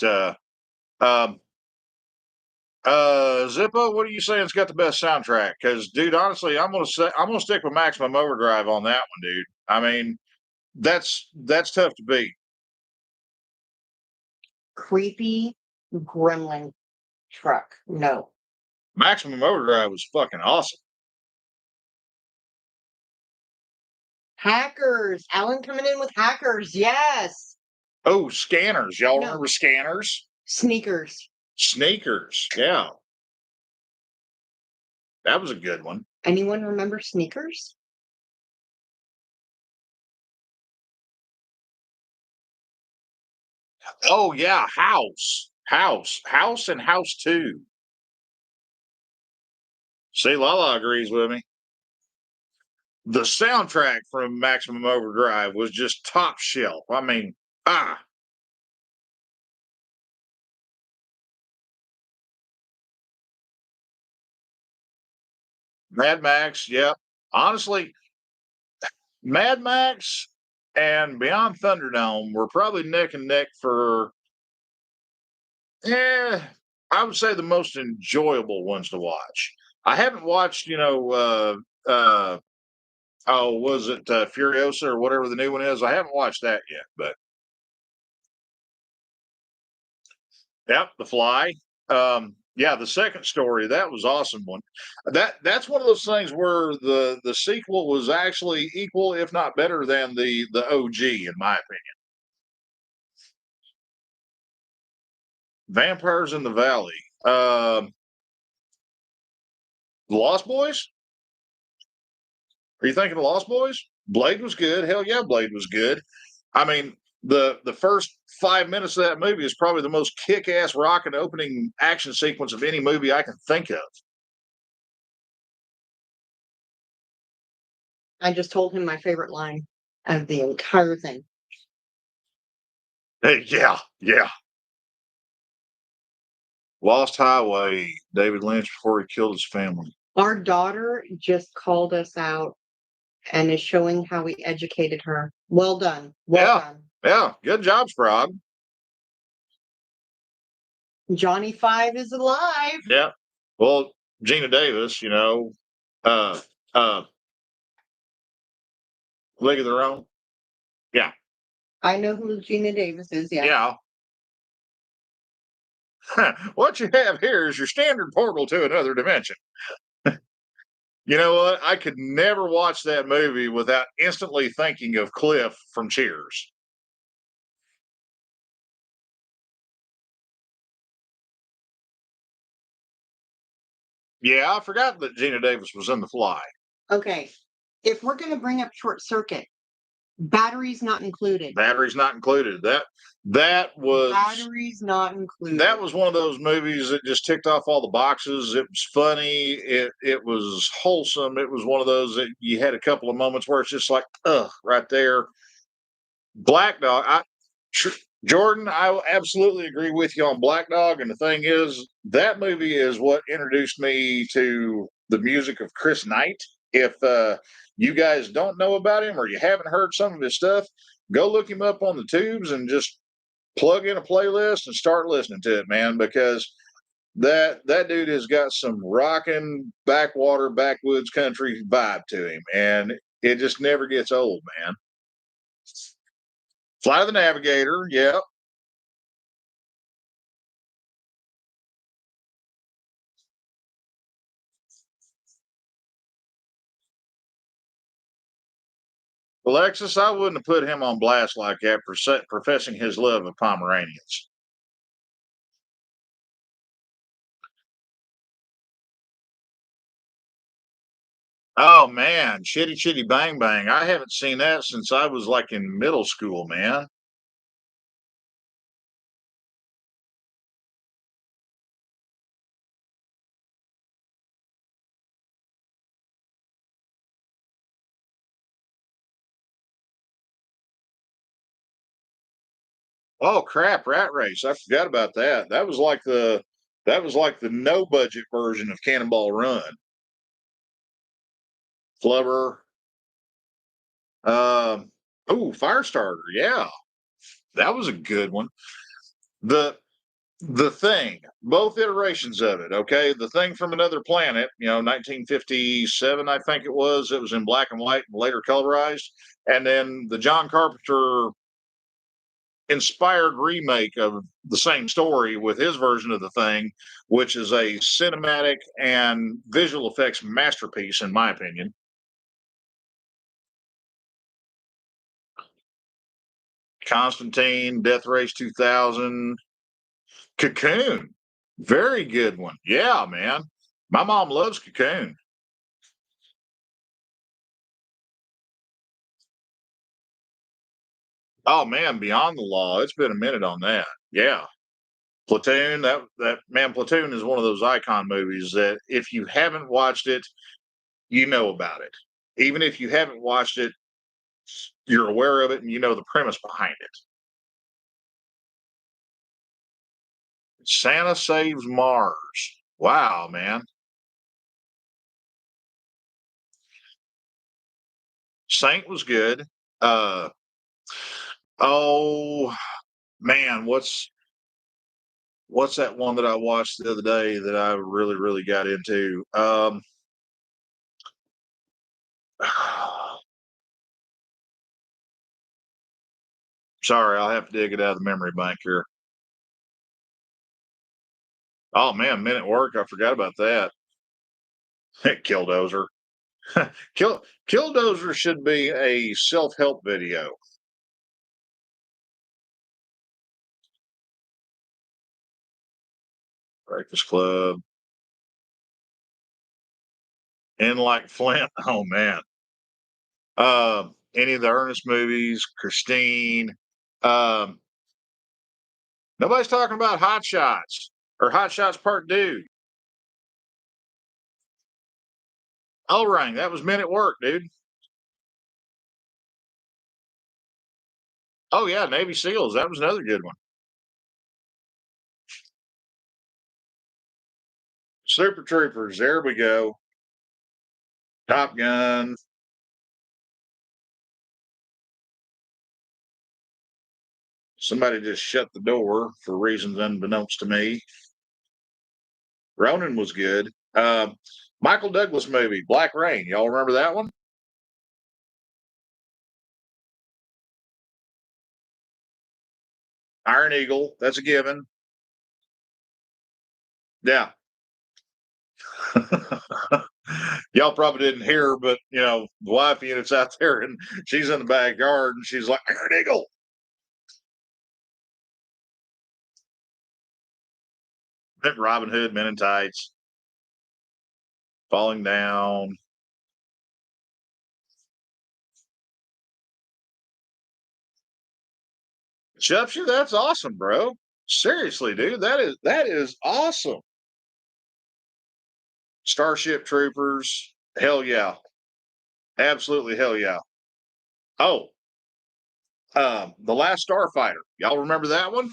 Zippo, what are you saying? It's got the best soundtrack? Because, dude, honestly, I'm gonna stick with Maximum Overdrive on that one, dude. I mean, that's tough to beat. Creepy gremlin truck. No. Maximum Overdrive was fucking awesome. Hackers. Alan coming in with Hackers. Yes. Oh, Scanners. Y'all No. remember Scanners? Sneakers. Sneakers. Yeah. That was a good one. Anyone remember Sneakers? Oh yeah, House, and House 2. See, Lala agrees with me. The soundtrack from Maximum Overdrive was just top shelf. I mean, Mad Max, yep. Honestly, Mad Max and Beyond Thunderdome were probably neck and neck for, I would say the most enjoyable ones to watch. I haven't watched, oh, was it Furiosa or whatever the new one is? I haven't watched that yet, but yep, The Fly. Yeah, the second story, that was awesome one. That's one of those things where the sequel was actually equal, if not better, than the OG, in my opinion. Vampires in the Valley. The Lost Boys? Are you thinking of Lost Boys? Blade was good. Hell yeah, Blade was good. I mean, the first 5 minutes of that movie is probably the most kick-ass rockin' opening action sequence of any movie I can think of. I just told him my favorite line of the entire thing. Hey, yeah. Lost Highway, David Lynch before he killed his family. Our daughter just called us out and is showing how we educated her. Well done. Well done. Yeah, good job, Sprog. Johnny Five is alive. Yeah. Well, Gina Davis, uh League of Their Own. Yeah. I know who Gina Davis is, yeah. What you have here is your standard portal to another dimension. You know what? I could never watch that movie without instantly thinking of Cliff from Cheers. Yeah, I forgot that Gina Davis was in The Fly. Okay. If we're going to bring up Short Circuit, batteries not included. Batteries not included. That was Batteries not included. That was one of those movies that just ticked off all the boxes. It was funny. It was wholesome. It was one of those that you had a couple of moments where it's just like, right there. Black Dog. Jordan, I will absolutely agree with you on Black Dog. And the thing is, that movie is what introduced me to the music of Chris Knight. If you guys don't know about him or you haven't heard some of his stuff, go look him up on the tubes and just plug in a playlist and start listening to it, man, because that dude has got some rockin' backwater, backwoods country vibe to him, and it just never gets old, man. Fly the Navigator, yeah. Alexis, I wouldn't have put him on blast like that for professing his love of Pomeranians. Oh man, Chitty Chitty Bang Bang. I haven't seen that since I was like in middle school, man. Oh crap, Rat Race. I forgot about that. That was like the no budget version of Cannonball Run. Flubber. Firestarter. Yeah. That was a good one. The the Thing, both iterations of it, okay? The Thing from Another Planet, 1957, I think it was. It was in black and white and later colorized. And then the John Carpenter inspired remake of the same story with his version of The Thing, which is a cinematic and visual effects masterpiece, in my opinion. Constantine, Death Race 2000, Cocoon, very good one. Yeah, man. My mom loves Cocoon. Oh man, Beyond the Law. It's been a minute on that. Yeah. Platoon, that man, Platoon is one of those icon movies that if you haven't watched it, you know about it. Even if you haven't watched it, you're aware of it and you know the premise behind it. Santa Saves Mars. Wow, man. Saint was good. Uh oh man, what's that one that I watched the other day that I really, really got into? Sorry, I'll have to dig it out of the memory bank here. Oh man, Men at Work. I forgot about that. Killdozer. Killdozer should be a self-help video. Breakfast Club. And like Flint. Oh man. Any of the Ernest movies, Christine. Um, nobody's talking about Hot Shots or Hot Shots Part 2. O-Ring, that was Men at Work, dude. Oh yeah, Navy SEALs. That was another good one. Super Troopers. There we go. Top Gun. Somebody just shut the door for reasons unbeknownst to me. Ronin was good. Michael Douglas movie, Black Rain. Y'all remember that one? Iron Eagle. That's a given. Yeah. Y'all probably didn't hear, but the wife unit's out there and she's in the backyard and she's like, Iron Eagle. Robin Hood, Men in Tights, Falling Down. Chupsy, that's awesome, bro. Seriously, dude, that is awesome. Starship Troopers, hell yeah, absolutely hell yeah. Oh, the Last Starfighter. Y'all remember that one?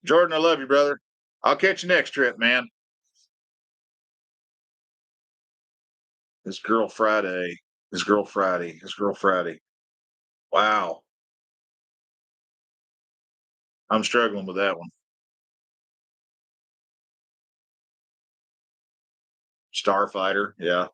Jordan, I love you, brother. I'll catch you next trip, man. This Girl Friday. This Girl Friday. This Girl Friday. Wow. I'm struggling with that one. Starfighter. Yeah.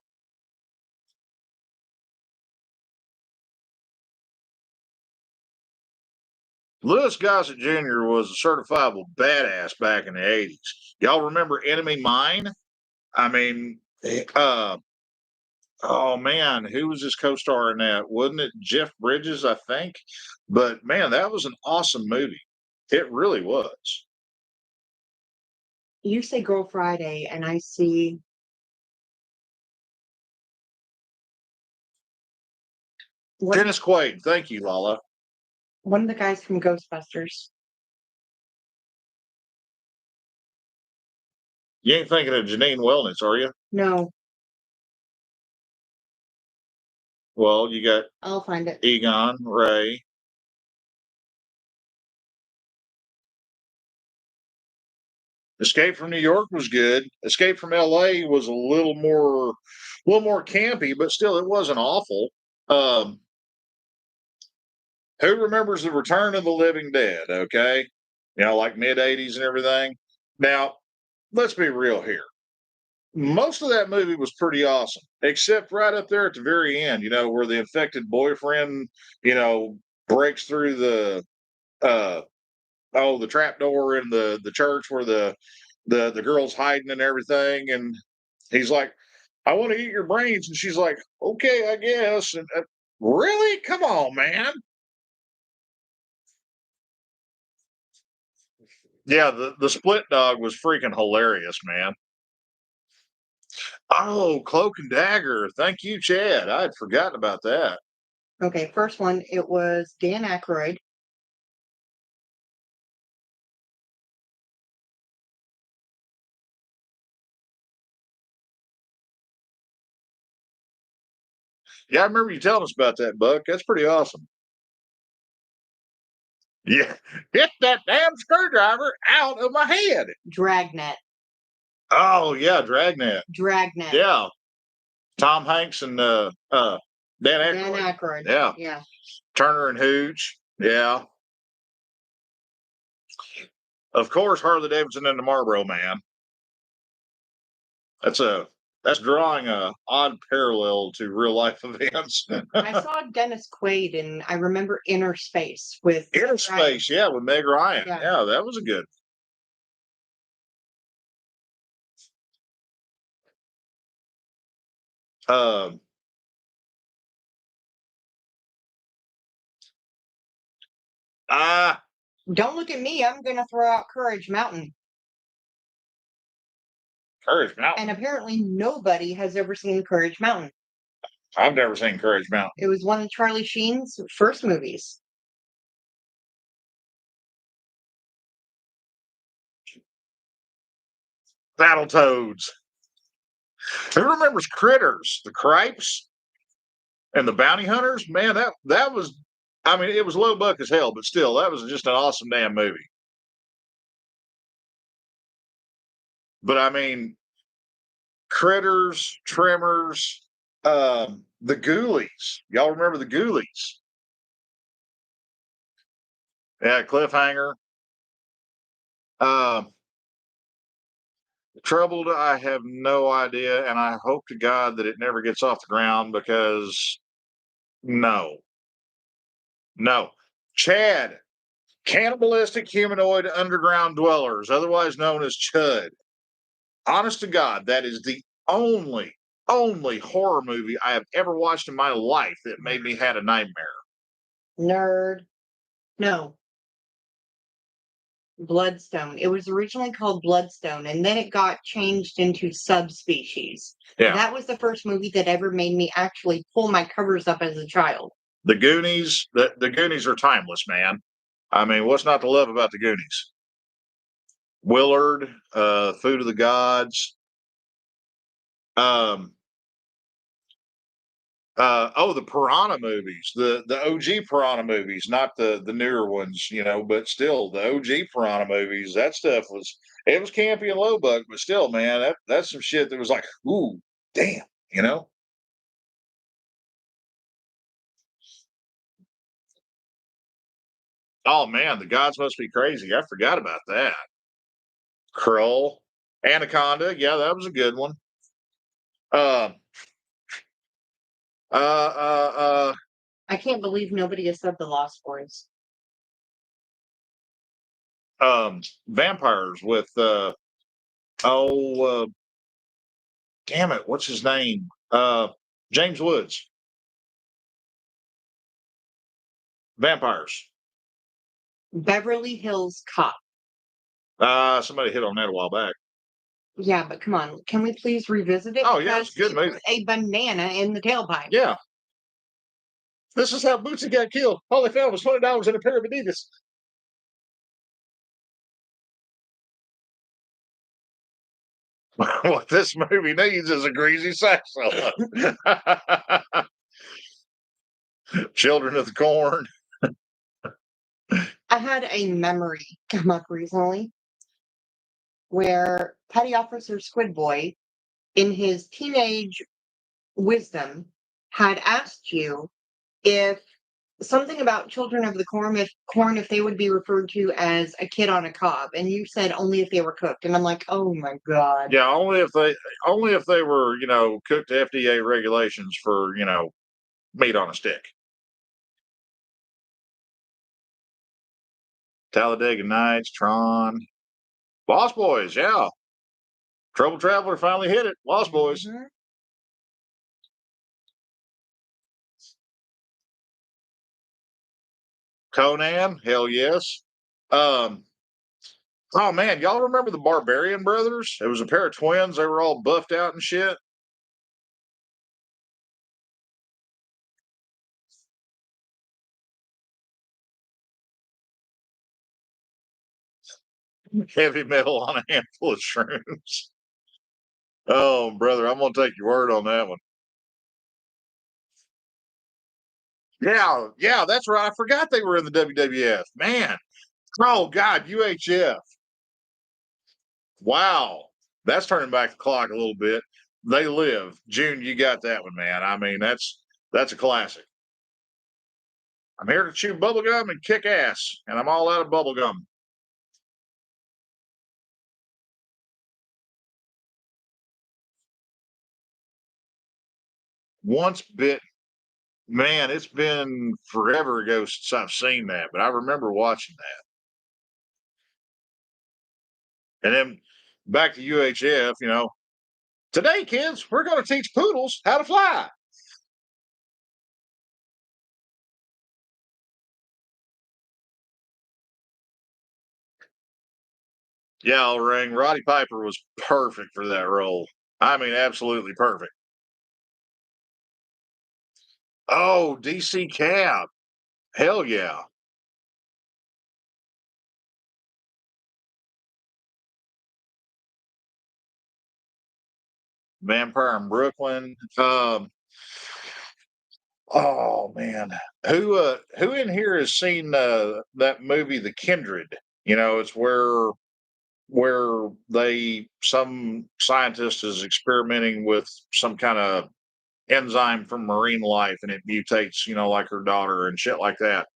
Lewis Gossett Jr. was a certifiable badass back in the 80s. Y'all remember Enemy Mine? I mean, oh man, who was his co-star in that? Wasn't it Jeff Bridges, I think? But man, that was an awesome movie. It really was. You say Girl Friday, and I see one, Dennis Quaid. Thank you, Lala. one of the guys from Ghostbusters. You ain't thinking of Janine Wellness, are you? No, Well, you got I'll find it. Egon, Ray. Escape from New York was good. Escape from LA was a little more campy, but still it wasn't awful. Um, who remembers the Return of the Living Dead? Okay. Like mid 80s and everything. Now, let's be real here. Most of that movie was pretty awesome, except right up there at the very end, where the infected boyfriend, you know, breaks through uh the trap door in the church where the girl's hiding and everything, and he's like, I want to eat your brains, and she's like, okay, I guess. And really, come on, man. Yeah, the split dog was freaking hilarious, man. Oh, Cloak and Dagger. Thank you, Chad. I had forgotten about that. Okay, first one, it was Dan Aykroyd. Yeah, I remember you telling us about that, Buck. That's pretty awesome. Yeah, get that damn screwdriver out of my head. Dragnet. Oh yeah, Dragnet. Dragnet. Yeah, Tom Hanks and Dan Aykroyd. Dan Aykroyd. Yeah, Yeah. Turner and Hooch. Yeah, of course, Harley Davidson and the Marlboro Man. That's drawing a odd parallel to real life events. I saw Dennis Quaid in, I remember, Inner Space with Meg Inner Ryan. Space, yeah, with Meg Ryan. Yeah. Yeah, that was a good. Um, ah, Don't look at me. I'm going to throw out Courage Mountain. Courage Mountain. And apparently nobody has ever seen Courage Mountain. I've never seen Courage Mountain. It was one of Charlie Sheen's first movies. Battletoads. Who remembers Critters? The Cripes and the Bounty Hunters? Man, that was. I mean, it was low buck as hell, but still, that was just an awesome damn movie. But I mean, Critters, Tremors, the Ghoulies. Y'all remember the Ghoulies? Yeah, Cliffhanger. Troubled, I have no idea, and I hope to God that it never gets off the ground because no. Chad, cannibalistic humanoid underground dwellers, otherwise known as Chud. Honest to God, that is the only horror movie I have ever watched in my life that made me had a nightmare. Nerd. No. Bloodstone. It was originally called Bloodstone, and then it got changed into Subspecies. Yeah. That was the first movie that ever made me actually pull my covers up as a child. The Goonies, the Goonies are timeless, man. I mean, what's not to love about the Goonies? Willard, Food of the Gods. The Piranha movies, the OG Piranha movies, not the newer ones, but still the OG Piranha movies. That stuff it was campy and low buck, but still, man, that's some shit that was like, ooh, damn, Oh man, the gods must be crazy. I forgot about that. Krull, Anaconda, yeah, that was a good one. Uh, I can't believe nobody has said the Lost Boys. Vampires with damn it, what's his name? James Woods. Vampires. Beverly Hills Cop. Somebody hit on that a while back. Yeah, but come on, can we please revisit it? Oh yeah, it's a good He movie. put a banana in the tailpipe. Yeah. This is how Bootsy got killed. All they found was $20 in a pair of Adidas. What this movie needs is a greasy sax solo. Children of the Corn. I had a memory come up recently where Petty Officer Squid Boy, in his teenage wisdom, had asked you if something about Children of the Corn, if they would be referred to as a kid on a cob, and you said only if they were cooked, and I'm like, oh my god. Yeah, only if they were, cooked to FDA regulations for, meat on a stick. Talladega Nights, Tron, Lost Boys, yeah. Trouble Traveler finally hit it. Lost Boys. Mm-hmm. Conan, hell yes. Oh man, y'all remember the Barbarian Brothers? It was a pair of twins. They were all buffed out and shit. Heavy metal on a handful of shrooms. Oh, brother, I'm gonna take your word on that one. Yeah, yeah, that's right. I forgot they were in the WWF. Man, oh God, UHF. Wow, that's turning back the clock a little bit. They Live, June. You got that one, man. I mean, that's a classic. I'm here to chew bubblegum and kick ass, and I'm all out of bubblegum. Once bit, man, it's been forever ago since I've seen that, but I remember watching that. And then back to UHF, today, kids, we're going to teach poodles how to fly. Yeah, Ring. Roddy Piper was perfect for that role. I mean, absolutely perfect. Oh, DC Cab. Hell yeah. Vampire in Brooklyn. Oh man, who in here has seen that movie, The Kindred? It's where they some scientist is experimenting with some kind of enzyme from marine life, and it mutates, like her daughter and shit like that.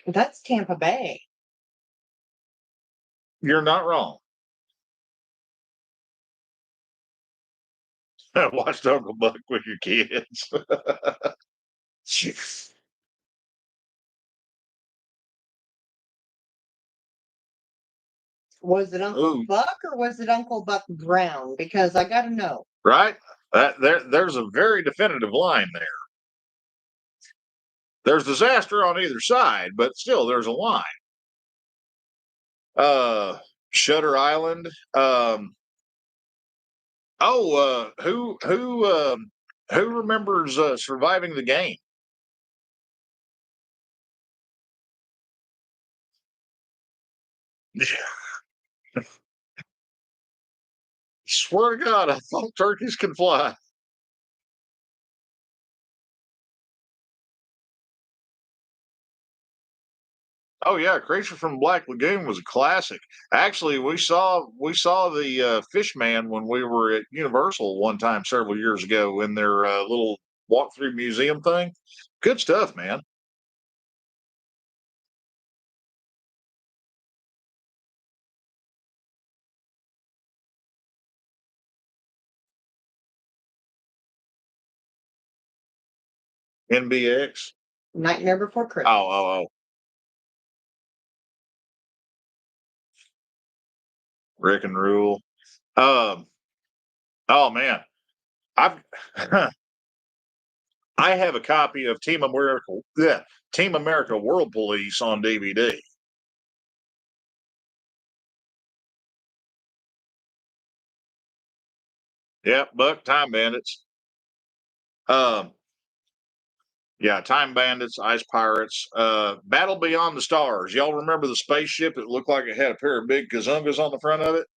That's Tampa Bay. You're not wrong. I watched Uncle Buck with your kids. Was it Uncle Ooh, Buck or was it Uncle Buck Brown? Because I got to know. right? There's a very definitive line there. There's disaster on either side, but still there's a line. Shutter Island. Who remembers surviving the game? Swear to God, I thought turkeys could fly. Oh yeah, Creature from Black Lagoon was a classic. Actually, we saw the Fish Man when we were at Universal one time several years ago in their little walkthrough museum thing. Good stuff, man. NBX. Nightmare Before Oh, Christmas. oh, oh. Rick and Rule. Um. Oh man, I've I have a copy of Team America. Yeah, Team America World Police on DVD. Yep, Buck Time Bandits. Um, yeah, Time Bandits, Ice Pirates, Battle Beyond the Stars. Y'all remember the spaceship that looked like it had a pair of big gazungas on the front of it?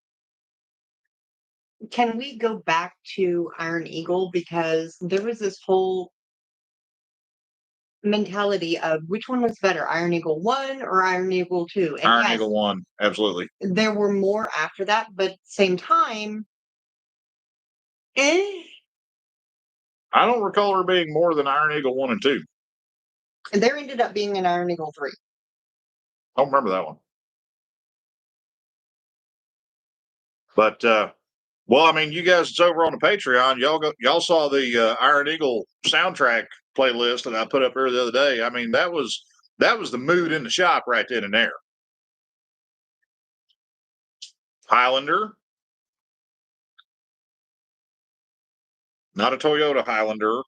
Can we go back to Iron Eagle? Because there was this whole mentality of which one was better, Iron Eagle 1 or Iron Eagle 2? And Iron yes, Eagle One, absolutely. there were more after that, but same time, eh, I don't recall there being more than Iron Eagle One and Two. there ended up being an Iron Eagle 3. I don't remember that one. But well, I mean, you guys, it's over on the Patreon. Y'all saw the Iron Eagle soundtrack playlist that I put up here the other day. I mean, that was the mood in the shop right then and there. Highlander, not a Toyota Highlander.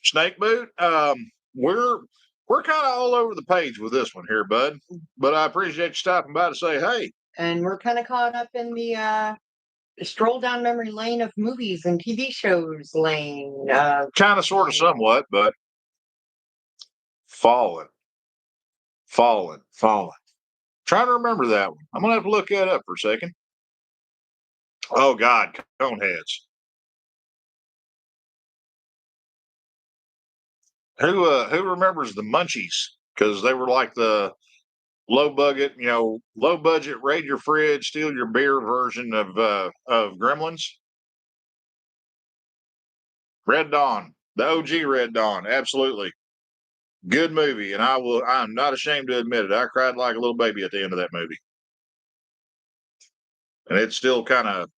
Snake Boot. We're kind of all over the page with this one here, bud. But I appreciate you stopping by to say hey. And we're kind of caught up in the stroll down memory lane of movies and TV shows lane. Kind of, sort of, somewhat, but falling. Trying to remember that one. I'm gonna have to look that up for a second. Oh God, Coneheads. Who remembers the Munchies? Because they were like the low budget, raid your fridge, steal your beer version of Gremlins. Red Dawn, the OG Red Dawn, absolutely good movie, and I'm not ashamed to admit it. I cried like a little baby at the end of that movie, and it's still kind of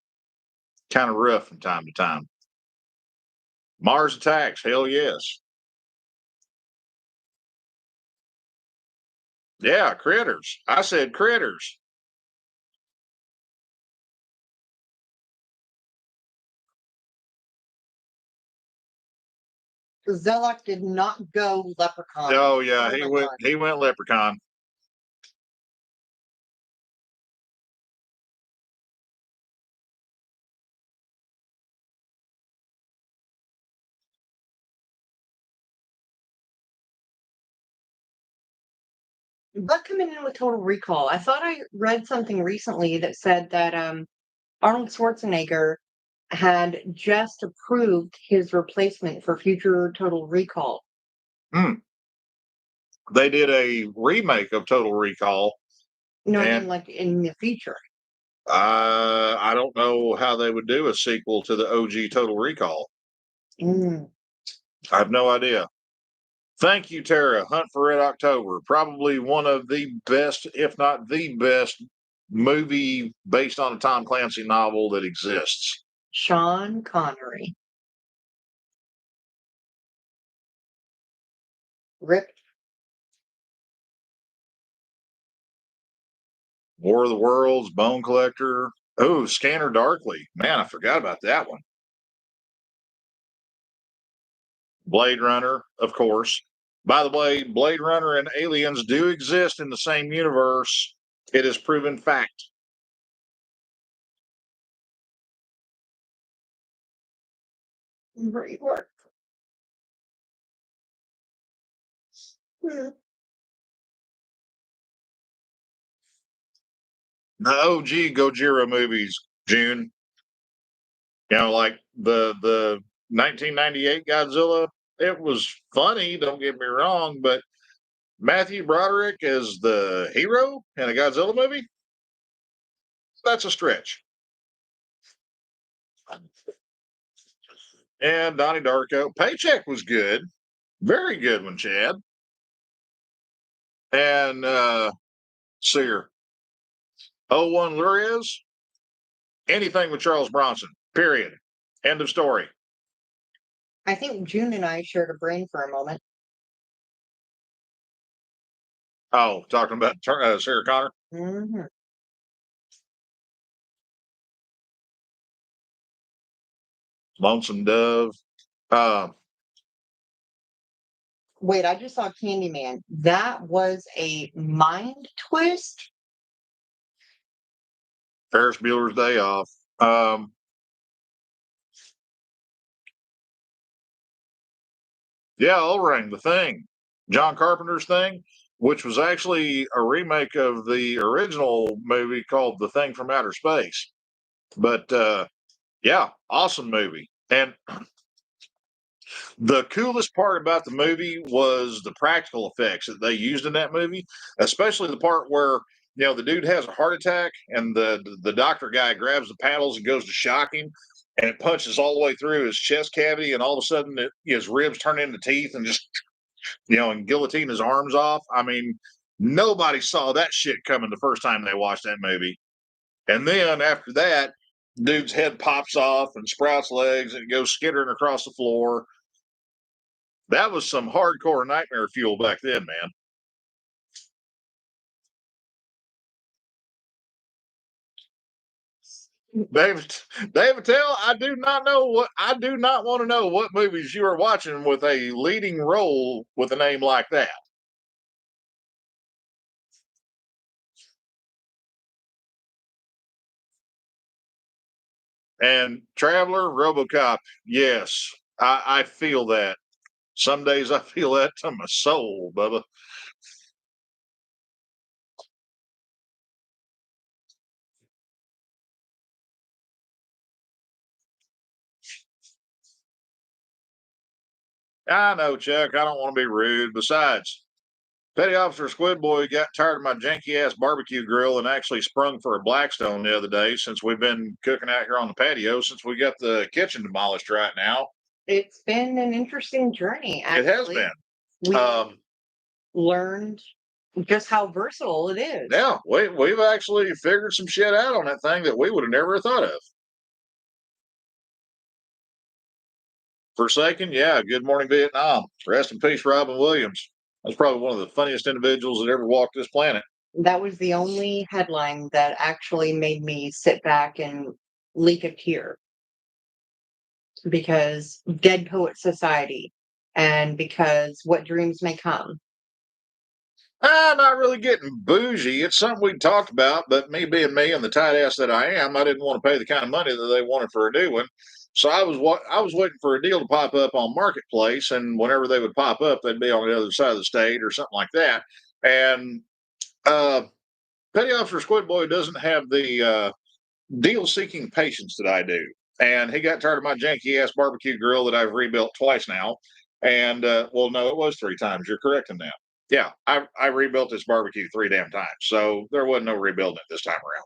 rough from time to time. Mars Attacks, hell yes. Yeah, Critters. I said Critters. Zellock did not go Leprechaun. Oh yeah, he went Leprechaun. But coming in with Total Recall, I thought I read something recently that said that Arnold Schwarzenegger had just approved his replacement for future Total Recall. They did a remake of Total Recall. No, I mean like in the future. I don't know how they would do a sequel to the OG Total Recall. I have no idea. Thank you, Tara. Hunt for Red October. Probably one of the best, if not the best, movie based on a Tom Clancy novel that exists. Sean Connery. Rip. War of the Worlds, Bone Collector. Oh, Scanner Darkly. Man, I forgot about that one. Blade Runner, of course. By the way, Blade Runner and aliens do exist in the same universe. It is proven fact. Great work. The OG Gojira movies, June. Like the 1998 Godzilla. It was funny, don't get me wrong, but Matthew Broderick as the hero in a Godzilla movie, that's a stretch. And Donnie Darko. Paycheck was good. Very good one, Chad. And Sear. 01 Lures. Anything with Charles Bronson. Period. End of story. I think June and I shared a brain for a moment. Oh, talking about Sarah Connor? Mm-hmm. Lonesome Dove. Wait, I just saw Candyman. That was a mind twist. Ferris Bueller's Day Off. Yeah, O-Ring, The Thing. John Carpenter's Thing, which was actually a remake of the original movie called The Thing from Outer Space. But yeah, awesome movie. And the coolest part about the movie was the practical effects that they used in that movie, especially the part where the dude has a heart attack and the doctor guy grabs the paddles and goes to shock him, and it punches all the way through his chest cavity, and all of a sudden his ribs turn into teeth and just and guillotine his arms off. I mean, nobody saw that shit coming the first time they watched that movie. And then after that, dude's head pops off and sprouts legs and it goes skittering across the floor. That was some hardcore nightmare fuel back then, man. David, tell I do not want to know what movies you are watching with a leading role with a name like that. And Traveler, RoboCop, yes, I feel that. Some days I feel that to my soul, Bubba. I know, Chuck. I don't want to be rude. Besides, Petty Officer Squid Boy got tired of my janky ass barbecue grill and actually sprung for a Blackstone the other day since we've been cooking out here on the patio since we got the kitchen demolished right now. It's been an interesting journey, It has actually. been. We learned just how versatile it is. Yeah, we've actually figured some shit out on that thing that we would have never thought of. Forsaken, yeah, Good Morning Vietnam. Rest in peace, Robin Williams. That's probably one of the funniest individuals that ever walked this planet. That was the only headline that actually made me sit back and leak a tear. Because Dead Poet Society and because What Dreams May Come. I'm not really getting bougie. It's something we talked about, but me being me and the tight ass that I am, I didn't want to pay the kind of money that they wanted for a new one. So I was waiting for a deal to pop up on Marketplace, and whenever they would pop up, they'd be on the other side of the state or something like that. And Petty Officer Squid Boy doesn't have the deal-seeking patience that I do, and he got tired of my janky ass barbecue grill that I've rebuilt twice now. And well, no, it was 3 times. You're correct in that. Yeah, I rebuilt this barbecue 3 damn times, so there wasn't no rebuilding it this time around.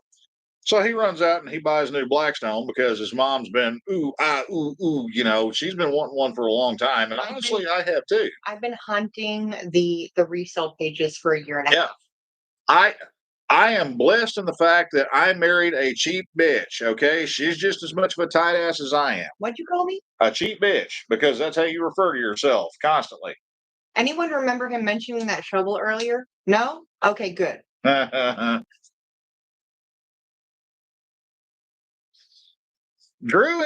So he runs out and he buys a new Blackstone because his mom's been she's been wanting one for a long time, and honestly, I have too. I've been hunting the resale pages for a year and a half. I I am blessed in the fact that I married a cheap bitch. Okay, she's just as much of a tight ass as I am. What'd you call me? A cheap bitch, because that's how you refer to yourself constantly. Anyone remember him mentioning that shovel earlier? No? Okay, good. Drew,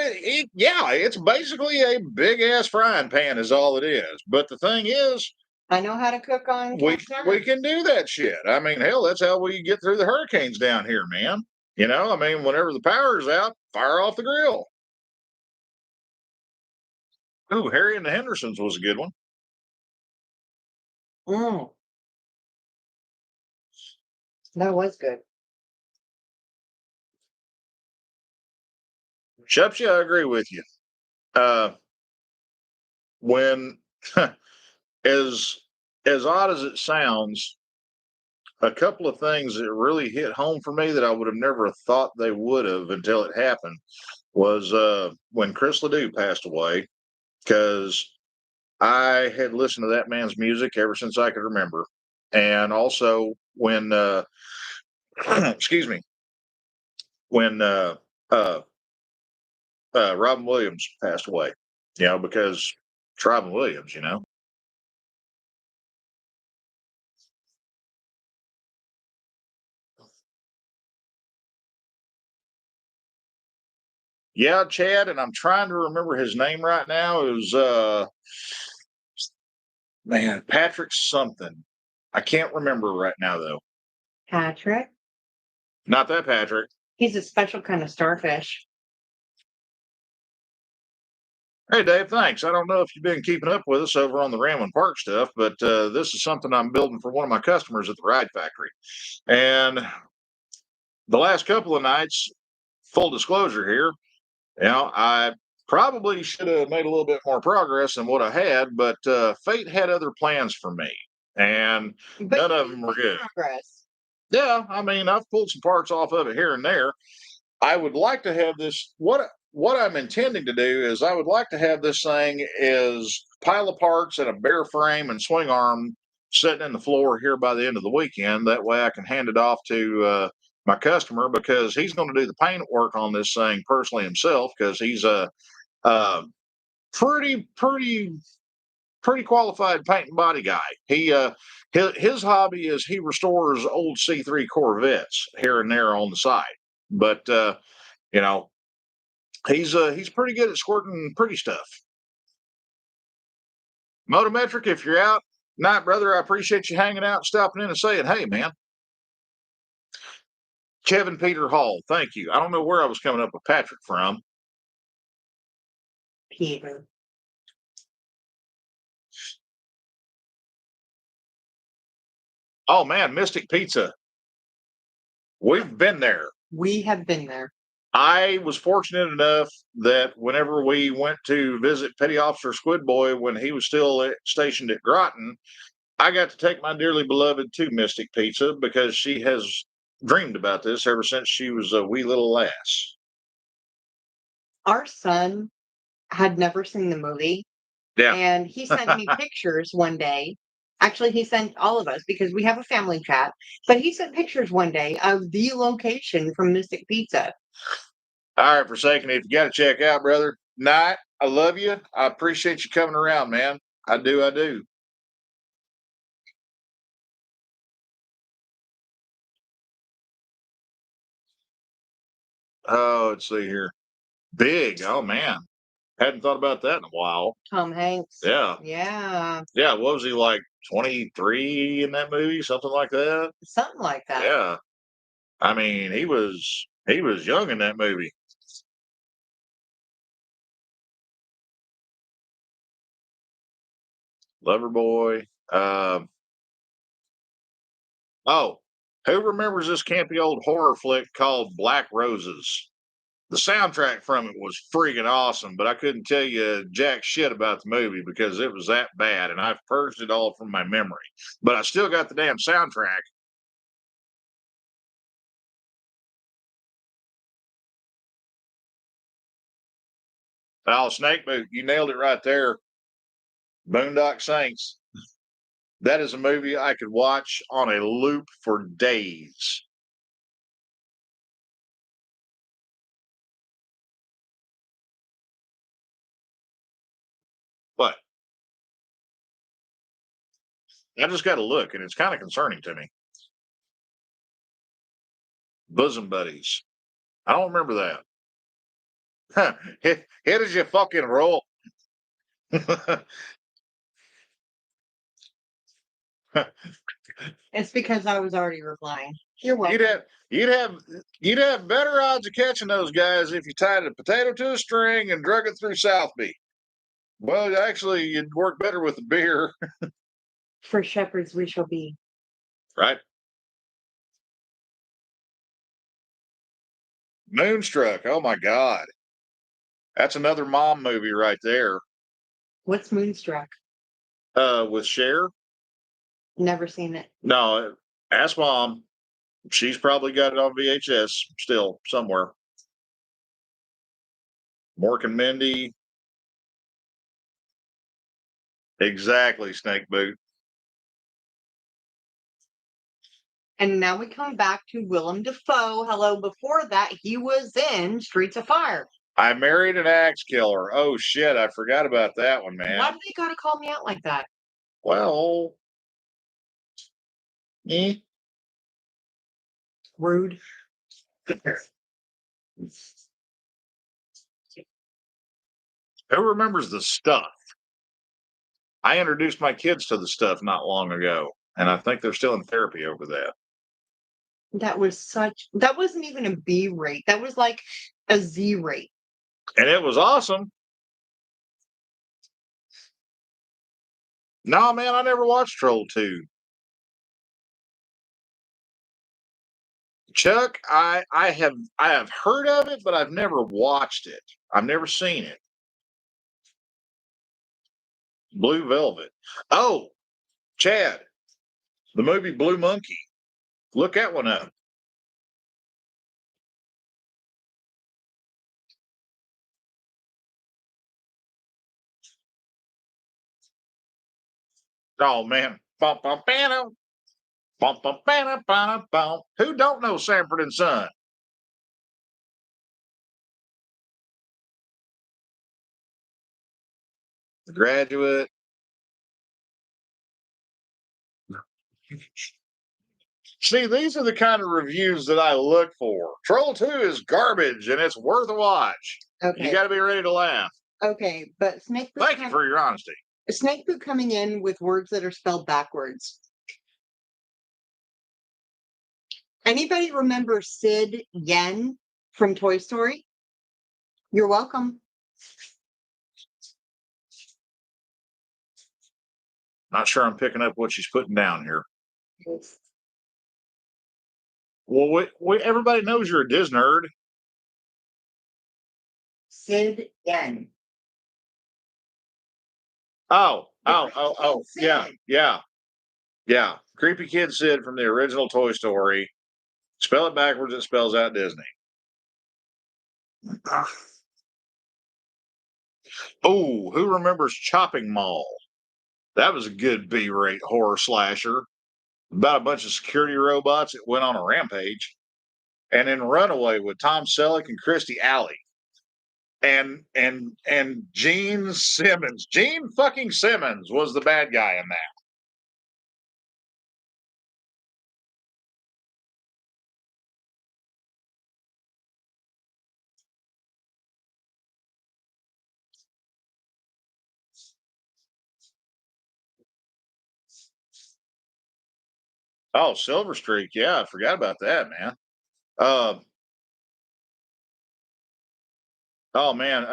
yeah, it's basically a big ass frying pan, is all it is. But the thing is, I know how to cook on we can do that shit. I mean, hell, that's how we get through the hurricanes down here, man. I mean, whenever the power's out, fire off the grill. Ooh, Harry and the Hendersons was a good one. That was good. Shepsy, I agree with you. When as odd as it sounds, a couple of things that really hit home for me that I would have never thought they would have until it happened was when Chris Ledoux passed away, because I had listened to that man's music ever since I could remember. And also when excuse me, when Robin Williams passed away, because it's Robin Williams. Yeah, Chad, and I'm trying to remember his name right now. It was man, Patrick something. I can't remember right now though. Patrick? Not that Patrick. He's a special kind of starfish. Hey, Dave, thanks. I don't know if you've been keeping up with us over on the Ramlin Park stuff, but this is something I'm building for one of my customers at the Ride Factory. And the last couple of nights, full disclosure here, I probably should have made a little bit more progress than what I had, but fate had other plans for me, and none of them were good. Progress. Yeah, I mean, I've pulled some parts off of it here and there. I would like to have this. What I'm intending to do is I would like to have this thing is pile of parts and a bare frame and swing arm sitting in the floor here by the end of the weekend. That way I can hand it off to my customer, because he's going to do the paint work on this thing personally himself, because he's a pretty qualified paint and body guy. His hobby is he restores old C3 Corvettes here and there on the side, but You know, he's pretty good at squirting pretty stuff. Motometric, if you're out, night brother, I appreciate you hanging out, stopping in and saying, hey, man. Kevin Peter Hall, thank you. I don't know where I was coming up with Patrick from. Peter. Oh, man, Mystic Pizza. We've been there. We have been there. I was fortunate enough that whenever we went to visit Petty Officer Squidboy when he was still stationed at Groton, I got to take my dearly beloved to Mystic Pizza because she has dreamed about this ever since she was a wee little lass. Our son had never seen the movie, Yeah. and he sent me pictures one day. Actually, he sent all of us because we have a family chat, but he sent pictures one day of the location from Mystic Pizza. All right, Forsaken, if you got to check out, brother, Knight, I love you. I appreciate you coming around, man. I do. I do. Oh, let's see here. Big. Oh, man. Hadn't thought about that in a while. Tom Hanks. Yeah. Yeah. Yeah. What was he like? 23 in that movie? Something like that? Something like that. Yeah. I mean, he was young in that movie. Loverboy. Oh, who remembers this campy old horror flick called Black Roses? The soundtrack from it was freaking awesome, but I couldn't tell you jack shit about the movie because it was that bad, and I've purged it all from my memory. But I still got the damn soundtrack. Oh, Snake Boot, you nailed it right there. Boondock Saints. That is a movie I could watch on a loop for days. But I just got to look, and it's kind of concerning to me. Bosom Buddies. I don't remember that. Huh. Here is your fucking roll. It's because I was already replying. You're welcome. You'd have you'd have better odds of catching those guys if you tied a potato to a string and drug it through South Beach. Well, actually, you'd work better with the beer, For shepherds we shall be. right? Moonstruck. Oh my God, that's another mom movie right there. What's Moonstruck? With Cher. Never seen it. No, ask mom. She's probably got it on VHS still somewhere. Mork and Mindy. Exactly, Snake Boot. And now we come back to Willem Dafoe. Hello, before that, he was in Streets of Fire. I married an axe killer. Oh shit, I forgot about that one, man. Why do they gotta call me out like that? Well, eh. Rude. Who remembers the stuff? I introduced my kids to the stuff not long ago, and I think they're still in therapy over that. That wasn't even a B rate. That was like a Z rate. And it was awesome. No, man, I never watched Troll 2. Chuck, I have heard of it, but I've never watched it. I've never seen it. Blue Velvet. Oh, Chad, the movie Blue Monkey. Look that one up. Oh man. Bum, bum, bam, bum, bum, bam, bam, bum. Who don't know Sanford and Son? The Graduate. See, these are the kind of reviews that I look for. Troll 2 is garbage and it's worth a watch. Okay. You got to be ready to laugh. Okay, but Snake Boot Thank you for your honesty. Snake Boot coming in with words that are spelled backwards. Anybody remember Sid Yen from Toy Story? You're welcome. Not sure I'm picking up what she's putting down here. Well, everybody knows you're a Disney nerd. Sid Yen. Oh, yeah. Creepy Kid Sid from the original Toy Story. Spell it backwards, it spells out Disney. Oh, who remembers Chopping Mall? That was a good B-rate horror slasher about a bunch of security robots that went on a rampage. And then Runaway with Tom Selleck and Christy Alley. And Gene Simmons. Gene fucking Simmons was the bad guy in that. Oh, Silver Streak. Yeah, I forgot about that, man. Oh man,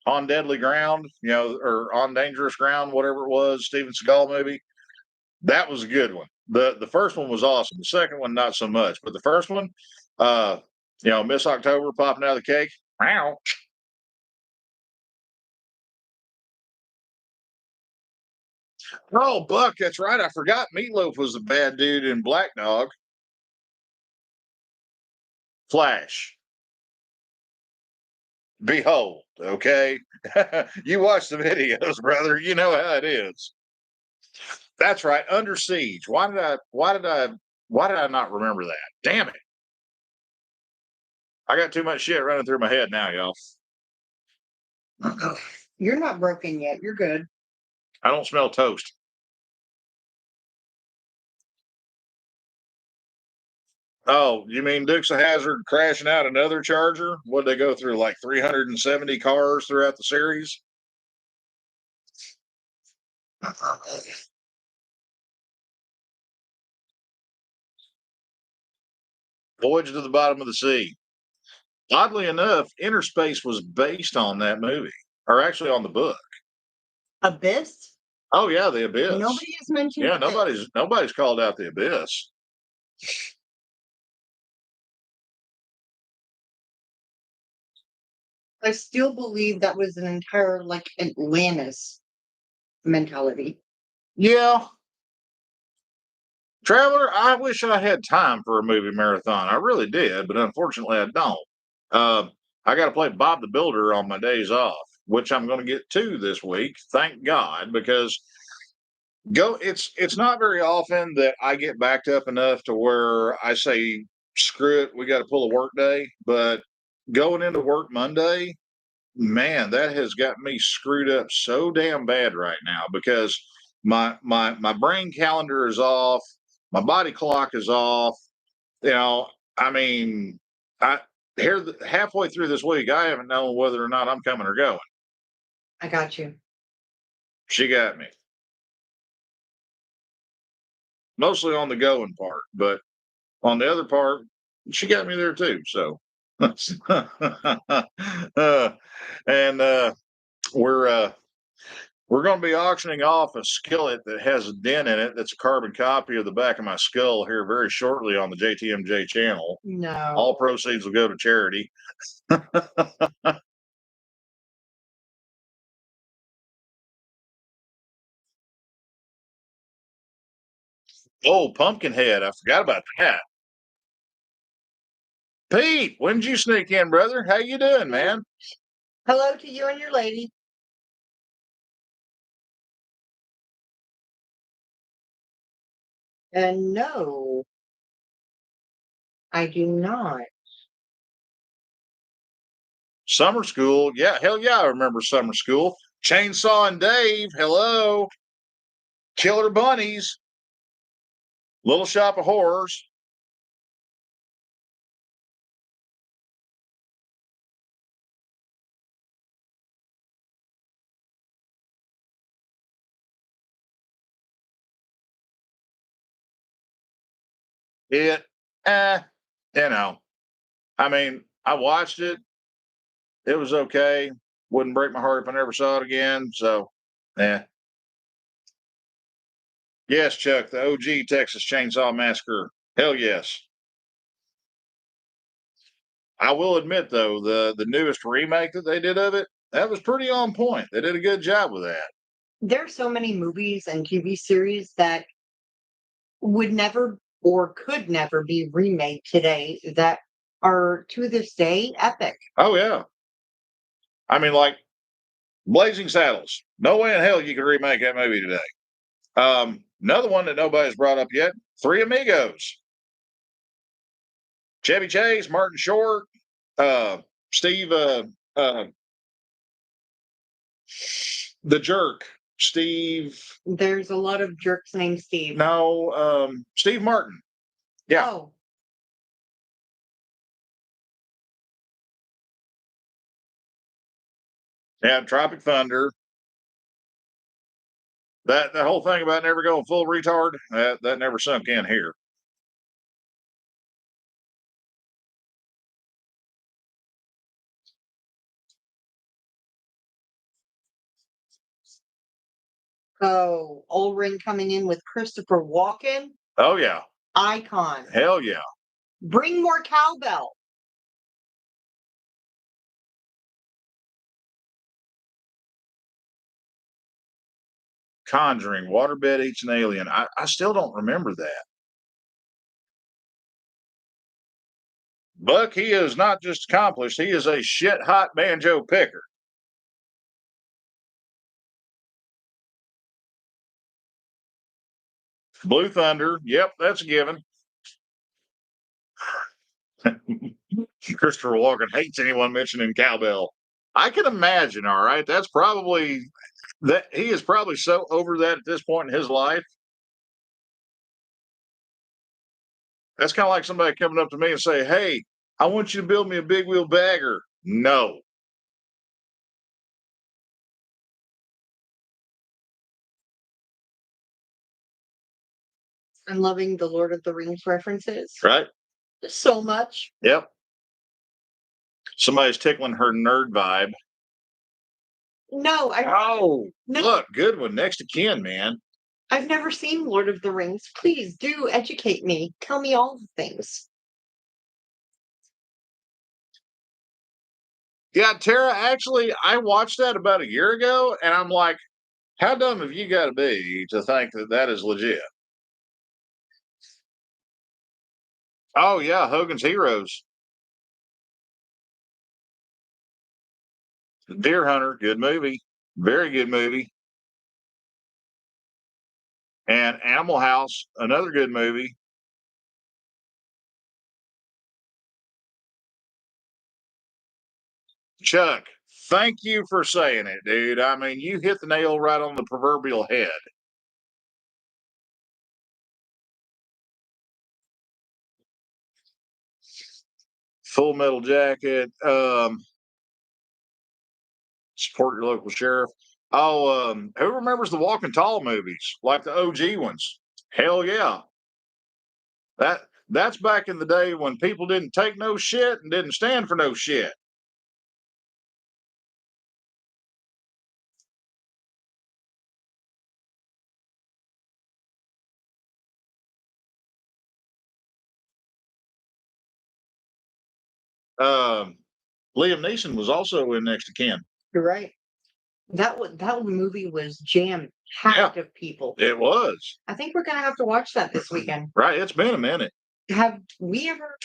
On Deadly Ground, or On Dangerous Ground, whatever it was, Steven Seagal movie. That was a good one. The first one was awesome. The second one, not so much. But the first one, Miss October popping out of the cake. Wow. Oh, Buck, that's right. I forgot Meatloaf was the bad dude in Black Dog. Flash. Behold, okay? You watch the videos, brother. You know how it is. That's right. Under Siege. Why did I not remember that? Damn it. I got too much shit running through my head now, y'all. You're not broken yet. You're good. I don't smell toast. Oh, you mean Dukes of Hazzard crashing out another Charger? What'd they go through? Like 370 cars throughout the series? Voyage to the Bottom of the Sea. Oddly enough, Inner Space was based on that movie, or actually on the book. Abyss? Oh yeah, the Abyss. Nobody has mentioned. Yeah, nobody's called out the Abyss. I still believe that was an entire Atlantis mentality. Yeah. Traveler, I wish I had time for a movie marathon. I really did, but unfortunately I don't. I got to play Bob the Builder on my days off, which I'm going to get to this week. Thank God, because it's not very often that I get backed up enough to where I say, screw it, we got to pull a work day. But going into work Monday, man, that has got me screwed up so damn bad right now because my brain calendar is off, my body clock is off. I mean, I here halfway through this week, I haven't known whether or not I'm coming or going. I got you. She got me. Mostly on the going part, but on the other part, she got me there too. So, and we're going to be auctioning off a skillet that has a dent in it that's a carbon copy of the back of my skull here very shortly on the JTMJ channel. No. All proceeds will go to charity. Oh, Pumpkinhead. I forgot about that. Pete, when did you sneak in, brother? How you doing, man? Hello to you and your lady. And no, I do not. Summer school. Yeah, hell yeah, I remember summer school. Chainsaw and Dave. Hello. Killer Bunnies. Little Shop of Horrors. It, eh, you know, I mean, I watched it. It was okay. Wouldn't break my heart if I never saw it again. So, eh. Yes, Chuck, the OG Texas Chainsaw Massacre. Hell yes. I will admit though, the newest remake that they did of it, that was pretty on point. They did a good job with that. There's so many movies and TV series that would never or could never be remade today that are to this day epic. Oh yeah. I mean, like Blazing Saddles. No way in hell you could remake that movie today. Another one that nobody's brought up yet, Three Amigos. Chevy Chase, Martin Short, Steve, uh, the Jerk, Steve. There's a lot of jerks named Steve. No, Steve Martin. Yeah. Oh, Yeah, Tropic Thunder. That whole thing about never going full retard, that never sunk in here. oh, Old Ring coming in with Christopher Walken, Oh yeah. icon. Hell yeah. Bring more cowbell. Conjuring, Waterbed Eats an Alien. I still don't remember that. Buck, he is not just accomplished, he is a shit hot banjo picker. Blue Thunder, yep, that's a given. Christopher Walken hates anyone mentioning cowbell. I can imagine, all right. That's probably that he is probably so over that at this point in his life. That's kind of like somebody coming up to me and say, "Hey, I want you to build me a big wheel bagger." No. I'm loving the Lord of the Rings references Right? so much. Yep. Somebody's tickling her nerd vibe. No, Oh, no. look, good one. Next to kin, man. I've never seen Lord of the Rings. Please do educate me. Tell me all the things. Yeah, Tara, actually, I watched that about a year ago, and I'm like, how dumb have you got to be to think that that is legit? Oh, yeah, Hogan's Heroes. Deer Hunter, good movie. Very good movie. And Animal House, another good movie. Chuck, thank you for saying it, dude. I mean, you hit the nail right on the proverbial head. Full Metal Jacket. Support your local sheriff. Oh, who remembers the Walking Tall movies, like the OG ones? Hell yeah. That's back in the day when people didn't take no shit and didn't stand for no shit. Um, Liam Neeson was also in Next to Kin. You're right. That movie was jam packed of people. It was. I think we're gonna have to watch that this weekend. Right. It's been a minute. Have we ever?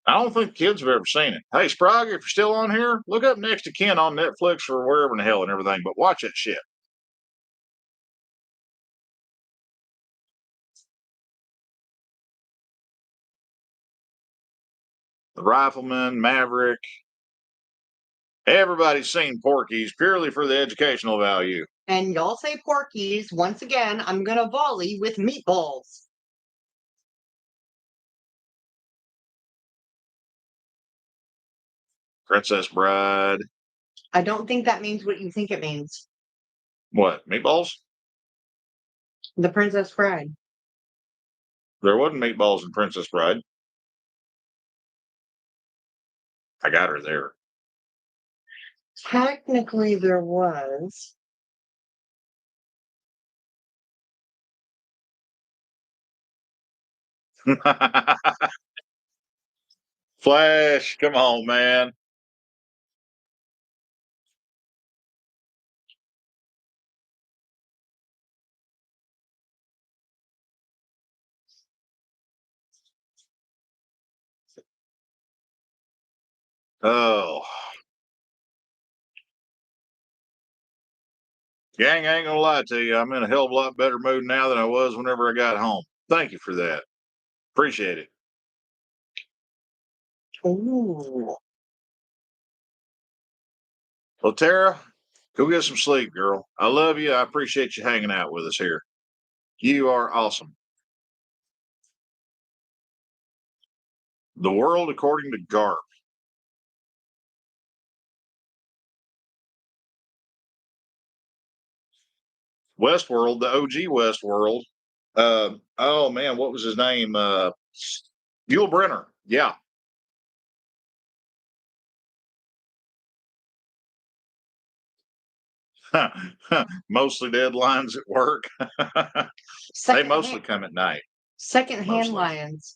I don't think kids have ever seen it. Hey, Sprague, if you're still on here, look up Next to Kin on Netflix or wherever in the hell and everything, but watch that shit. The Rifleman, Maverick. Everybody's seen Porky's purely for the educational value. And y'all say Porky's once again. I'm gonna volley with meatballs. Princess Bride. I don't think that means what you think it means. What? Meatballs? The Princess Bride. There wasn't meatballs in Princess Bride. I got her there. Technically, there was. Flash, come on, man. Oh. Gang, I ain't gonna lie to you. I'm in a hell of a lot better mood now than I was whenever I got home. Thank you for that. Appreciate it. Ooh. Well, Tara, go get some sleep, girl. I love you. I appreciate you hanging out with us here. You are awesome. The world according to Garp. Westworld, the OG Westworld. Oh man, what was his name? Yul Brenner. Yeah. Mostly deadlines at work. They mostly come at night. Secondhand mostly. Lions.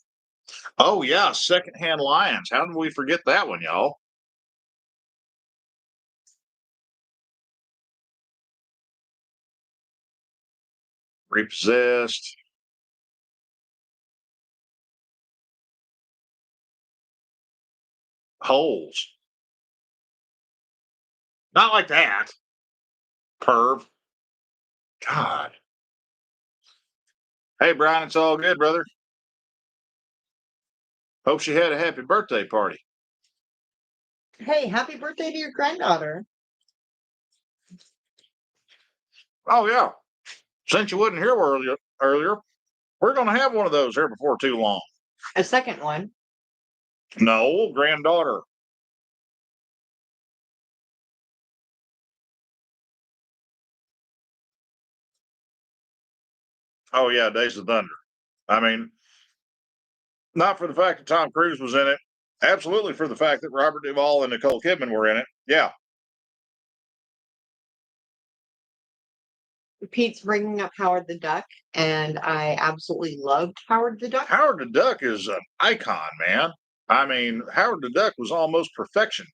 Oh yeah, Secondhand Lions. How did we forget that one, y'all? Repossessed. Holes. Not like that. Perv. God. Hey, Brian, it's all good, brother. Hope she had a happy birthday party. Hey, happy birthday to your granddaughter. Oh, yeah. Since you wasn't here earlier, we're going to have one of those here before too long. A second one. No, granddaughter. Oh, yeah, Days of Thunder. I mean, not for the fact that Tom Cruise was in it. Absolutely for the fact that Robert Duvall and Nicole Kidman were in it. Yeah. Pete's bringing up Howard the Duck, and I absolutely loved Howard the Duck. Howard the Duck is an icon, man. I mean, Howard the Duck was almost perfection.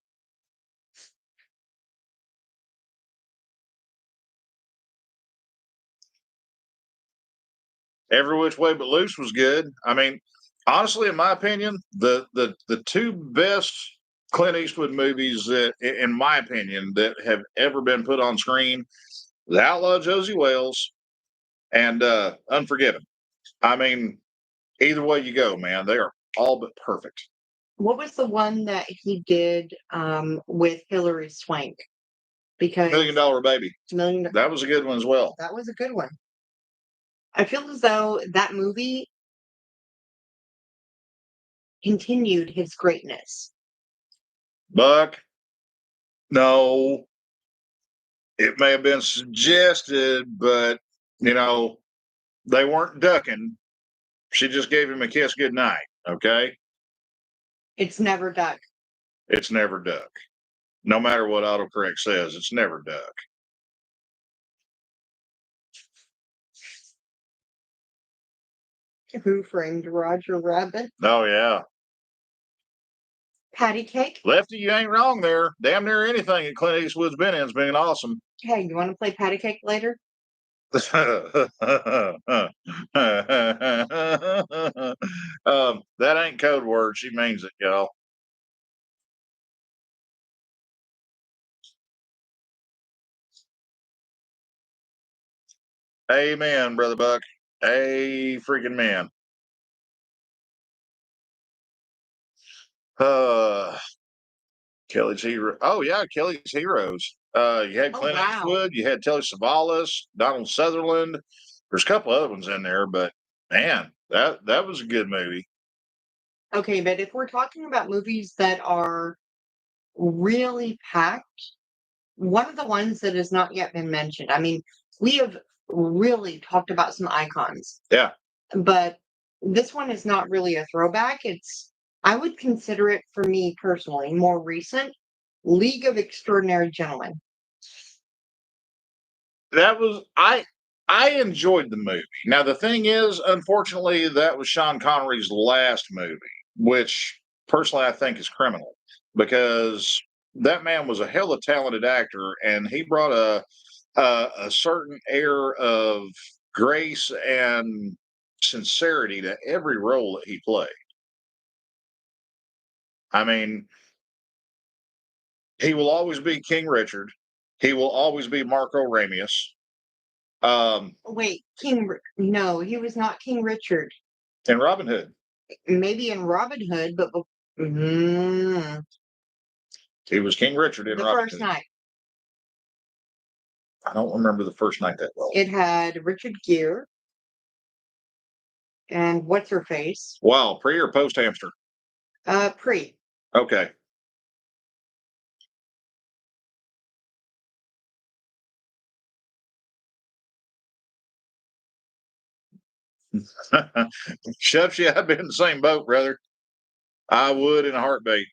Every Which Way But Loose was good. I mean, honestly, in my opinion, the two best Clint Eastwood movies that, in my opinion, that have ever been put on screen, The Outlaw Josie Wales and Unforgiven. I mean, either way you go, man, they are all but perfect. What was the one that he did with Hilary Swank? Because $1 Million Baby. Million. That was a good one as well. That was a good one. I feel as though that movie continued his greatness. Buck, no, it may have been suggested, but you know, they weren't ducking. She just gave him a kiss goodnight. Okay. It's never duck. It's never duck. No matter what autocorrect says, it's never duck. Who Framed Roger Rabbit? Oh, yeah. Patty cake? Lefty, you ain't wrong there. Damn near anything that Clint Eastwood's been in's been awesome. Hey, you want to play patty cake later? That ain't code word. She means it, y'all. Amen, Brother Buck. A freaking man. Kelly's Hero. Oh, yeah, Kelly's Heroes. You had Clint Eastwood, you had Telly Savalas, Donald Sutherland. There's a couple other ones in there, but man, that was a good movie. Okay, but if we're talking about movies that are really packed. One of the ones that has not yet been mentioned. I mean, we have really talked about some icons, Yeah. but this one is not really a throwback. I would consider it, for me personally, more recent. League of Extraordinary Gentlemen. That was I enjoyed the movie. Now the thing is, unfortunately, that was Sean Connery's last movie, which personally I think is criminal because that man was a hella talented actor and he brought a certain air of grace and sincerity to every role that he played. I mean, he will always be King Richard. He will always be Marco Ramius. Wait, no, he was not King Richard. And Robin Hood. Maybe in Robin Hood, but mm, He was King Richard in the Robin first Hood. night. I don't remember the first night that well. It had Richard Gere and what's her face? Wow, pre or post hamster? Pre. Okay. Shucks, yeah, I'd be in the same boat, brother. I would in a heartbeat.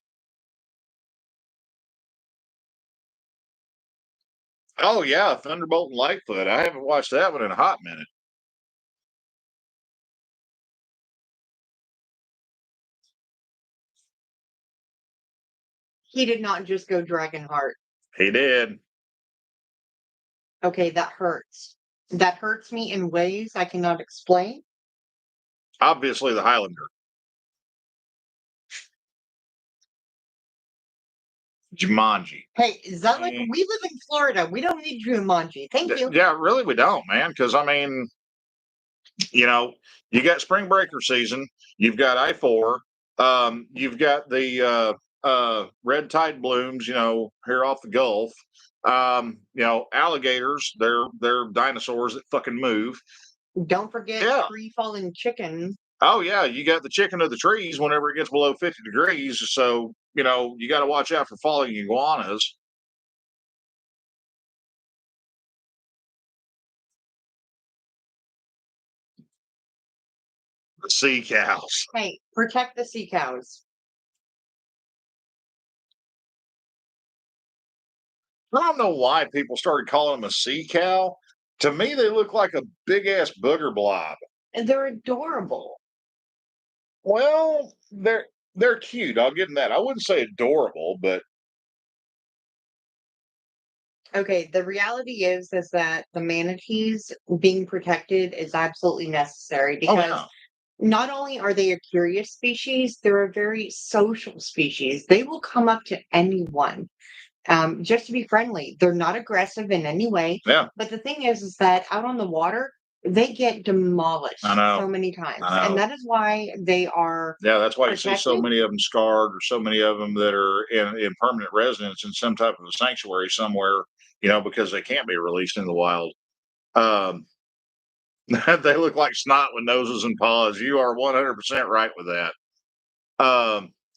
Oh yeah, Thunderbolt and Lightfoot. I haven't watched that one in a hot minute. He did not just go Dragonheart. He did. Okay, that hurts. That hurts me in ways I cannot explain. Obviously the Highlander. Jumanji. Hey, is that like we live in Florida? We don't need Jumanji. Thank you. Yeah, really, we don't, man. Because I mean, you know, you got spring breaker season. You've got I-4. You've got the red tide blooms. You know, here off the Gulf. You know, alligators. They're dinosaurs that fucking move. Don't forget Yeah. free falling chicken. Oh yeah, you got the chicken of the trees whenever it gets below 50 degrees. So you know you got to watch out for falling iguanas. The sea cows. Hey, protect the sea cows. I don't know why people started calling them a sea cow. To me, they look like a big ass booger blob. And they're adorable. Well, they're cute. I'll give them that. I wouldn't say adorable, but Okay, the reality is that the manatees being protected is absolutely necessary oh because yeah, not only are they a curious species, they're a very social species. They will come up to anyone just to be friendly. They're not aggressive in any way. yeah. But the thing is that out on the water, they get demolished I know. so many times. I know. And that is why they are Yeah, that's why you see so protected. many of them scarred, or so many of them that are in permanent residence in some type of a sanctuary somewhere. You know, because they can't be released in the wild. Um, they look like snot with noses and paws. You are 100% right with that.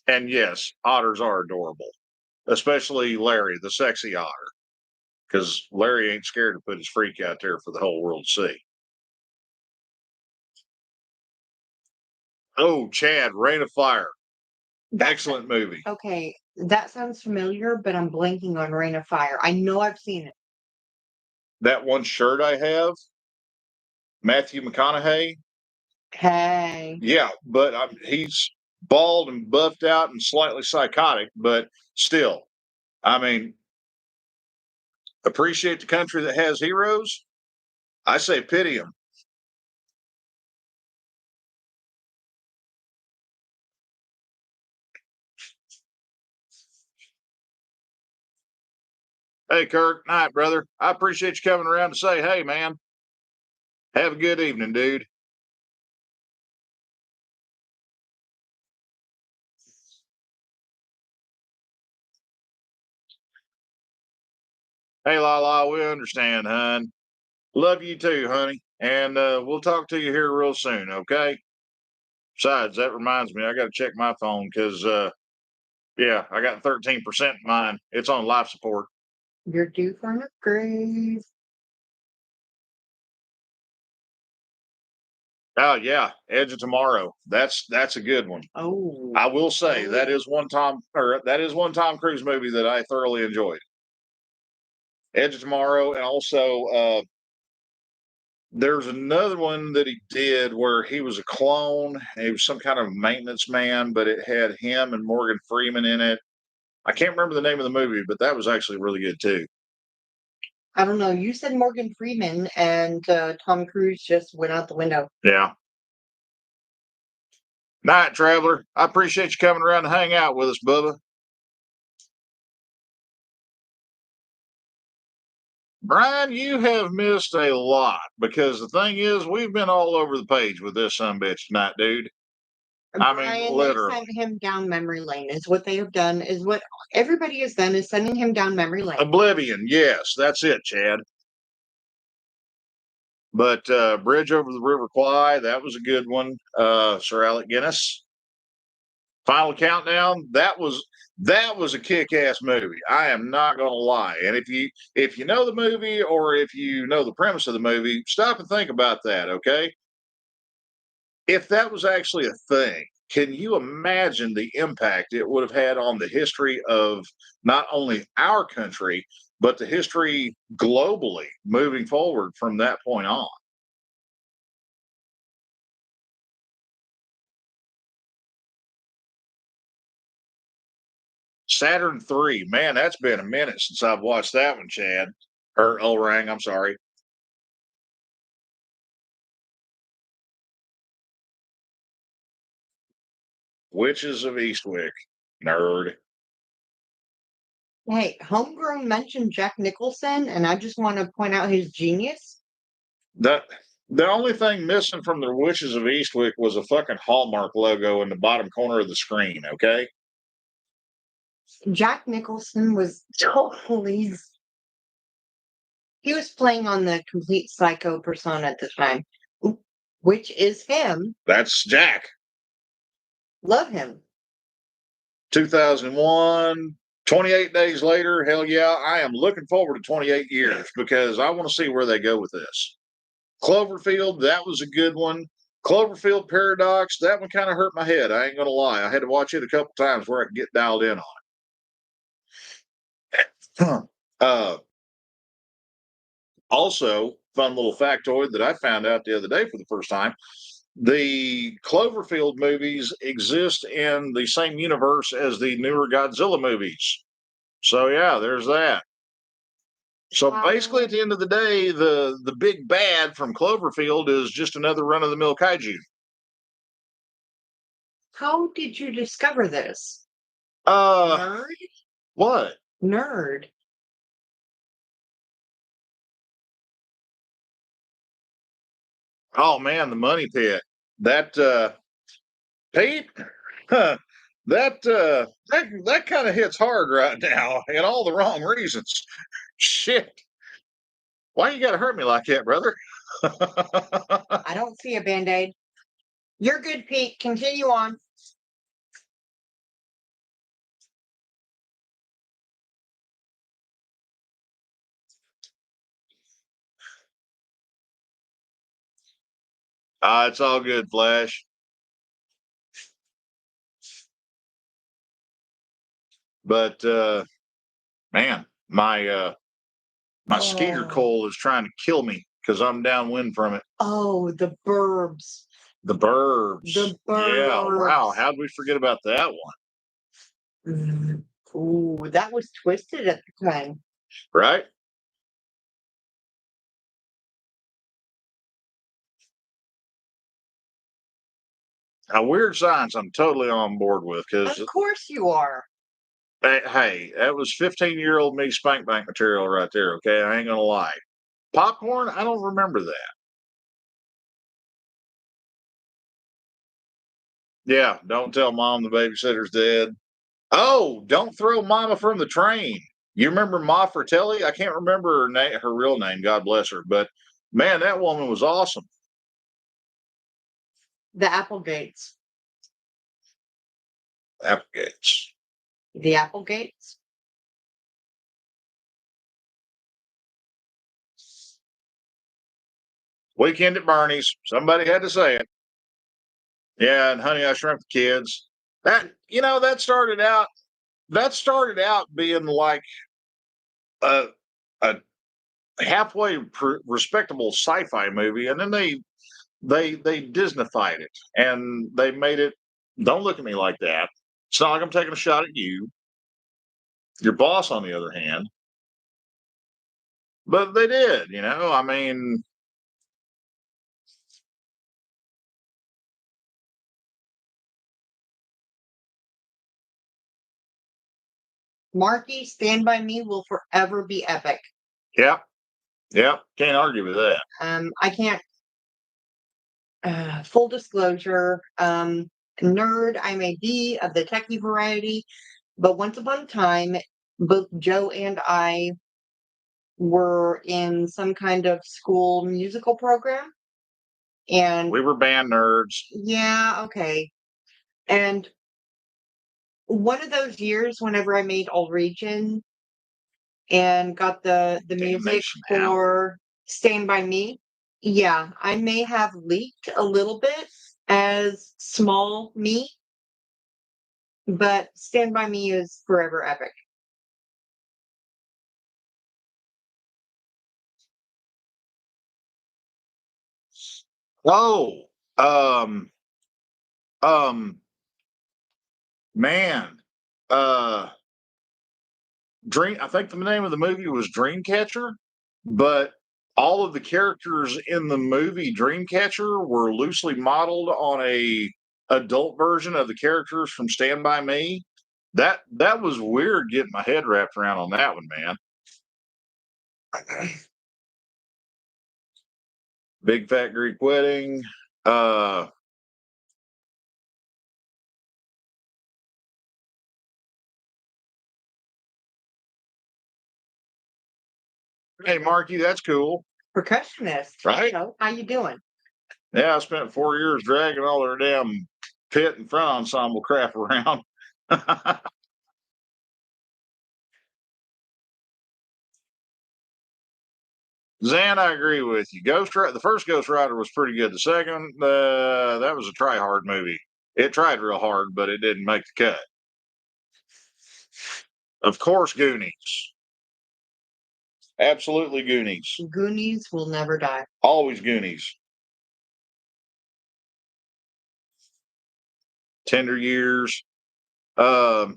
And yes, otters are adorable, especially Larry, the sexy otter, because Larry ain't scared to put his freak out there for the whole world to see. Oh, Chad, Rain of Fire. Excellent movie. Okay, that sounds familiar, but I'm blanking on Rain of Fire. I know I've seen it. That one shirt I have, Matthew McConaughey. Hey. Yeah, but he's bald and buffed out and slightly psychotic, but still, I mean, appreciate the country that has heroes. I say pity them. Hey, Kirk, night, brother. I appreciate you coming around to say, hey, man, have a good evening, dude. Hey, Lala, we understand, hon. Love you too, honey. And we'll talk to you here real soon, okay? Besides, that reminds me, I got to check my phone because Yeah, I got 13% in mine. It's on life support. You're due for an upgrade. Oh yeah, Edge of Tomorrow. That's a good one. Oh, I will say that is one Tom Cruise movie that I thoroughly enjoyed. Edge of Tomorrow, and also there's another one that he did where he was a clone. He was some kind of maintenance man, but it had him and Morgan Freeman in it. I can't remember the name of the movie, but that was actually really good too. I don't know. You said Morgan Freeman, and Tom Cruise just went out the window. Yeah. Night, traveler. I appreciate you coming around to hang out with us, Bubba. Brian, you have missed a lot because the thing is, we've been all over the page with this sumbitch tonight, dude. I mean, Brian, they literally. sent him down memory lane. Is what they have done. Is what everybody has done. Is sending him down memory lane. Oblivion, yes, that's it, Chad. But Bridge over the River Kwai, that was a good one. Sir Alec Guinness. Final Countdown, that was a kick-ass movie. I am not going to lie. And if you know the movie or if you know the premise of the movie, stop and think about that, okay? If that was actually a thing, can you imagine the impact it would have had on the history of not only our country, but the history globally moving forward from that point on? Saturn 3, man, that's been a minute since I've watched that one, Chad. Or Orang, I'm sorry. Witches of Eastwick. Nerd. Hey, Homegrown mentioned Jack Nicholson, and I just want to point out his genius. The only thing missing from the Witches of Eastwick was a fucking Hallmark logo in the bottom corner of the screen, okay? Jack Nicholson was totally. He was playing on the complete psycho persona at the time, which is him. That's Jack. Love him. 2001, 28 days later, hell yeah, I am looking forward to 28 years because I want to see where they go with this. Cloverfield, that was a good one. Cloverfield Paradox, that one kind of hurt my head. I ain't going to lie. I had to watch it a couple times where I could get dialed in on it. Also, fun little factoid that I found out the other day for the first time. The Cloverfield movies exist in the same universe as the newer Godzilla movies. So yeah, there's that. So basically, at the end of the day, the big bad from Cloverfield is just another run of the mill kaiju. How did you discover this? Nerd? What? Nerd. Oh man, the money pit. That Pete, that kind of hits hard right now, and all the wrong reasons. Shit. Why you gotta hurt me like that, brother? I don't see a band-aid. You're good, Pete. Continue on. It's all good, Flash. But man, my skeeter coal is trying to kill me because I'm downwind from it. Oh, the Burbs. The Burbs. The Yeah, wow. Burbs. How'd we forget about that one? Ooh, that was twisted at the time. Right? Now, Weird Science, I'm totally on board with because, Of course you are. hey, that was 15-year-old me spank bank material right there. Okay, I ain't gonna lie. Popcorn, I don't remember that. Yeah, don't tell mom the babysitter's dead. Oh, don't throw mama from the train. You remember Ma Fratelli? I can't remember her real name. God bless her, but man, that woman was awesome. The Applegates. Applegates. The Applegates. Weekend at Bernie's. Somebody had to say it. Yeah, and Honey, I Shrunk the Kids. That started out being like a halfway respectable sci-fi movie, and then they Disneyfied it and they made it. Don't look at me like that. It's not like I'm taking a shot at you. Your boss, on the other hand, but they did. I mean, Marky, Stand By Me will forever be epic. Yep. Can't argue with that. I can't. Full disclosure, nerd I may be of the techie variety, but once upon a time, both Joe and I were in some kind of school musical program. And we were band nerds. Yeah, okay. And one of those years, whenever I made All Region and got the music for Stand By Me, yeah, I may have leaked a little bit as small me, but Stand By Me is forever epic. Oh, man, I think the name of the movie was Dreamcatcher, but all of the characters in the movie Dreamcatcher were loosely modeled on a adult version of the characters from Stand By Me. That was weird getting my head wrapped around on that one, man. Big Fat Greek Wedding. Hey, Marky, that's cool. Percussionist, right? How you doing? Yeah, I spent 4 years dragging all their damn pit and front ensemble crap around. Zan, I agree with you. The first Ghost Rider was pretty good. The second, that was a try hard movie. It tried real hard, but it didn't make the cut. Of course, Goonies. Absolutely Goonies. Goonies will never die. Always Goonies. Tender Years. Oh,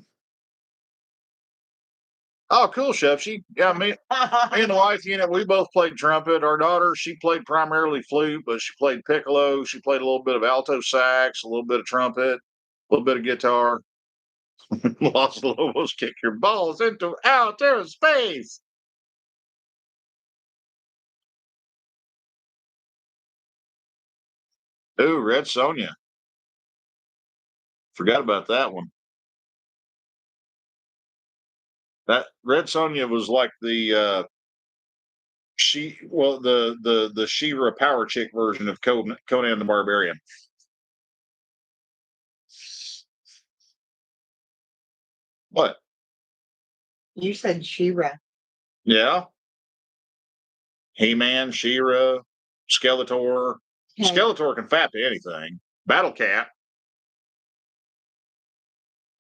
cool, Chef. Me and the wife, we both played trumpet. Our daughter, she played primarily flute, but she played piccolo. She played a little bit of alto sax, a little bit of trumpet, a little bit of guitar. Los Lobos kick your balls into outer space. Ooh, Red Sonja. Forgot about that one. That Red Sonja was like the the She-Ra power chick version of Conan the Barbarian. What? You said She-Ra. Yeah. He-Man, She-Ra, Skeletor. Okay. Skeletor can fap to anything. Battle Cat.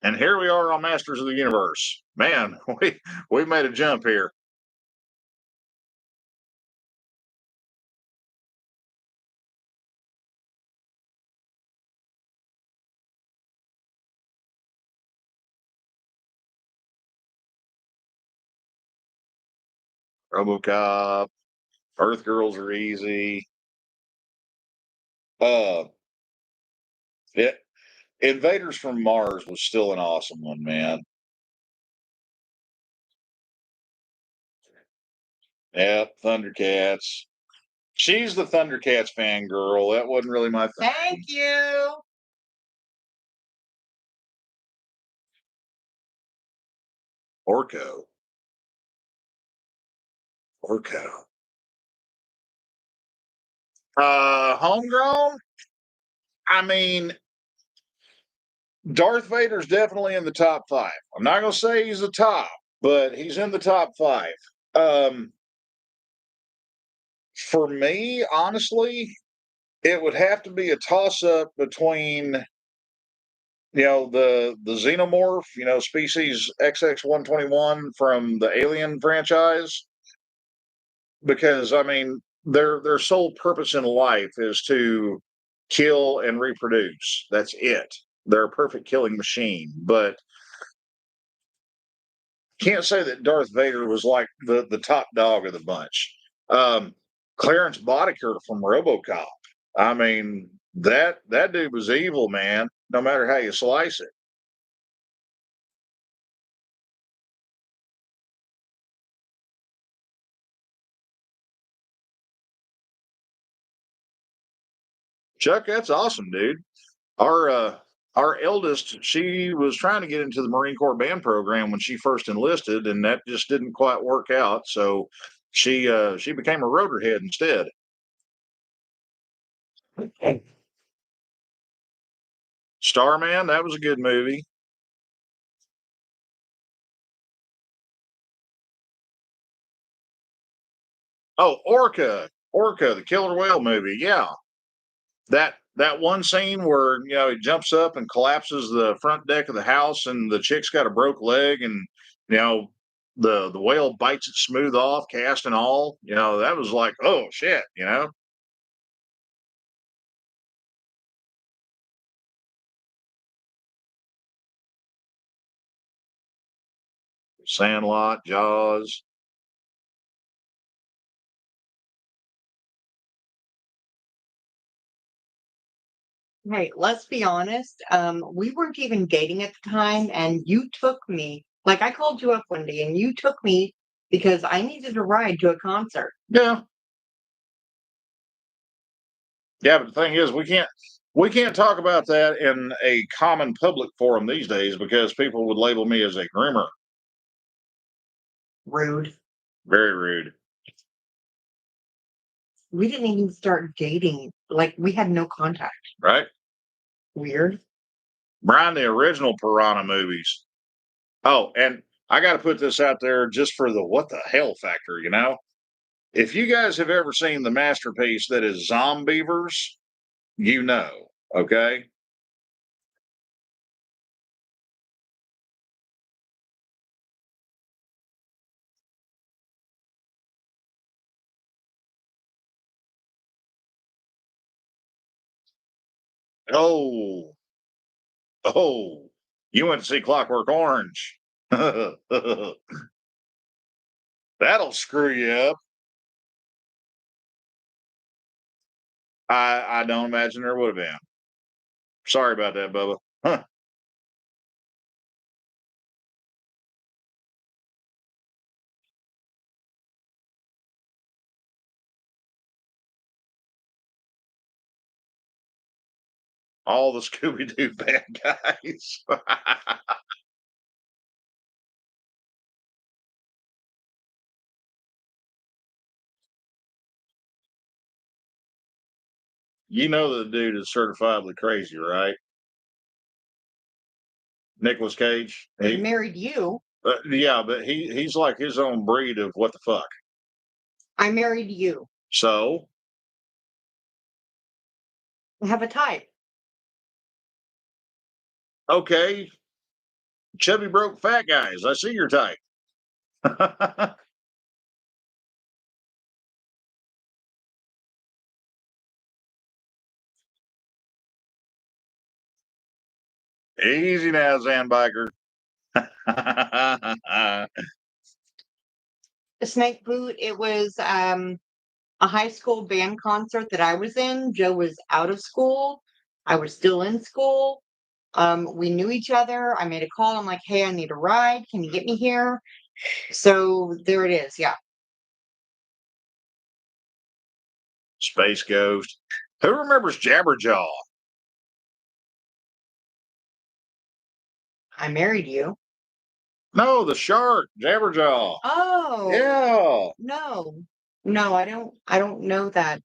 And here we are on Masters of the Universe. Man, we made a jump here. RoboCop, Earth Girls are easy. It Invaders from Mars was still an awesome one, man. Yep, Thundercats. She's the Thundercats fangirl. That wasn't really my thing. Thank you. Orko. Homegrown? I mean, Darth Vader's definitely in the top 5. I'm not going to say he's the top, but he's in the top 5. Um, for me, honestly, it would have to be a toss up between the xenomorph, species XX-121 from the Alien franchise, because I mean their sole purpose in life is to kill and reproduce. That's it. They're a perfect killing machine, but can't say that Darth Vader was like the top dog of the bunch. Um, Clarence Boddicker from RoboCop. I mean, that dude was evil, man. No matter how you slice it. Chuck, that's awesome, dude. Our eldest, she was trying to get into the Marine Corps band program when she first enlisted, and that just didn't quite work out. So she became a rotorhead instead. Starman, that was a good movie. Oh, Orca, the killer whale movie. Yeah, that one scene where he jumps up and collapses the front deck of the house, and the chick's got a broke leg, and you know the whale bites it smooth off, cast and all. That was like, oh shit. Sandlot, Jaws. Hey, let's be honest. We weren't even dating at the time, and you took me. Like I called you up one day, and you took me because I needed a ride to a concert. Yeah, yeah. But the thing is, we can't talk about that in a common public forum these days because people would label me as a groomer. Rude. Very rude. We didn't even start dating. Like we had no contact. Right? Weird. Brian, the original Piranha movies. Oh, and I got to put this out there just for the what the hell factor. If you guys have ever seen the masterpiece that is Zombievers, okay? Oh, oh, you went to see Clockwork Orange. That'll screw you up. I don't imagine there would have been. Sorry about that, Bubba. Huh. All the Scooby Doo bad guys. You know the dude is certifiably crazy, right? Nicolas Cage. I married you. Yeah, but he's like his own breed of what the fuck. I married you. So I have a type. okay, chubby broke fat guys. I see your type. Easy now, Zandbiker. A snake boot. It was a high school band concert that I was in. Joe was out of school. I was still in school. We knew each other. I made a call. I'm like, hey, I need a ride. Can you get me here? So there it is. Yeah. Space Ghost. Who remembers Jabberjaw? I married you. No, the shark, Jabberjaw. Oh, Yeah. no. No, I don't know that.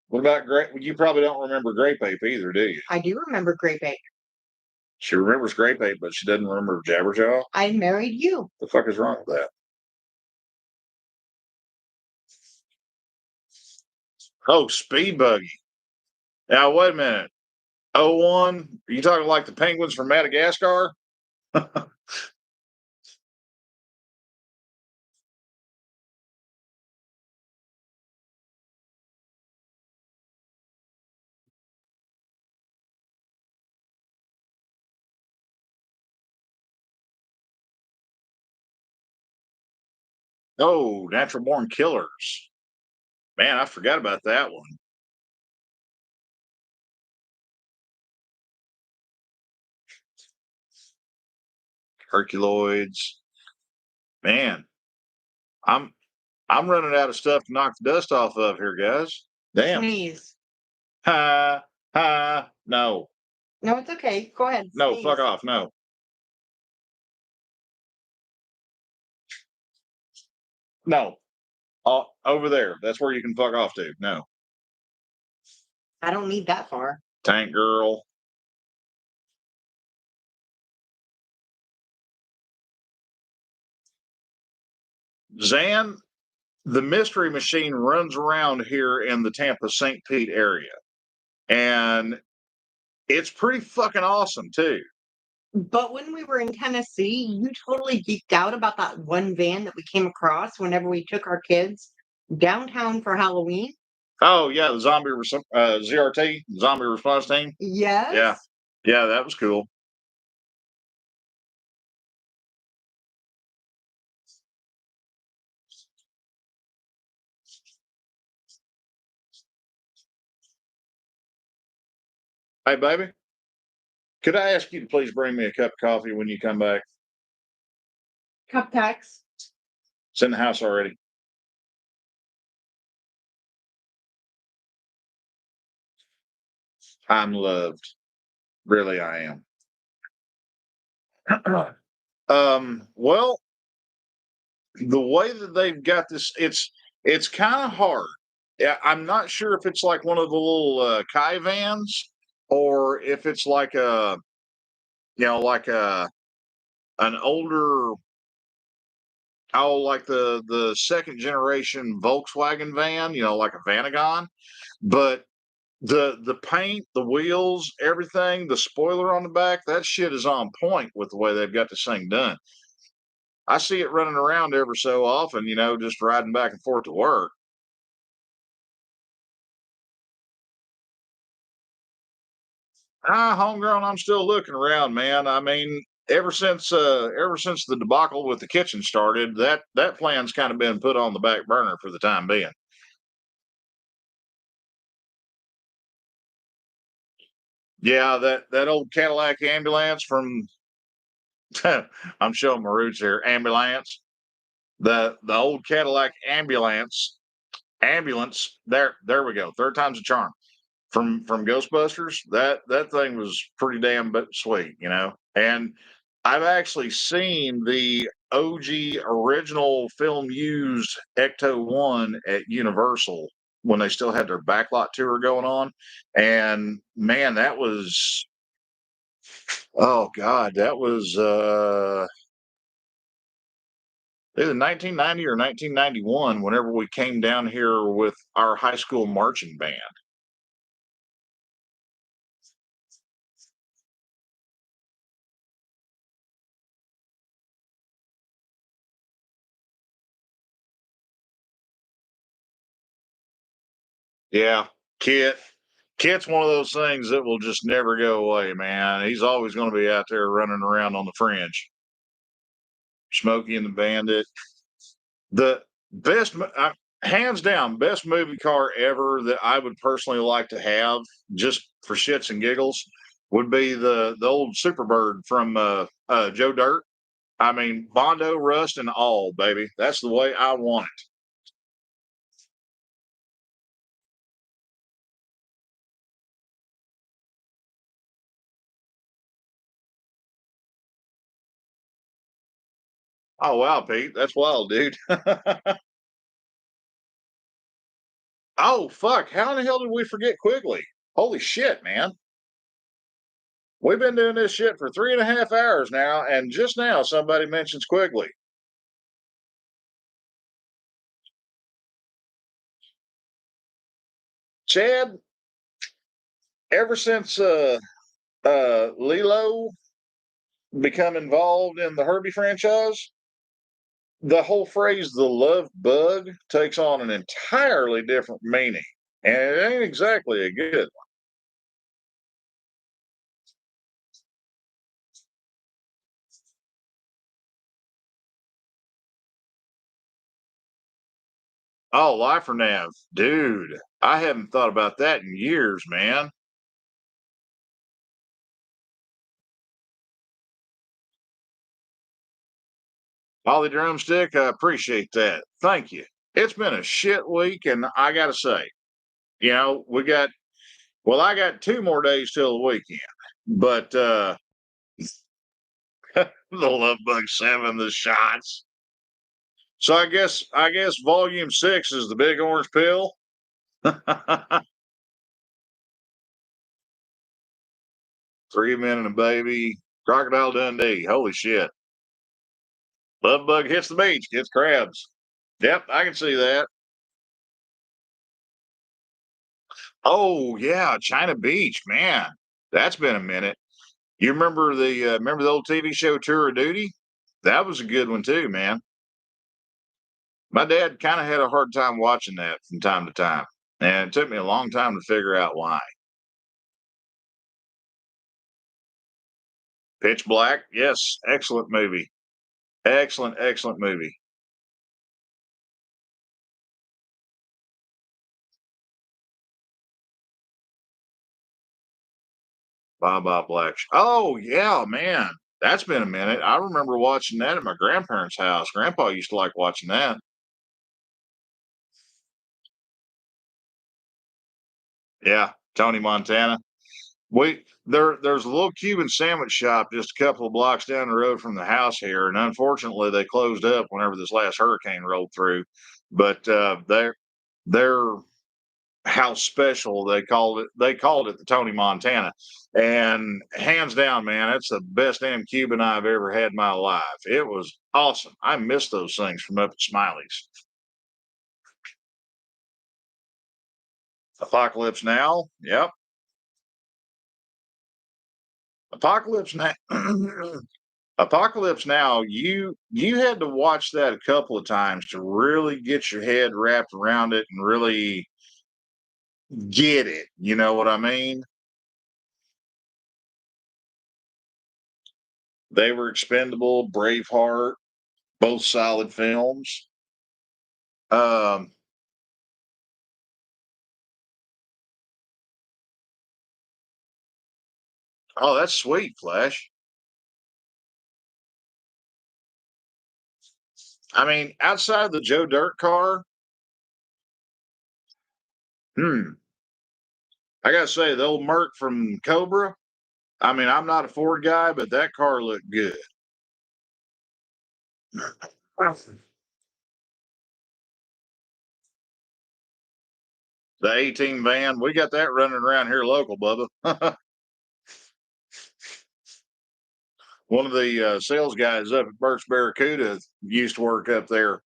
What about grape? You probably don't remember grape ape either, do you? I do remember Grape Ape. She remembers grape ape, but she doesn't remember Jabberjaw. I married you. The fuck is wrong with that? Oh, speed buggy. Now wait a minute. Oh one. Are you talking like the penguins from Madagascar? Oh, natural born killers. Man, I forgot about that one. Herculoids. Man, I'm I'm running out of stuff to knock the dust off of here, guys. Damn. Sneeze. Ha ha. No. No, it's okay. Go ahead. No, Sneeze. fuck off. No. No. Over there. That's where you can fuck off to. No. I don't need that far. Tank girl. Zan, the mystery machine runs around here in the Tampa St. Pete area. And it's pretty fucking awesome too. But when we were in Tennessee, you totally geeked out about that one van that we came across whenever we took our kids downtown for Halloween. Oh yeah, the ZRT, zombie response team. Yes. Yeah, that was cool. Hey baby, could I ask you to please bring me a cup of coffee when you come back? Cup packs. It's in the house already. I'm loved. Really, I am. Well, the way that they've got this, it's kind of hard. Yeah, I'm not sure if it's like one of the little Kai vans or if it's like a, like an older, like the second generation Volkswagen van, like a Vanagon. But the paint, the wheels, everything, the spoiler on the back, that shit is on point with the way they've got this thing done. I see it running around ever so often, just riding back and forth to work. Homegrown, I'm still looking around, man. I mean, ever since the debacle with the kitchen started, that plan's kind of been put on the back burner for the time being. Yeah, that old Cadillac ambulance from I'm showing my roots here. Ambulance. The old Cadillac ambulance. There we go. Third time's a charm. From Ghostbusters. That thing was pretty damn but sweet. And I've actually seen the OG original film used Ecto One at Universal when they still had their backlot tour going on. And man, that was, oh God, that was either 1990 or 1991 whenever we came down here with our high school marching band. Yeah, Kit. Kit's one of those things that will just never go away, man. He's always going to be out there running around on the fringe. Smokey and the Bandit. The best, hands down, best movie car ever that I would personally like to have, just for shits and giggles, would be the old Superbird from Joe Dirt. I mean, Bondo, Rust, and all, baby. That's the way I want it. Oh wow, Pete, that's wild, dude. Oh, fuck. How in the hell did we forget Quigley? Holy shit, man. We've been doing this shit for 3.5 hours now, and just now somebody mentions Quigley. Chad, ever since Lilo become involved in the Herbie franchise, the whole phrase "the love bug" takes on an entirely different meaning, and it ain't exactly a good one. Oh, Lifer Nav, dude, I haven't thought about that in years, man. Ollie Drumstick, I appreciate that. Thank you. It's been a shit week, and I gotta say, I got 2 more days till the weekend, but the Love Bug 7, the shots. So I guess volume 6 is the big orange pill. 3 Men and a Baby, Crocodile Dundee. Holy shit. Love Bug hits the beach, gets crabs. Yep, I can see that. Oh yeah, China Beach, man. That's been a minute. You remember the old TV show Tour of Duty? That was a good one too, man. My dad kind of had a hard time watching that from time to time, and it took me a long time to figure out why. Pitch Black, yes, excellent movie. Excellent, excellent movie. Bob Bob Black. Oh yeah, man. That's been a minute. I remember watching that at my grandparents' house. Grandpa used to like watching that. Yeah, Tony Montana. There's a little Cuban sandwich shop just a couple of blocks down the road from the house here, and unfortunately they closed up whenever this last hurricane rolled through. But their house special, they called it the Tony Montana, and hands down, man, that's the best damn Cuban I've ever had in my life. It was awesome. I miss those things from up at Smiley's. Apocalypse Now, yep. Apocalypse Now. Apocalypse Now, you had to watch that a couple of times to really get your head wrapped around it and really get it. You know what I mean? They were expendable, Braveheart, both solid films. Um, oh, that's sweet, Flash. I mean, outside of the Joe Dirt car, hmm, I gotta say the old Merc from Cobra. I mean, I'm not a Ford guy, but that car looked good. The 18 van, we got that running around here local, Bubba. One of the sales guys up at Burt's Barracuda used to work up there.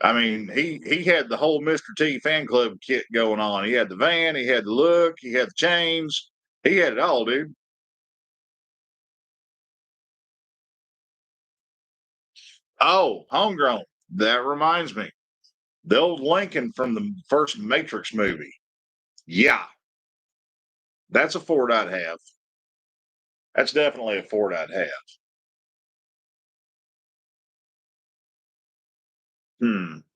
I mean, he had the whole Mr. T fan club kit going on. He had the van, he had the look, he had the chains, he had it all, dude. Oh, homegrown. That reminds me. The old Lincoln from the first Matrix movie. Yeah, that's a Ford I'd have. That's definitely a Ford I'd have.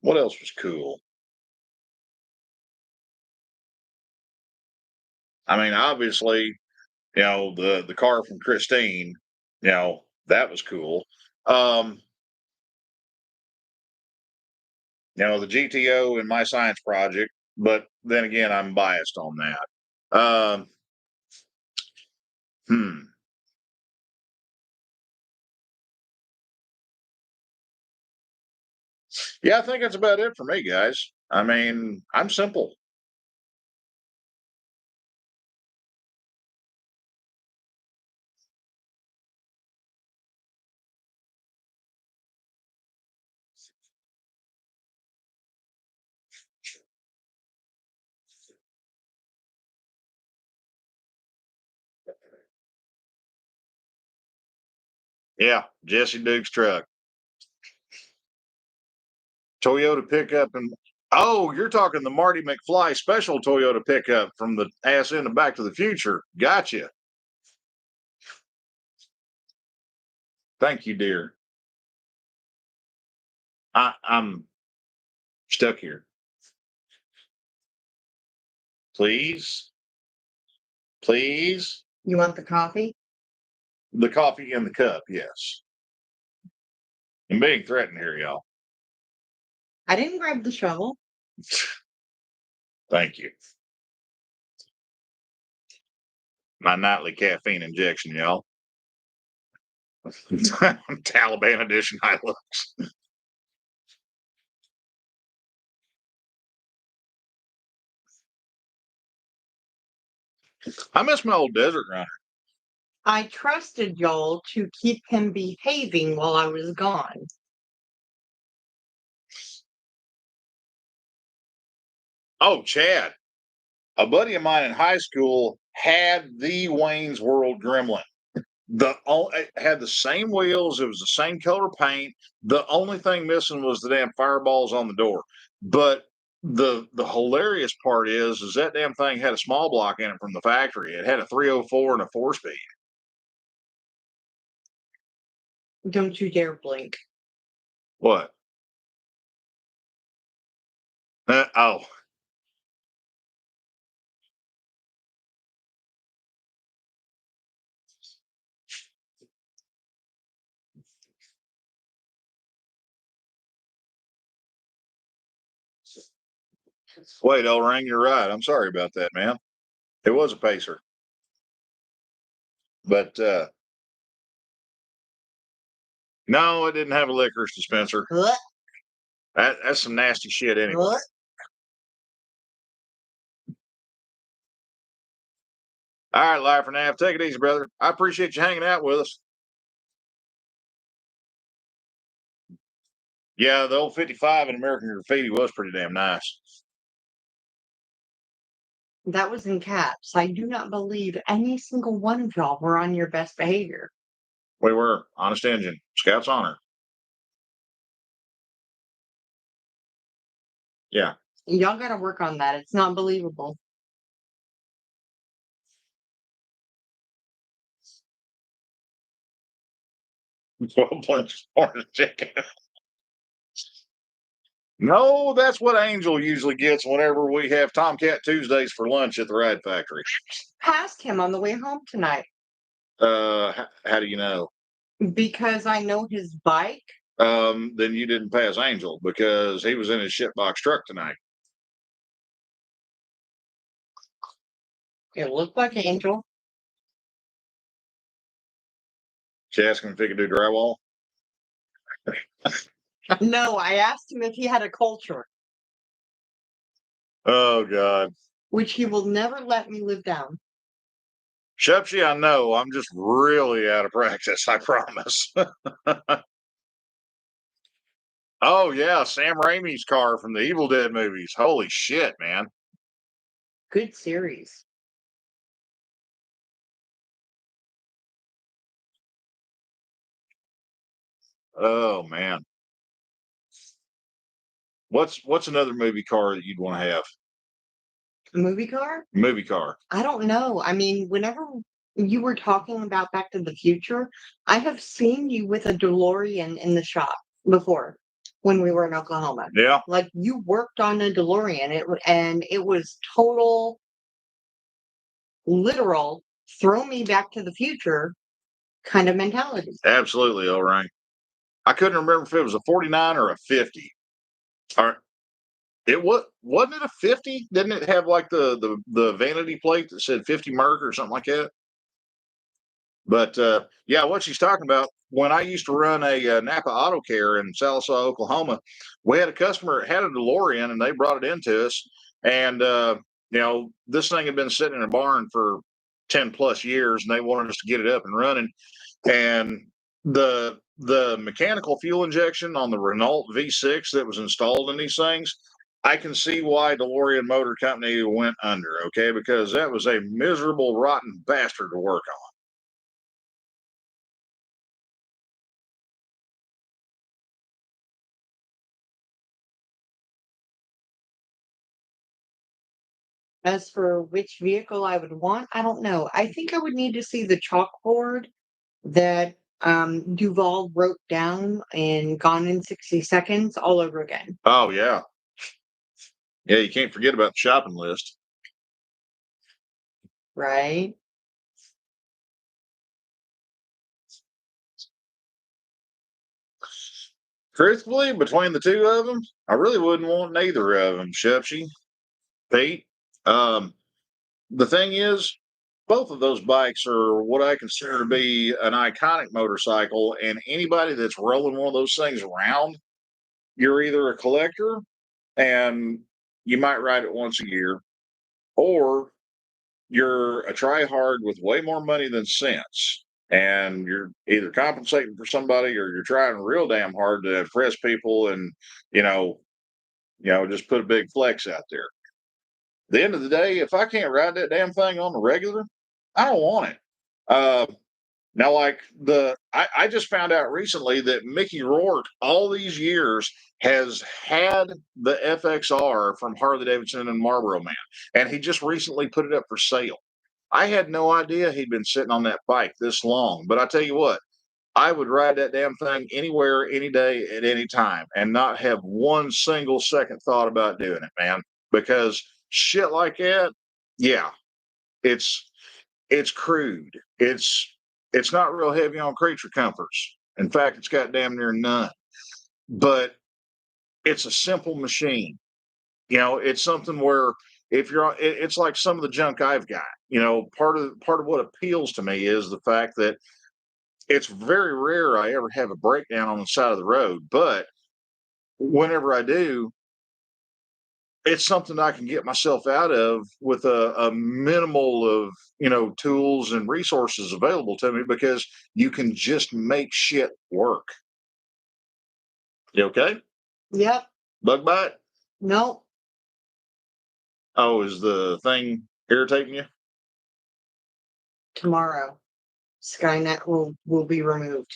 What else was cool? I mean, obviously, the car from Christine, that was cool. Um, the GTO in my science project, but then again, I'm biased on that. Hmm. Yeah, I think that's about it for me, guys. I mean, I'm simple. Yeah, Jesse Duke's truck. Toyota pickup and oh, you're talking the Marty McFly special Toyota pickup from the ass end of Back to the Future. Gotcha. Thank you, dear. I'm stuck here. Please, please. You want the coffee? The coffee in the cup, yes. I'm being threatened here, y'all. I didn't grab the shovel. Thank you. My nightly caffeine injection, y'all. Taliban edition Hilux. I miss my old desert runner. I trusted Joel to keep him behaving while I was gone. Oh, Chad. A buddy of mine in high school had the Wayne's World Gremlin. It had the same wheels. It was the same color paint. The only thing missing was the damn fireballs on the door. But the hilarious part is that damn thing had a small block in it from the factory. It had a 304 and a 4-speed. Don't you dare blink. What? Oh. Wait, L-Ring, you're right. I'm sorry about that, man. It was a pacer. But no, it didn't have a licorice dispenser. What? That's some nasty shit anyway. What? All right, Life for Nav, take it easy, brother. I appreciate you hanging out with us. Yeah, the old 55 in American Graffiti was pretty damn nice. That was in caps. I do not believe any single one of y'all were on your best behavior. We were honest engine, Scouts honor. Yeah. Y'all got to work on that. It's not believable. Chicken. No, that's what Angel usually gets whenever we have Tomcat Tuesdays for lunch at the Ride Factory. Passed him on the way home tonight How do you know? because I know his bike. Then you didn't pass Angel because he was in his shitbox truck tonight. It looked like Angel. She asked him if he could do drywall. No, I asked him if he had a culture, Oh God. which he will never let me live down. Shupsy, I know. I'm just really out of practice, I promise. Oh yeah, Sam Raimi's car from the Evil Dead movies. Holy shit, man. Good series. Oh man. What's another movie car that you'd want to have? A movie car? Movie car. I don't know. I mean, whenever you were talking about Back to the Future, I have seen you with a DeLorean in the shop before when we were in Oklahoma. Yeah. Like you worked on a DeLorean, and it was total, literal, throw me back to the future kind of mentality. Absolutely, all right. I couldn't remember if it was a 49 or a 50. All right. Wasn't it a 50? Didn't it have like the vanity plate that said 50 Merc or something like that? But yeah, what she's talking about, when I used to run a Napa Auto Care in Sallisaw, Oklahoma, we had a customer that had a DeLorean and they brought it into us. And, this thing had been sitting in a barn for 10 plus years and they wanted us to get it up and running. And the mechanical fuel injection on the Renault V6 that was installed in these things, I can see why DeLorean Motor Company went under, okay? Because that was a miserable, rotten bastard to work on. As for which vehicle I would want, I don't know. I think I would need to see the chalkboard that Duval wrote down in Gone in 60 Seconds all over again. Oh, yeah. Yeah, you can't forget about the shopping list. Right? Truthfully, between the two of them, I really wouldn't want neither of them, Shepsy, Pete. Um, the thing is, both of those bikes are what I consider to be an iconic motorcycle, and anybody that's rolling one of those things around, you're either a collector and you might ride it once a year, or you're a try-hard with way more money than sense. And you're either compensating for somebody or you're trying real damn hard to impress people and, you know, just put a big flex out there. At the end of the day, if I can't ride that damn thing on the regular, I don't want it. Uh, Now, like I just found out recently that Mickey Rourke, all these years, has had the FXR from Harley Davidson and Marlboro Man, and he just recently put it up for sale. I had no idea he'd been sitting on that bike this long, but I tell you what, I would ride that damn thing anywhere, any day, at any time, and not have one single second thought about doing it, man. Because shit like that, yeah, it's it's crude. It's not real heavy on creature comforts. In fact, it's got damn near none. But it's a simple machine. It's something where if it's like some of the junk I've got. Part of what appeals to me is the fact that it's very rare I ever have a breakdown on the side of the road. But whenever I do, it's something I can get myself out of with a minimal of tools and resources available to me because you can just make shit work. You okay? Yep. Bug bite? No. Oh, is the thing irritating you? Tomorrow, Skynet will be removed.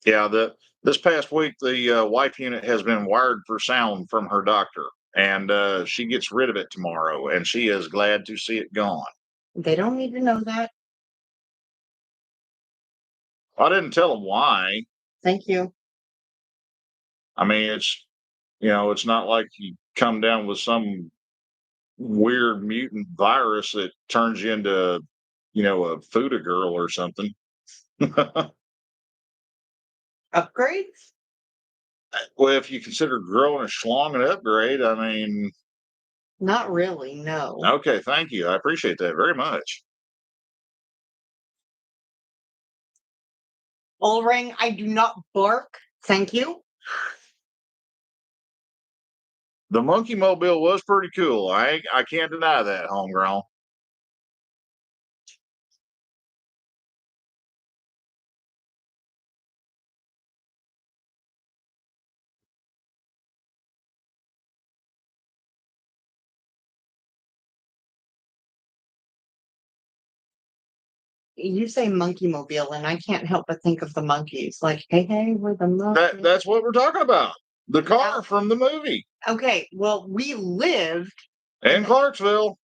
Yeah, this past week the wife unit has been wired for sound from her doctor, and she gets rid of it tomorrow, and she is glad to see it gone. They don't need to know that. I didn't tell them why. Thank you. I mean, it's not like you come down with some weird mutant virus that turns you into, a Fuda girl or something. Upgrades? Well, if you consider growing a schlong an upgrade, I mean, Not really, no. okay, thank you. I appreciate that very much. Ring, I do not bark. Thank you. The monkey mobile was pretty cool. I can't deny that, homegrown. You say monkey mobile, and I can't help but think of the monkeys. Like, hey, we're the monkeys. That's what we're talking about. The car from the movie Okay, well, we lived in Clarksville.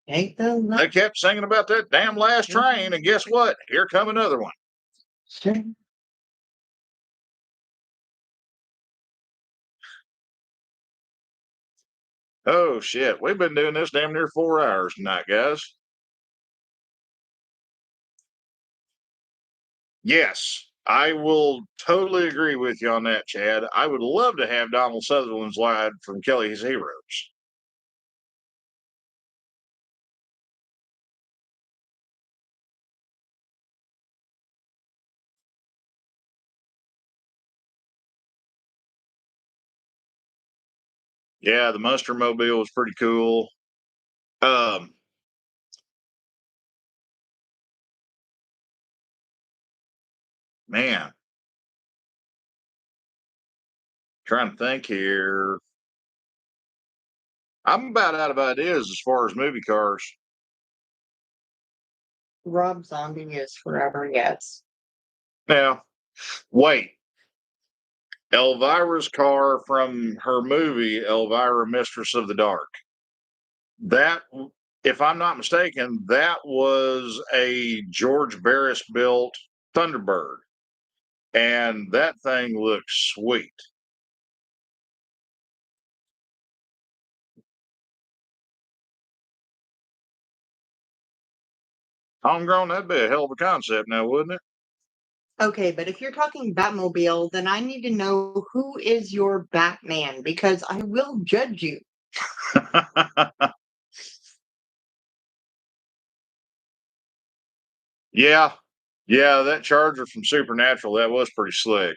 Ain't the They kept singing about that damn last train, and guess what? Here come another one. Oh shit, we've been doing this damn near 4 hours tonight, guys. Yes, I will totally agree with you on that, Chad. I would love to have Donald Sutherland's line from Kelly's Heroes. Yeah, the Munster Mobile was pretty cool. Um, man, trying to think here. I'm about out of ideas as far as movie cars. Rob Zombie is forever, yes. Now, wait. Elvira's car from her movie Elvira, Mistress of the Dark. That if I'm not mistaken, that was a George Barris built Thunderbird. And that thing looks sweet. Homegrown, that'd be a hell of a concept now, wouldn't it? Okay, but if you're talking Batmobile, then I need to know who is your Batman because I will judge you. Yeah. Yeah, that Charger from Supernatural, that was pretty slick.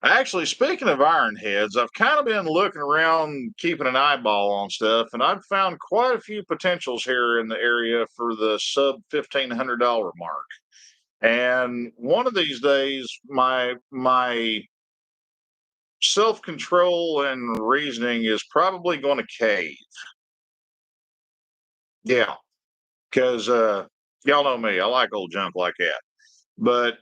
Actually, speaking of Ironheads, I've kind of been looking around, keeping an eyeball on stuff, and I've found quite a few potentials here in the area for the sub $1,500 mark. And one of these days, my self control and reasoning is probably going to cave. Yeah, because y'all know me, I like old junk like that. But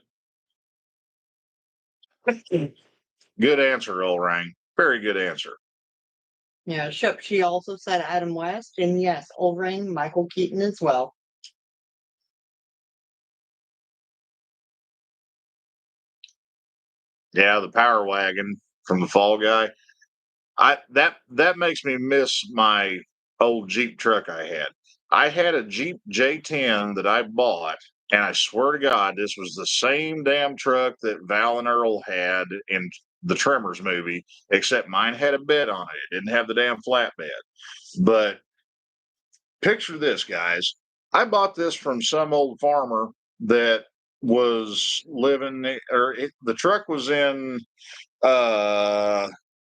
good answer, Orang. Very good answer. Yeah, she also said Adam West, and yes, Olring, Michael Keaton as well. Yeah, the Power Wagon from the Fall Guy. That makes me miss my old Jeep truck I had. I had a Jeep J10 that I bought, and I swear to God, this was the same damn truck that Val and Earl had in the Tremors movie, except mine had a bed on it. It didn't have the damn flatbed. But picture this, guys. I bought this from some old farmer that was living, the truck was in uh,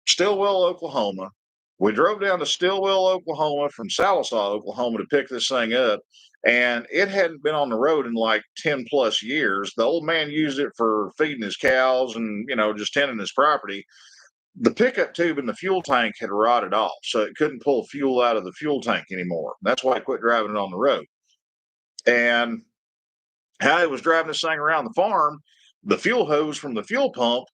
Stillwell, Oklahoma. We drove down to Stillwell, Oklahoma from Salisaw, Oklahoma to pick this thing up. And it hadn't been on the road in like 10 plus years. The old man used it for feeding his cows and, just tending his property. The pickup tube in the fuel tank had rotted off, so it couldn't pull fuel out of the fuel tank anymore. That's why I quit driving it on the road. And how I was driving this thing around the farm, the fuel hose from the fuel pump,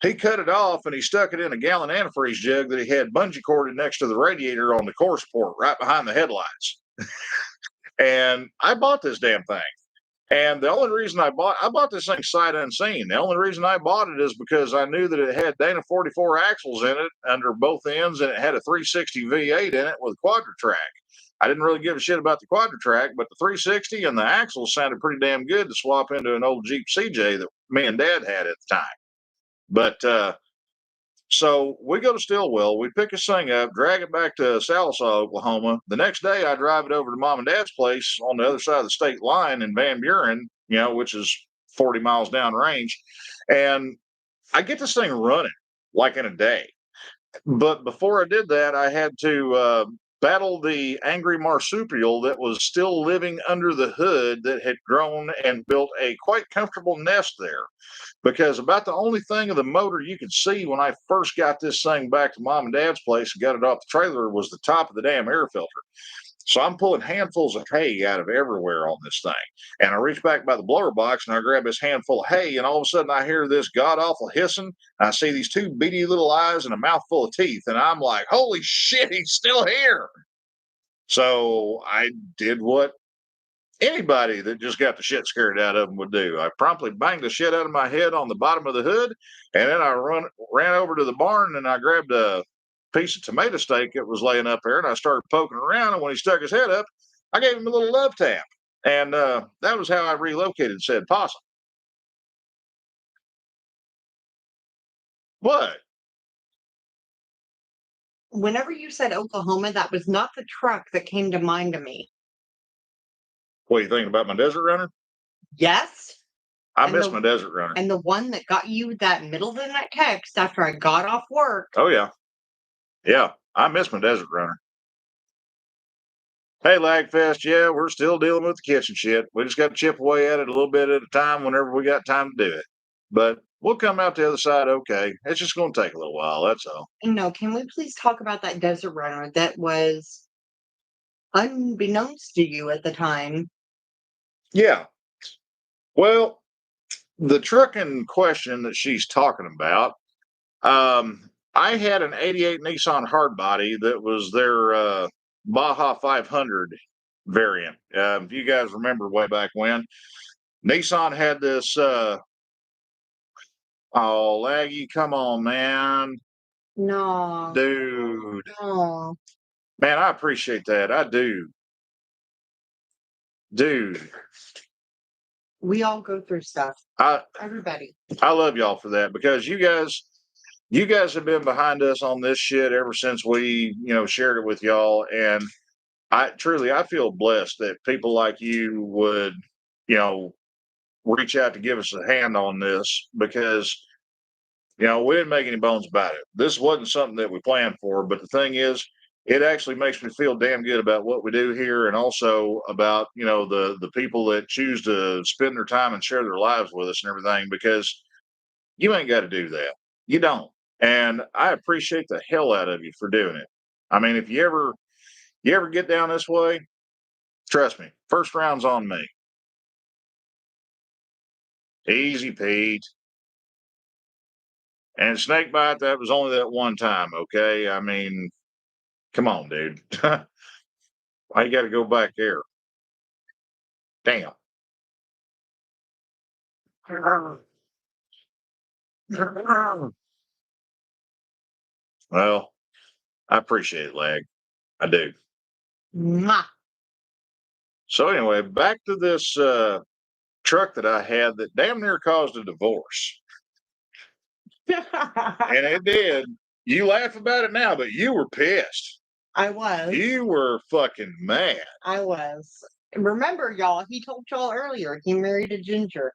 he cut it off and he stuck it in a gallon antifreeze jug that he had bungee corded next to the radiator on the core support right behind the headlights. And I bought this damn thing. And the only reason I bought this thing sight unseen. The only reason I bought it is because I knew that it had Dana 44 axles in it under both ends, and it had a 360 V8 in it with Quadra-Track. I didn't really give a shit about the Quadra-Track, but the 360 and the axles sounded pretty damn good to swap into an old Jeep CJ that me and Dad had at the time. But so we go to Stillwell, we pick this thing up, drag it back to Salisaw, Oklahoma. The next day, I drive it over to Mom and Dad's place on the other side of the state line in Van Buren, which is 40 miles downrange. And I get this thing running like in a day. But before I did that, I had to battle the angry marsupial that was still living under the hood that had grown and built a quite comfortable nest there. Because about the only thing of the motor you could see when I first got this thing back to Mom and Dad's place and got it off the trailer was the top of the damn air filter. So I'm pulling handfuls of hay out of everywhere on this thing. And I reach back by the blower box and I grab this handful of hay, and all of a sudden I hear this god awful hissing. I see these two beady little eyes and a mouthful of teeth, and I'm like, holy shit, he's still here. So I did what anybody that just got the shit scared out of them would do. I promptly banged the shit out of my head on the bottom of the hood, and then I ran over to the barn and I grabbed a piece of tomato steak that was laying up there, and I started poking around. And when he stuck his head up, I gave him a little love tap, and that was how I relocated said possum. What? Whenever you said Oklahoma, that was not the truck that came to mind to me. What are you thinking about my Desert Runner? Yes. I miss my Desert Runner. And the one that got you that middle of the night text after I got off work. Oh, yeah. Yeah, I miss my Desert Runner. Hey, Lagfest, yeah, we're still dealing with the kitchen shit. We just got to chip away at it a little bit at a time whenever we got time to do it. But we'll come out the other side okay. It's just going to take a little while, that's all. No, can we please talk about that Desert Runner that was unbeknownst to you at the time? Yeah. Well, the truck in question that she's talking about, I had an 88 Nissan hardbody that was their Baja 500 variant. If you guys remember way back when, Nissan had this. Oh, Laggy, come on, man. No. Dude. No. Man, I appreciate that. I do. Dude. We all go through stuff. I Everybody. love y'all for that because you guys have been behind us on this shit ever since we, shared it with y'all. And I feel blessed that people like you would, reach out to give us a hand on this because, we didn't make any bones about it. This wasn't something that we planned for, but the thing is, it actually makes me feel damn good about what we do here and also about, the people that choose to spend their time and share their lives with us and everything because you ain't got to do that. You don't. And I appreciate the hell out of you for doing it. I mean, if you ever get down this way, trust me, first round's on me. Easy, Pete. And snake bite, that was only that one time, okay? I mean, come on, dude. Why you got to go back there? Damn. Well, I appreciate it, Lag. I do. Mwah. So anyway, back to this truck that I had that damn near caused a divorce. And it did. You laugh about it now, but you were pissed. I was. You were fucking mad. I was. Remember, y'all, he told y'all earlier he married a ginger.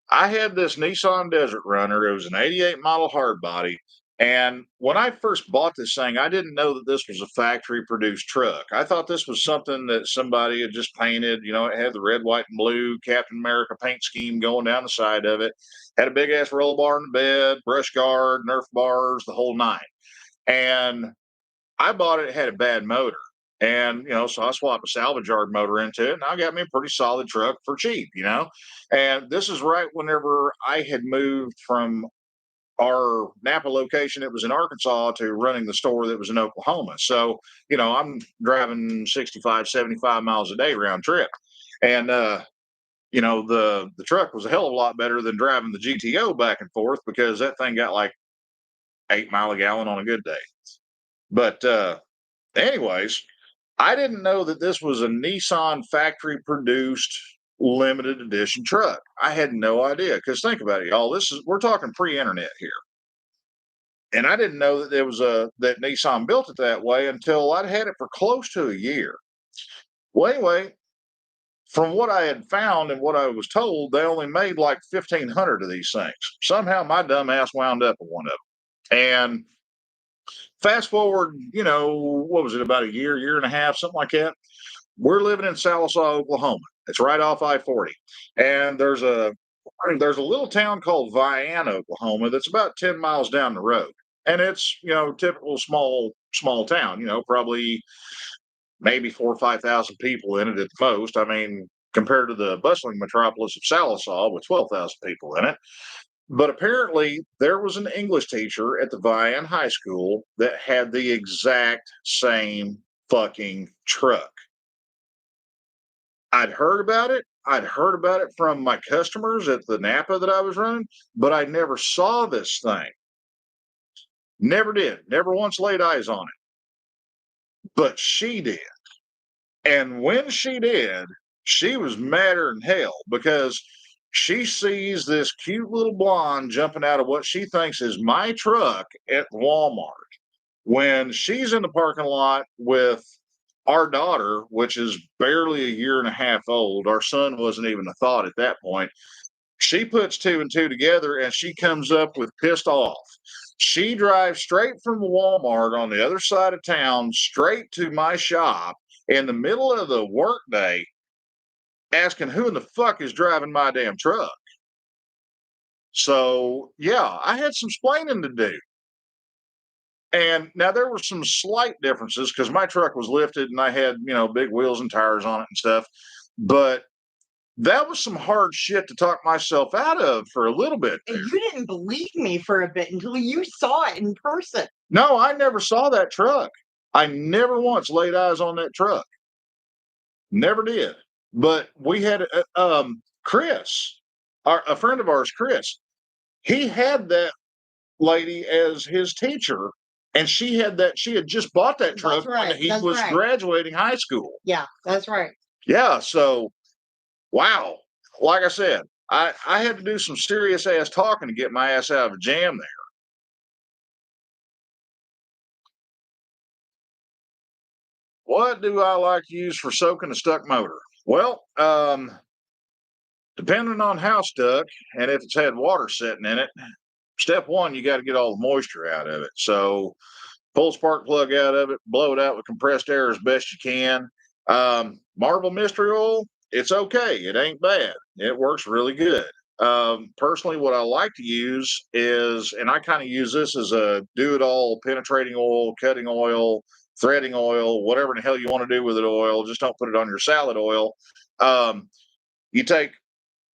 I had this Nissan Desert Runner. It was an 88 model hardbody. And when I first bought this thing, I didn't know that this was a factory produced truck. I thought this was something that somebody had just painted. It had the red, white, and blue Captain America paint scheme going down the side of it. Had a big ass roll bar in the bed, brush guard, Nerf bars, the whole nine. And I bought it, it had a bad motor. And, so I swapped a salvage yard motor into it and I got me a pretty solid truck for cheap. And this is right whenever I had moved from our Napa location, it was in Arkansas, to running the store that was in Oklahoma. So, I'm driving 65, 75 miles a day round trip. And, the truck was a hell of a lot better than driving the GTO back and forth because that thing got like 8 miles a gallon on a good day. But, anyways, I didn't know that this was a Nissan factory produced limited edition truck. I had no idea because think about it, y'all. We're talking pre-internet here, and I didn't know that there was that Nissan built it that way until I'd had it for close to a year. Well, anyway, from what I had found and what I was told, they only made like 1,500 of these things. Somehow my dumb ass wound up with one of them, and fast forward, what was it, about a year and a half, something like that. We're living in Sallisaw, Oklahoma. It's right off I-40. And there's a little town called Vian, Oklahoma, that's about 10 miles down the road. And it's, typical small town, probably maybe 4,000 or 5,000 people in it at the most. I mean, compared to the bustling metropolis of Sallisaw with 12,000 people in it. But apparently, there was an English teacher at the Vian High School that had the exact same fucking truck. I'd heard about it. I'd heard about it from my customers at the Napa that I was running, but I never saw this thing. Never did. Never once laid eyes on it. But she did. And when she did, she was madder than hell because she sees this cute little blonde jumping out of what she thinks is my truck at Walmart. When she's in the parking lot with our daughter, which is barely a year and a half old, our son wasn't even a thought at that point. She puts two and two together and she comes up with pissed off. She drives straight from Walmart on the other side of town, straight to my shop in the middle of the workday, asking who in the fuck is driving my damn truck. So, yeah, I had some splaining to do. And now there were some slight differences because my truck was lifted and I had, big wheels and tires on it and stuff. But that was some hard shit to talk myself out of for a little bit. And you didn't believe me for a bit until you saw it in person. No, I never saw that truck. I never once laid eyes on that truck. Never did. But we had Chris, a friend of ours, Chris. He had that lady as his teacher, and she had just bought that truck when he was graduating high school. Yeah, that's right. Yeah, so wow. Like I said, I had to do some serious ass talking to get my ass out of a jam there. What do I like to use for soaking a stuck motor? Well, depending on how stuck and if it's had water sitting in it, step one, you got to get all the moisture out of it. So pull spark plug out of it, blow it out with compressed air as best you can. Marble mystery oil, it's okay. It ain't bad. It works really good. Personally, what I like to use is, and I kind of use this as a do-it-all penetrating oil, cutting oil, threading oil, whatever the hell you want to do with it oil. Just don't put it on your salad oil. You take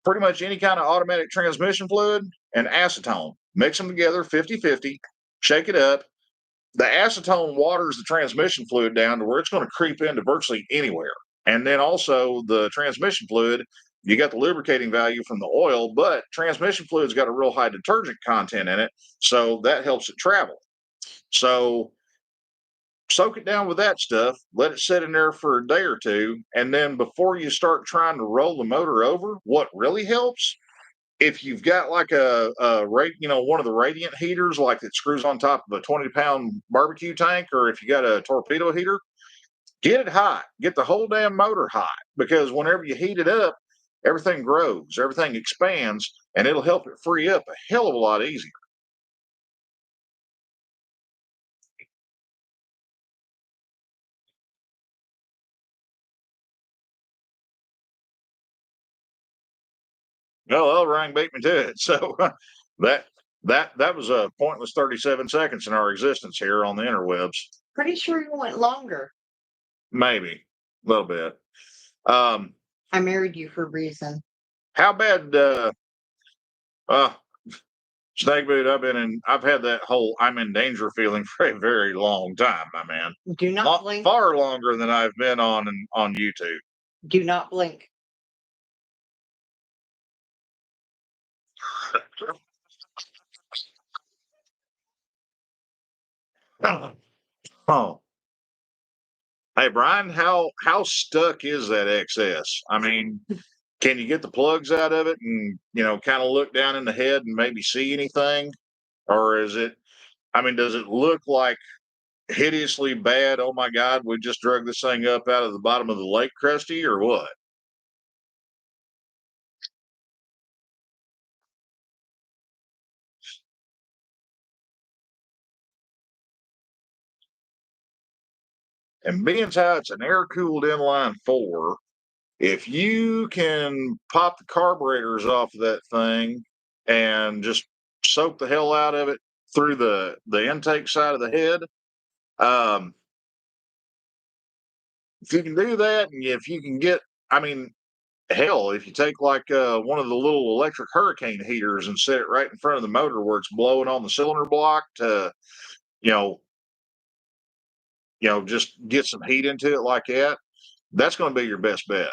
pretty much any kind of automatic transmission fluid and acetone, mix them together 50-50, shake it up. The acetone waters the transmission fluid down to where it's going to creep into virtually anywhere. And then also the transmission fluid, you got the lubricating value from the oil, but transmission fluid's got a real high detergent content in it, so that helps it travel. So soak it down with that stuff, let it sit in there for a day or two, and then before you start trying to roll the motor over, what really helps, if you've got like one of the radiant heaters, like that screws on top of a 20-pound barbecue tank, or if you got a torpedo heater, get it hot. Get the whole damn motor hot, because whenever you heat it up, everything grows, everything expands, and it'll help it free up a hell of a lot easier. Well, Elrang beat me to it. So that was a pointless 37 seconds in our existence here on the interwebs. Pretty sure you went longer. Maybe a little bit. I married you for a reason. How bad? Snake boot. I've had that whole I'm in danger feeling for a very long time, my man. Do not blink. Far longer than I've been on YouTube. Do not blink. Oh. Hey Brian, how stuck is that XS? I mean, can you get the plugs out of it and kind of look down in the head and maybe see anything? Or is it, I mean, does it look like hideously bad? Oh my God, we just drug this thing up out of the bottom of the lake, Krusty, or what? And being how it's an air-cooled inline four, if you can pop the carburetors off of that thing and just soak the hell out of it through the intake side of the head, if you can do that, and if you can get, I mean, hell, if you take like one of the little electric hurricane heaters and set it right in front of the motor where it's blowing on the cylinder block to, you know, just get some heat into it like that, that's going to be your best bet.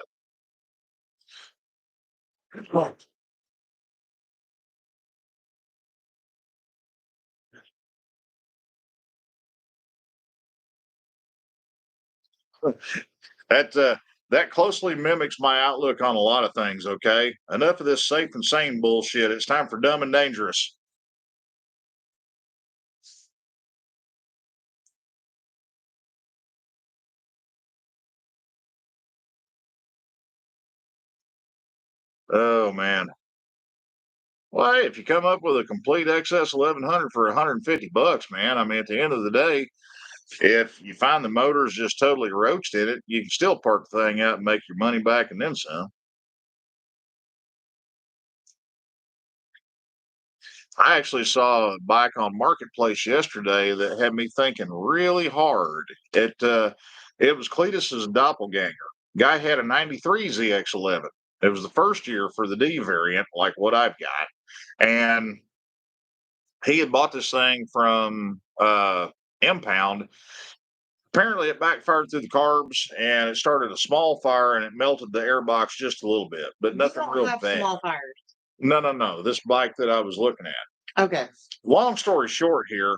That closely mimics my outlook on a lot of things. Okay, enough of this safe and sane bullshit. It's time for dumb and dangerous. Oh man. Well, hey, if you come up with a complete XS 1100 for $150, man, I mean, at the end of the day, if you find the motor's just totally roached in it, you can still park the thing out and make your money back and then some. I actually saw a bike on Marketplace yesterday that had me thinking really hard. It was Cletus's doppelganger. Guy had a 93 ZX11. It was the first year for the D variant, like what I've got. And he had bought this thing from Impound. Apparently, it backfired through the carbs and it started a small fire and it melted the airbox just a little bit, but You nothing don't real have bad. small fires. No. This bike that I was looking at. Okay. Long story short here,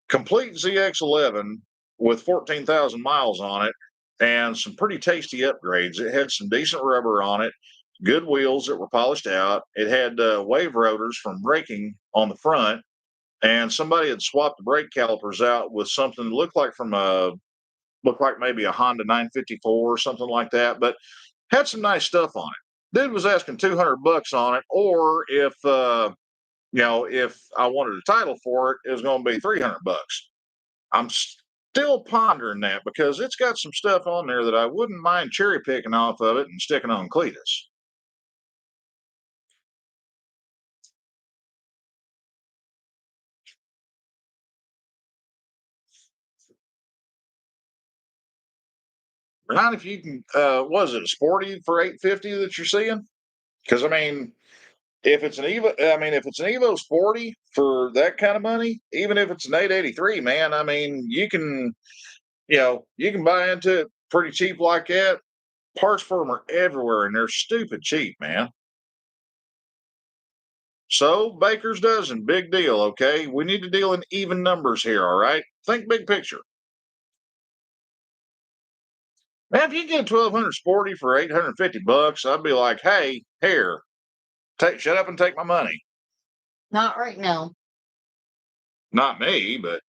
complete ZX11 with 14,000 miles on it and some pretty tasty upgrades. It had some decent rubber on it, good wheels that were polished out. It had wave rotors from braking on the front, and somebody had swapped the brake calipers out with something that looked like maybe a Honda 954 or something like that, but had some nice stuff on it. Dude was asking $200 on it, or if if I wanted a title for it, it was going to be $300. I'm still pondering that because it's got some stuff on there that I wouldn't mind cherry picking off of it and sticking on Cletus. Not if you can, was it a sporty for 850 that you're seeing? Because I mean, if it's an Evo Sporty for that kind of money, even if it's an 883, man, I mean, you can buy into it pretty cheap like that. Parts for them are everywhere and they're stupid cheap, man. So Baker's dozen, big deal, okay? We need to deal in even numbers here, all right? Think big picture. Man, if you get a 1200 Sporty for $850, I'd be like, hey, here, shut up and take my money. Not right now. Not me, but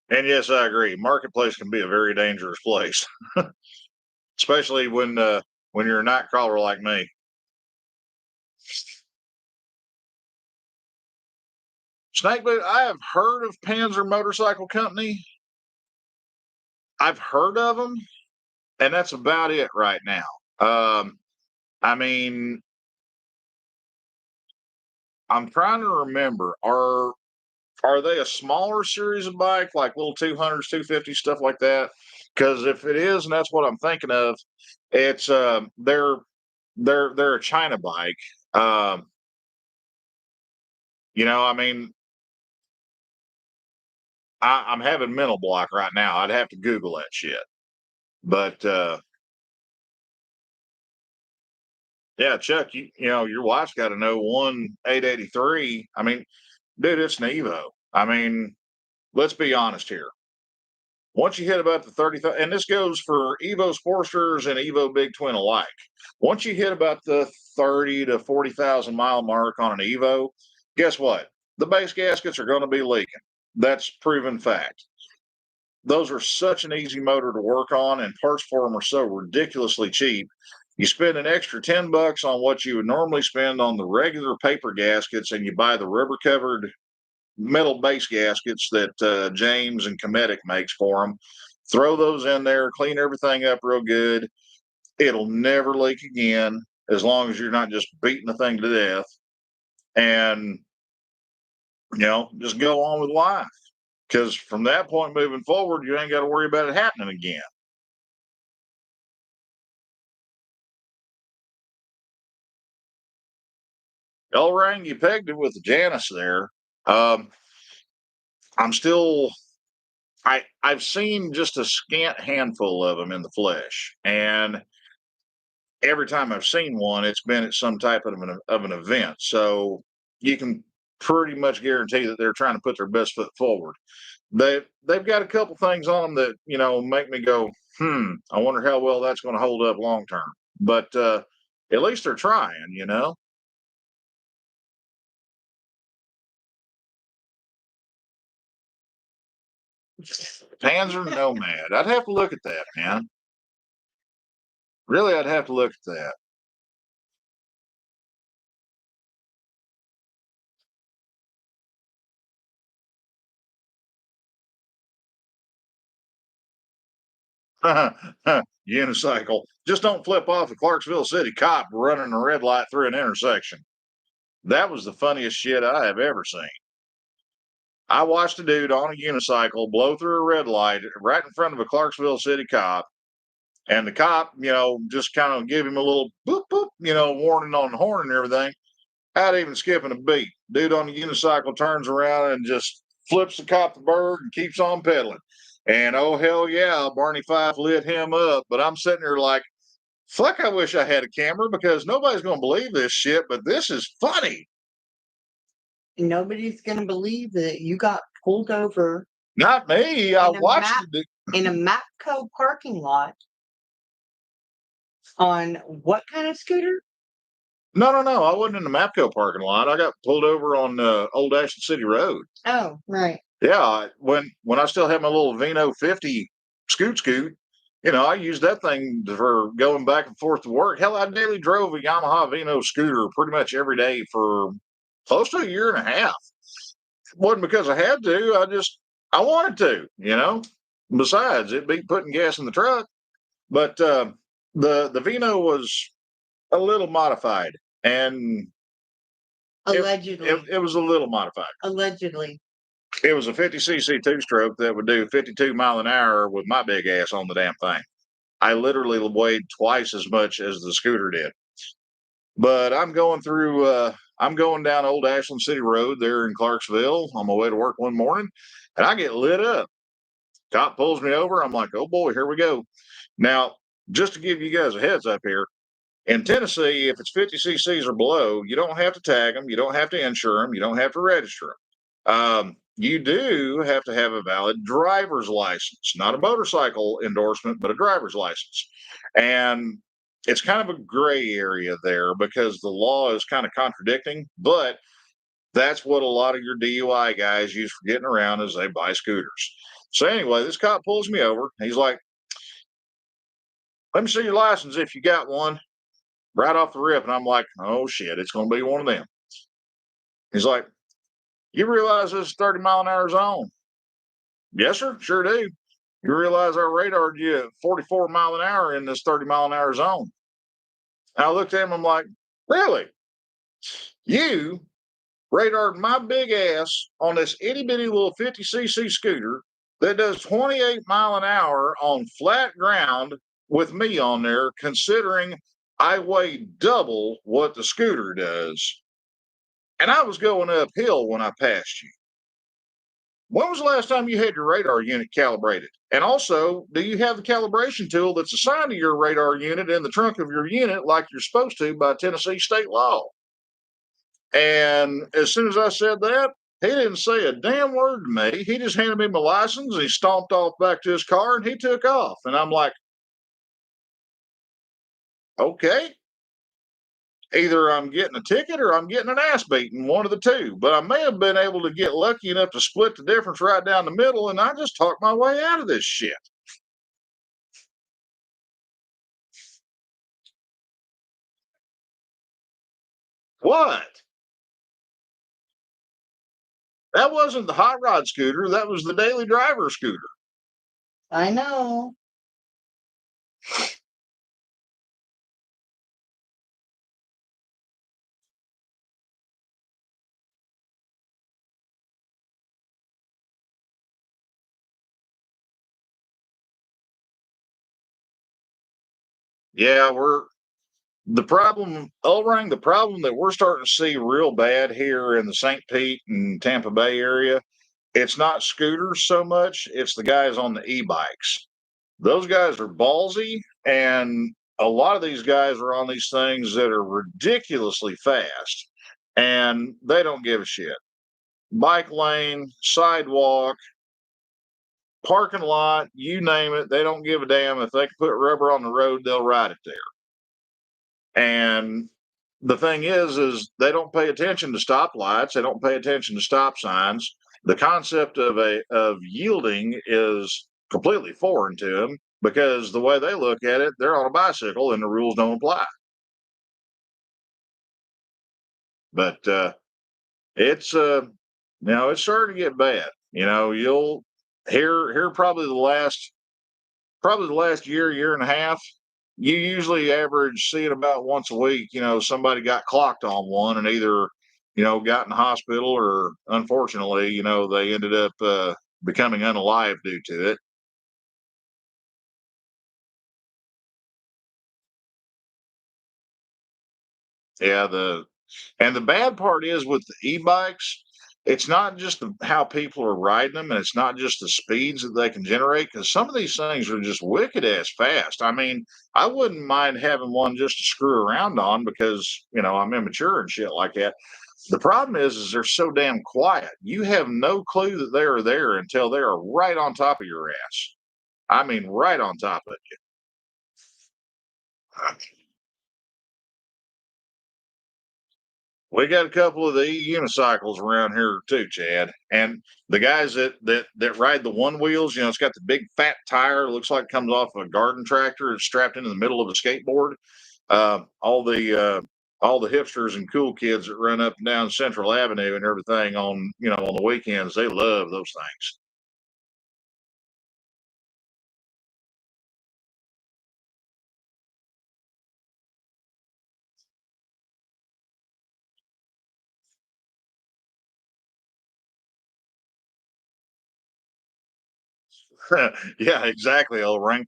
and yes, I agree. Marketplace can be a very dangerous place, especially when you're a night crawler like me. Snakeboot, I have heard of Panzer Motorcycle Company. I've heard of them, and that's about it right now. I mean, I'm trying to remember. Are they a smaller series of bike, like little 200s, 250s, stuff like that? Because if it is, and that's what I'm thinking of, it's they're a China bike. Um, I mean, I'm having mental block right now. I'd have to Google that shit. But yeah, Chuck, your wife's got to know one 883. I mean, dude, it's an Evo. I mean, let's be honest here. Once you hit about the 30, and this goes for Evo Sportsters and Evo Big Twin alike. Once you hit about the 30 to 40,000 mile mark on an Evo, guess what? The base gaskets are going to be leaking. That's proven fact. Those are such an easy motor to work on, and parts for them are so ridiculously cheap. You spend an extra $10 on what you would normally spend on the regular paper gaskets, and you buy the rubber covered metal base gaskets that James and Cometic makes for them. Throw those in there, clean everything up real good. It'll never leak again as long as you're not just beating the thing to death. And, just go on with life. Because from that point moving forward, you ain't got to worry about it happening again. L-Rang, you pegged it with the Janus there. I'm still I've seen just a scant handful of them in the flesh, and every time I've seen one, it's been at some type of an event. So you can pretty much guarantee that they're trying to put their best foot forward. They've got a couple things on them that make me go, I wonder how well that's going to hold up long term. But at least they're trying. Panzer Nomad. I'd have to look at that, man. Really, I'd have to look at that. Unicycle. Just don't flip off a Clarksville City cop running a red light through an intersection. That was the funniest shit I have ever seen. I watched a dude on a unicycle blow through a red light right in front of a Clarksville city cop. And the cop, just kind of give him a little boop, boop, warning on the horn and everything. Not even skipping a beat. Dude on the unicycle turns around and just flips the cop the bird and keeps on pedaling. And oh, hell yeah, Barney Fife lit him up. But I'm sitting there like, fuck, I wish I had a camera because nobody's going to believe this shit, but this is funny. Nobody's going to believe that you got pulled over Not me. I In a watched map- it. in a Mapco parking lot on what kind of scooter? No. I wasn't in the Mapco parking lot. I got pulled over on Old Ashland City Road. Oh, right. Yeah, when I still had my little Vino 50 scoot, I used that thing for going back and forth to work. Hell, I daily drove a Yamaha Vino scooter pretty much every day for close to a year and a half. It wasn't because I had to. I wanted to. Besides, it beat putting gas in the truck. But the Vino was a little modified, and Allegedly. it was a little modified. Allegedly. It was a 50cc two-stroke that would do 52 mile an hour with my big ass on the damn thing. I literally weighed twice as much as the scooter did. But I'm going down Old Ashland City Road there in Clarksville on my way to work one morning, and I get lit up. Cop pulls me over. I'm like, oh boy, here we go. Now, just to give you guys a heads up here, in Tennessee, if it's 50 cc's or below, you don't have to tag them, you don't have to insure them, you don't have to register them. You do have to have a valid driver's license, not a motorcycle endorsement, but a driver's license. And it's kind of a gray area there because the law is kind of contradicting, but that's what a lot of your DUI guys use for getting around is they buy scooters. So anyway, this cop pulls me over. He's like, let me see your license if you got one. Right off the rip. And I'm like, oh shit, it's going to be one of them. He's like, you realize this is 30 mile an hour zone? Yes, sir. Sure do. You realize our radar you at 44 mile an hour in this 30 mile an hour zone? And I looked at him. I'm like, really? You radared my big ass on this itty bitty little 50cc scooter that does 28 mile an hour on flat ground with me on there, considering I weigh double what the scooter does. And I was going uphill when I passed you. When was the last time you had your radar unit calibrated? And also, do you have the calibration tool that's assigned to your radar unit in the trunk of your unit like you're supposed to by Tennessee state law? And as soon as I said that, he didn't say a damn word to me. He just handed me my license and he stomped off back to his car and he took off. And I'm like, okay. Either I'm getting a ticket or I'm getting an ass beating, one of the two. But I may have been able to get lucky enough to split the difference right down the middle, and I just talked my way out of this shit. What? That wasn't the hot rod scooter. That was the daily driver scooter. I know. Yeah, the problem that we're starting to see real bad here in the St. Pete and Tampa Bay area, it's not scooters so much, it's the guys on the e-bikes. Those guys are ballsy, and a lot of these guys are on these things that are ridiculously fast, and they don't give a shit. Bike lane, sidewalk, parking lot, you name it, they don't give a damn. If they can put rubber on the road, they'll ride it there. And the thing is they don't pay attention to stoplights. They don't pay attention to stop signs. The concept of yielding is completely foreign to them because the way they look at it, they're on a bicycle and the rules don't apply. But it's it's starting to get bad. You'll here probably the last year and a half. You usually average seeing about once a week, somebody got clocked on one and either got in the hospital, or unfortunately, they ended up becoming unalive due to it. Yeah, the bad part is with the e-bikes, it's not just how people are riding them, and it's not just the speeds that they can generate, because some of these things are just wicked ass fast. I mean, I wouldn't mind having one just to screw around on because, I'm immature and shit like that. The problem is they're so damn quiet. You have no clue that they are there until they are right on top of your ass. I mean, right on top of you. We got a couple of the unicycles around here too, Chad. And the guys that ride the one wheels, it's got the big fat tire, looks like it comes off of a garden tractor, it's strapped into the middle of a skateboard. All the hipsters and cool kids that run up and down Central Avenue and everything on the weekends, they love those things. Yeah, exactly, old ring.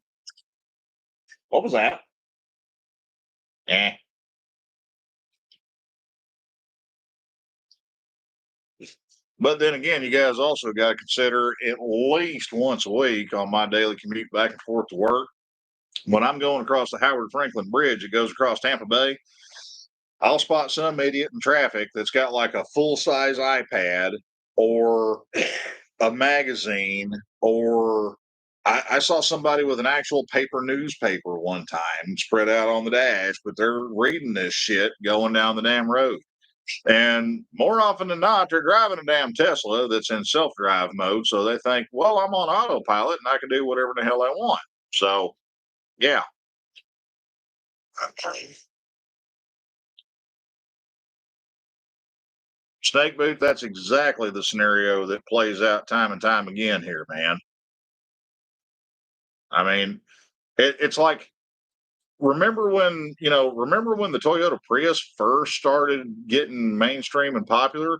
What was that? Eh. But then again, you guys also got to consider at least once a week on my daily commute back and forth to work. When I'm going across the Howard Franklin Bridge that goes across Tampa Bay, I'll spot some idiot in traffic that's got like a full size iPad or a magazine, or I saw somebody with an actual paper newspaper one time spread out on the dash, but they're reading this shit going down the damn road. And more often than not, they're driving a damn Tesla that's in self drive mode. So they think, well, I'm on autopilot and I can do whatever the hell I want. So, yeah. Snake boot, that's exactly the scenario that plays out time and time again here, man. I mean, it's like, remember when the Toyota Prius first started getting mainstream and popular?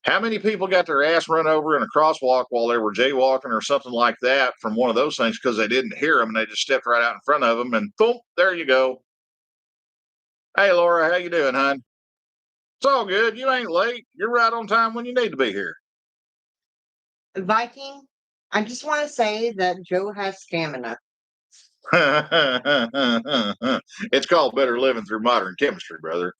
How many people got their ass run over in a crosswalk while they were jaywalking or something like that from one of those things because they didn't hear them and they just stepped right out in front of them and boom, there you go. Hey, Laura, how you doing, hon? It's all good. You ain't late. You're right on time when you need to be here. Viking, I just want to say that Joe has stamina. It's called better living through modern chemistry, brother.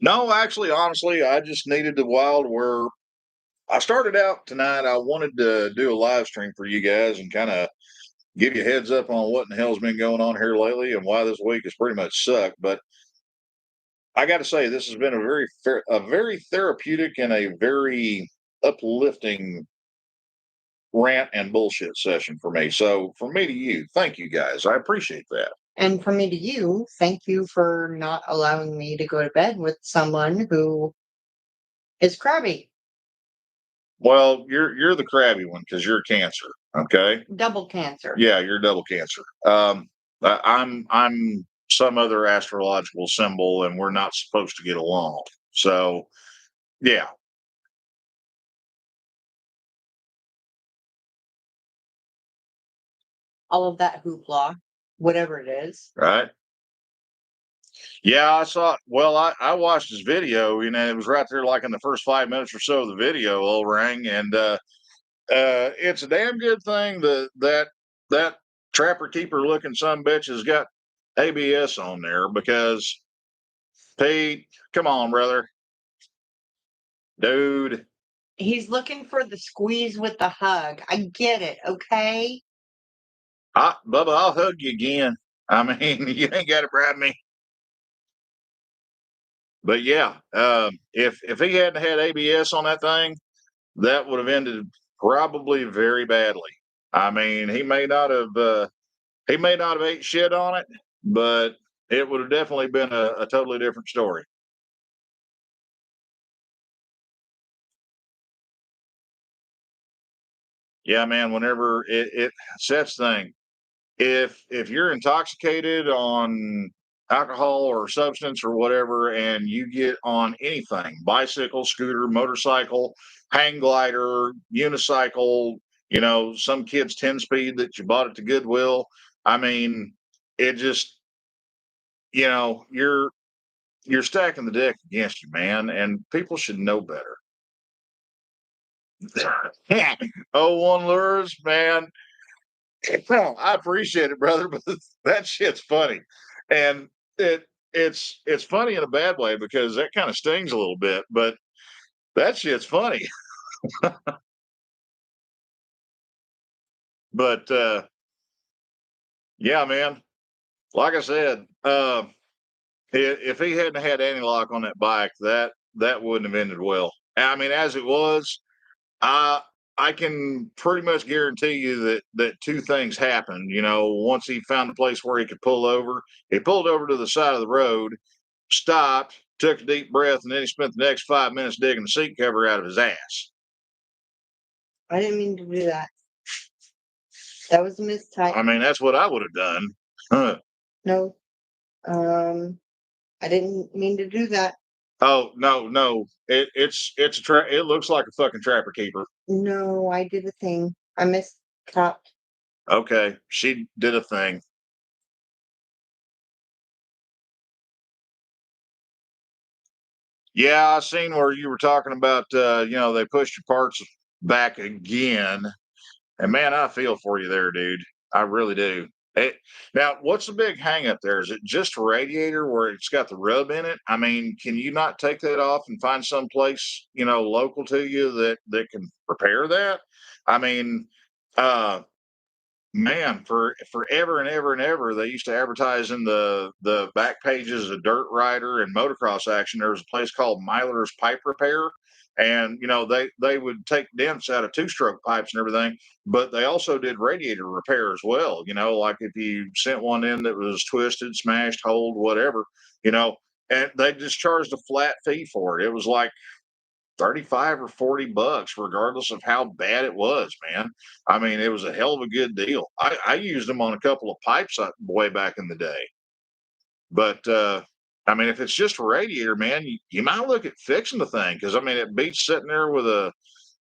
No, actually, honestly, I just needed the wild where I started out tonight. I wanted to do a live stream for you guys and kind of give you a heads up on what in the hell's been going on here lately and why this week has pretty much sucked. But I got to say, this has been a very therapeutic and a very uplifting rant and bullshit session for me. So, from me to you, thank you guys. I appreciate that. And from me to you, thank you for not allowing me to go to bed with someone who is crabby. Well, you're the crabby one because you're cancer. Okay. Double cancer. Yeah, you're double cancer. I'm some other astrological symbol, and we're not supposed to get along. So, yeah, All of that hoopla, whatever it is. right. Yeah, I saw. Well, I watched his video. It was right there, like in the first 5 minutes or so of the video, old rang, and it's a damn good thing that trapper keeper looking son bitch has got ABS on there because Pete, come on, brother, dude. He's looking for the squeeze with the hug. I get it, okay? Bubba, I'll hug you again. I mean, you ain't got to bribe me. But yeah, if he hadn't had ABS on that thing, that would have ended probably very badly. I mean, he may not have ate shit on it, but it would have definitely been a totally different story. Yeah, man. Whenever it sets thing, if you're intoxicated on alcohol or substance or whatever, and you get on anything, bicycle, scooter, motorcycle, hang glider, unicycle, some kid's 10 speed that you bought at the Goodwill. I mean, it just, you're stacking the deck against you, man, and people should know better. Oh, one lures, man. Well, I appreciate it, brother, but that shit's funny, and it's funny in a bad way because that kind of stings a little bit, but that shit's funny. But yeah, man, like I said, if he hadn't had anti-lock on that bike, that wouldn't have ended well. I mean, as it was, I I can pretty much guarantee you that two things happened. Once he found a place where he could pull over, he pulled over to the side of the road, stopped, took a deep breath, and then he spent the next 5 minutes digging the seat cover out of his ass. I didn't mean to do that. That was a mistype. I mean, that's what I would have done. Huh. No. I didn't mean to do that. Oh no. It's it looks like a fucking trapper keeper. No, I did a thing. I mistyped. Okay, she did a thing. Yeah, I seen where you were talking about. They pushed your parts back again, and man, I feel for you there, dude. I really do. Now, what's the big hang up there? Is it just a radiator where it's got the rub in it? I mean, can you not take that off and find some place, local to you that can repair that? I mean, uh, man, for forever and ever and ever, they used to advertise in the back pages of Dirt Rider and Motocross Action. There was a place called Myler's Pipe Repair, and they would take dents out of two-stroke pipes and everything, but they also did radiator repair as well. Like if you sent one in that was twisted, smashed, holed, whatever, and they just charged a flat fee for it. It was like 35 or 40 bucks, regardless of how bad it was, man. I mean, it was a hell of a good deal. I used them on a couple of pipes way back in the day. But, I mean, if it's just a radiator, man, you might look at fixing the thing because, I mean, it beats sitting there with a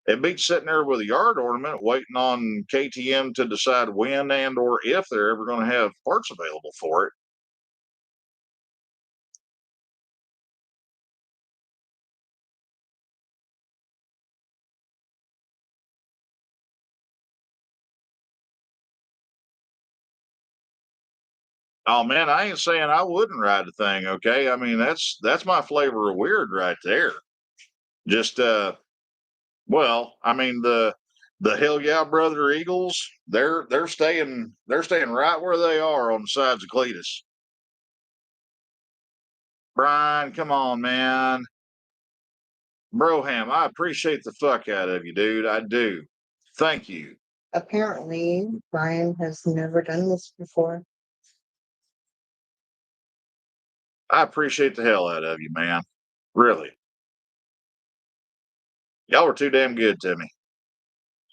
yard ornament waiting on KTM to decide when and or if they're ever going to have parts available for it. Oh man, I ain't saying I wouldn't ride the thing. Okay, I mean that's my flavor of weird right there. Just well, I mean the Hell Yeah Brother Eagles, they're staying right where they are on the sides of Cletus. Brian, come on, man. Broham, I appreciate the fuck out of you, dude. I do. Thank you. Apparently, Brian has never done this before. I appreciate the hell out of you, man. Really. Y'all were too damn good to me.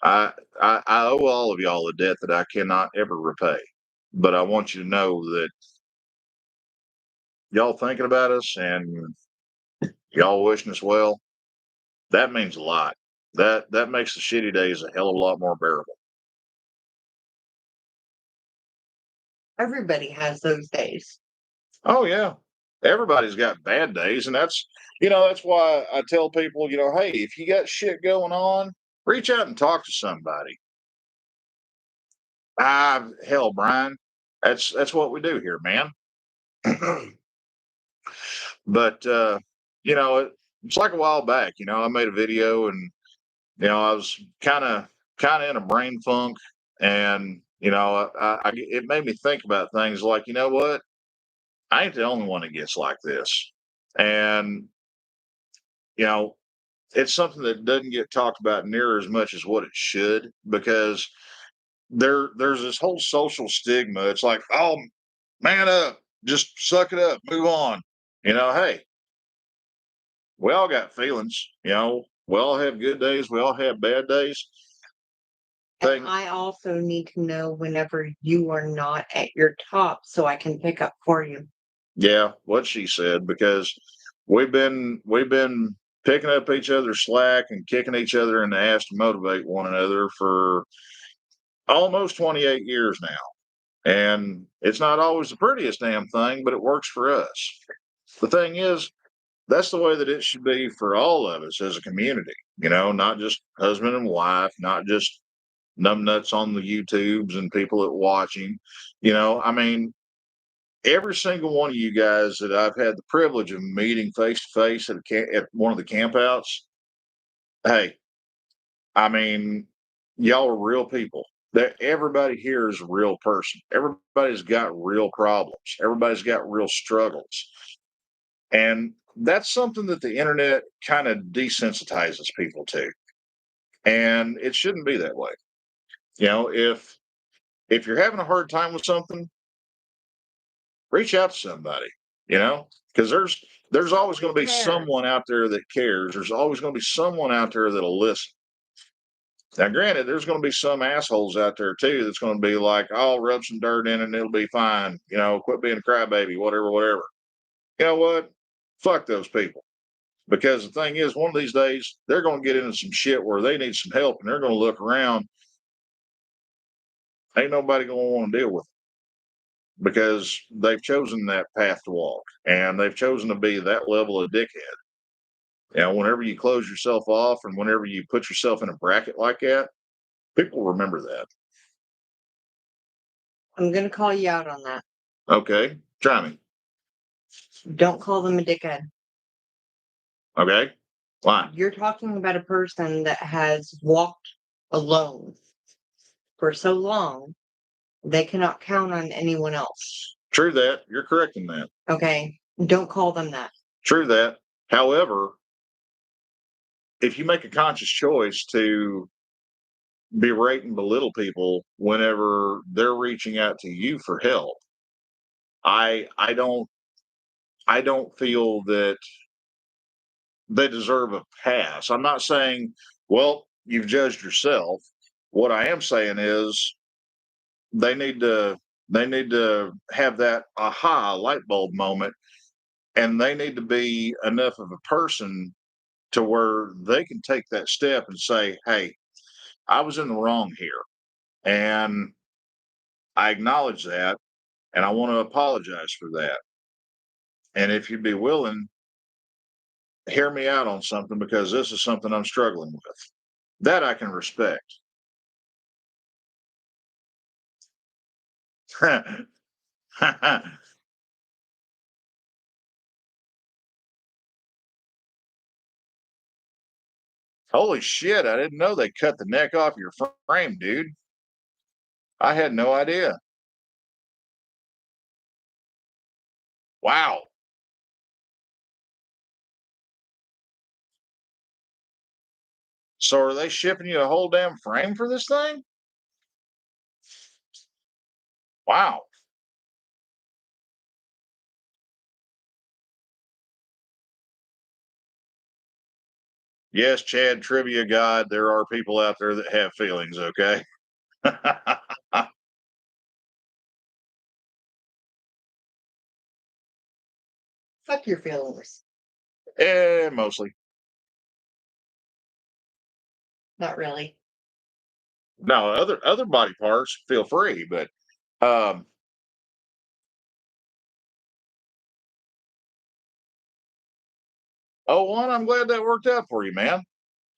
I owe all of y'all a debt that I cannot ever repay. But I want you to know that y'all thinking about us and y'all wishing us well, that means a lot. That makes the shitty days a hell of a lot more bearable. Everybody has those days. Oh yeah. Everybody's got bad days, and that's why I tell people, hey, if you got shit going on, reach out and talk to somebody. Hell, Brian, that's what we do here, man. But it's like a while back, I made a video and I was kind of in a brain funk, and it made me think about things like, you know what, I ain't the only one that gets like this, and you know it's something that doesn't get talked about near as much as what it should, because there's this whole social stigma. It's like, oh, man up, just suck it up, move on. Hey, we all got feelings. We all have good days, we all have bad days. thing. I also need to know whenever you are not at your top so I can pick up for you. Yeah, what she said, because we've been picking up each other's slack and kicking each other in the ass to motivate one another for almost 28 years now. And it's not always the prettiest damn thing, but it works for us. The thing is, that's the way that it should be for all of us as a community, not just husband and wife, not just numbnuts on the YouTubes and people that watching. I mean, every single one of you guys that I've had the privilege of meeting face to face at one of the campouts, hey, I mean, y'all are real people. That everybody here is a real person. Everybody's got real problems. Everybody's got real struggles. And that's something that the internet kind of desensitizes people to. And it shouldn't be that way. If you're having a hard time with something, reach out to somebody, because there's always going to be someone out there that cares. There's always going to be someone out there that'll listen. Now, granted, there's going to be some assholes out there too that's going to be like, "I'll rub some dirt in it and it'll be fine." Quit being a crybaby, whatever, whatever. You know what? Fuck those people. Because the thing is, one of these days, they're going to get into some shit where they need some help and they're going to look around. Ain't nobody going to want to deal with it because they've chosen that path to walk and they've chosen to be that level of dickhead. Whenever you close yourself off and whenever you put yourself in a bracket like that, people remember that. I'm going to call you out on that. Okay. Try me. Don't call them a dickhead. Okay. Why? You're talking about a person that has walked alone for so long, they cannot count on anyone else. True that. You're correct in that. Okay. Don't call them that. True that. However, if you make a conscious choice to berate and belittle people whenever they're reaching out to you for help, I don't feel that they deserve a pass. I'm not saying, well, you've judged yourself. What I am saying is they need to have that aha light bulb moment, and they need to be enough of a person to where they can take that step and say, "Hey, I was in the wrong here, and I acknowledge that, and I want to apologize for that. And if you'd be willing, hear me out on something because this is something I'm struggling with." That I can respect. Holy shit, I didn't know they cut the neck off your frame, dude. I had no idea. Wow. So are they shipping you a whole damn frame for this thing? Wow. Yes, Chad, trivia god, there are people out there that have feelings, okay? Fuck your feelings. Mostly. Not really. No, other body parts, feel free, but um oh, one, I'm glad that worked out for you, man.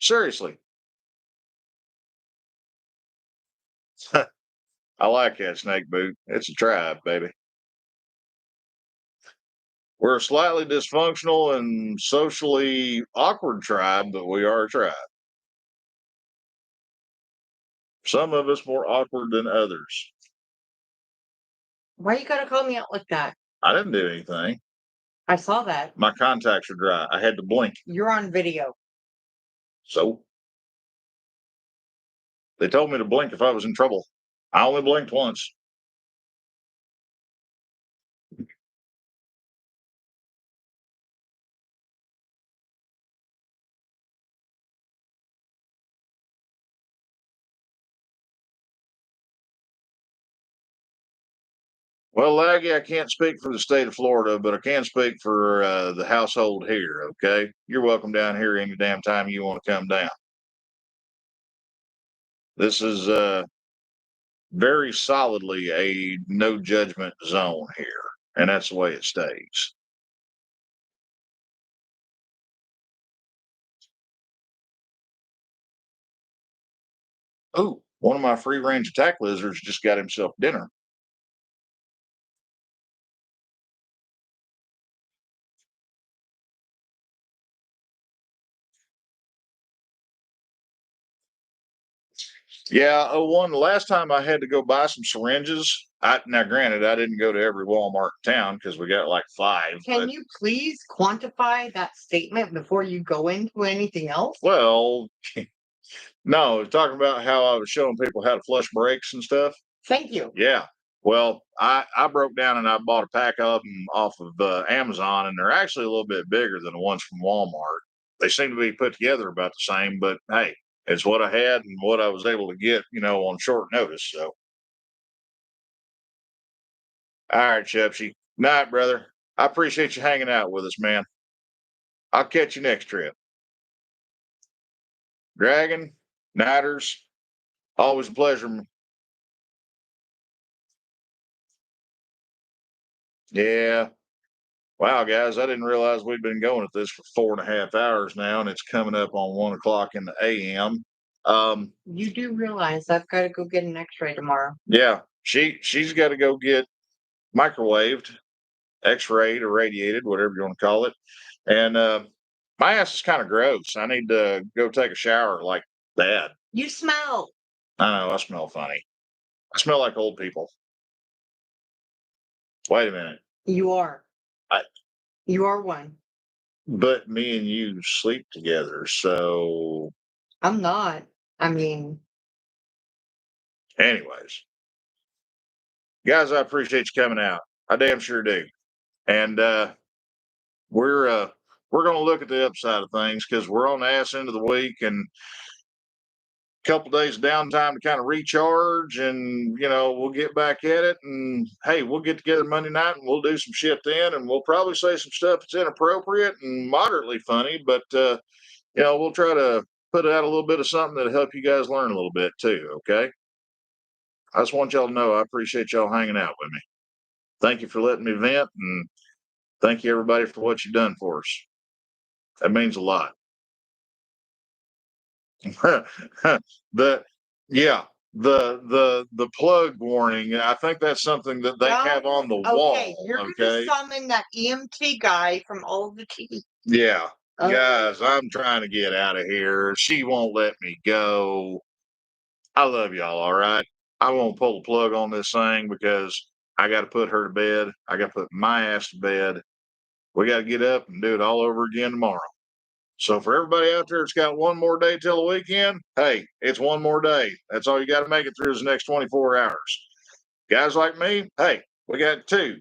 Seriously. I like that snake boot. It's a tribe, baby. We're a slightly dysfunctional and socially awkward tribe, but we are a tribe. Some of us more awkward than others. Why you gotta call me out like that? I didn't do anything. I saw that. My contacts are dry. I had to blink. You're on video. So they told me to blink if I was in trouble. I only blinked once. Well, Laggy, I can't speak for the state of Florida, but I can speak for the household here. Okay, you're welcome down here any damn time you want to come down. This is very solidly a no judgment zone here, and that's the way it stays. Oh, one of my free range attack lizards just got himself dinner. Yeah, one last time I had to go buy some syringes. Now, granted, I didn't go to every Walmart in town because we got like 5. Can you please quantify that statement before you go into anything else? Well, no, talking about how I was showing people how to flush brakes and stuff. Thank you. Yeah. Well, I broke down and I bought a pack of them off of Amazon, and they're actually a little bit bigger than the ones from Walmart. They seem to be put together about the same, but hey, it's what I had and what I was able to get, on short notice. So, all right, Chepsy. Night, brother. I appreciate you hanging out with us, man. I'll catch you next trip. Dragon, Nighters, always a pleasure. Yeah. Wow, guys, I didn't realize we'd been going at this for 4.5 hours now, and it's coming up on 1 o'clock in the AM. You do realize I've got to go get an X-ray tomorrow. Yeah, she's got to go get microwaved, X-rayed or radiated, whatever you want to call it. And my ass is kind of gross. I need to go take a shower like that. You smell. I know, I smell funny. I smell like old people. Wait a minute. You are. I- You are one. But me and you sleep together, so I'm not. I mean, anyways. Guys, I appreciate you coming out. I damn sure do. And we're going to look at the upside of things because we're on the ass end of the week and a couple days of downtime to kind of recharge, and we'll get back at it. And hey, we'll get together Monday night and we'll do some shit then, and we'll probably say some stuff that's inappropriate and moderately funny, but we'll try to put out a little bit of something that'll help you guys learn a little bit too. Okay. I just want y'all to know I appreciate y'all hanging out with me. Thank you for letting me vent, and thank you everybody for what you've done for us. That means a lot. the yeah, the plug warning. I think that's something that they have on the wall. okay, you're gonna summon that EMT guy from all the TV. Yeah, guys, I'm trying to get out of here. She won't let me go. I love y'all. All right, I won't pull the plug on this thing because I got to put her to bed. I got to put my ass to bed. We got to get up and do it all over again tomorrow. So for everybody out there that's got one more day till the weekend, hey, it's one more day. That's all you got to make it through is the next 24 hours. Guys like me, hey, we got 2.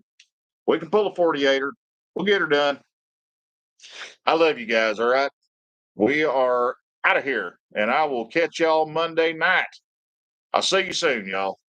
We can pull a 48er. We'll get her done. I love you guys, all right? We are out of here, and I will catch y'all Monday night. I'll see you soon, y'all.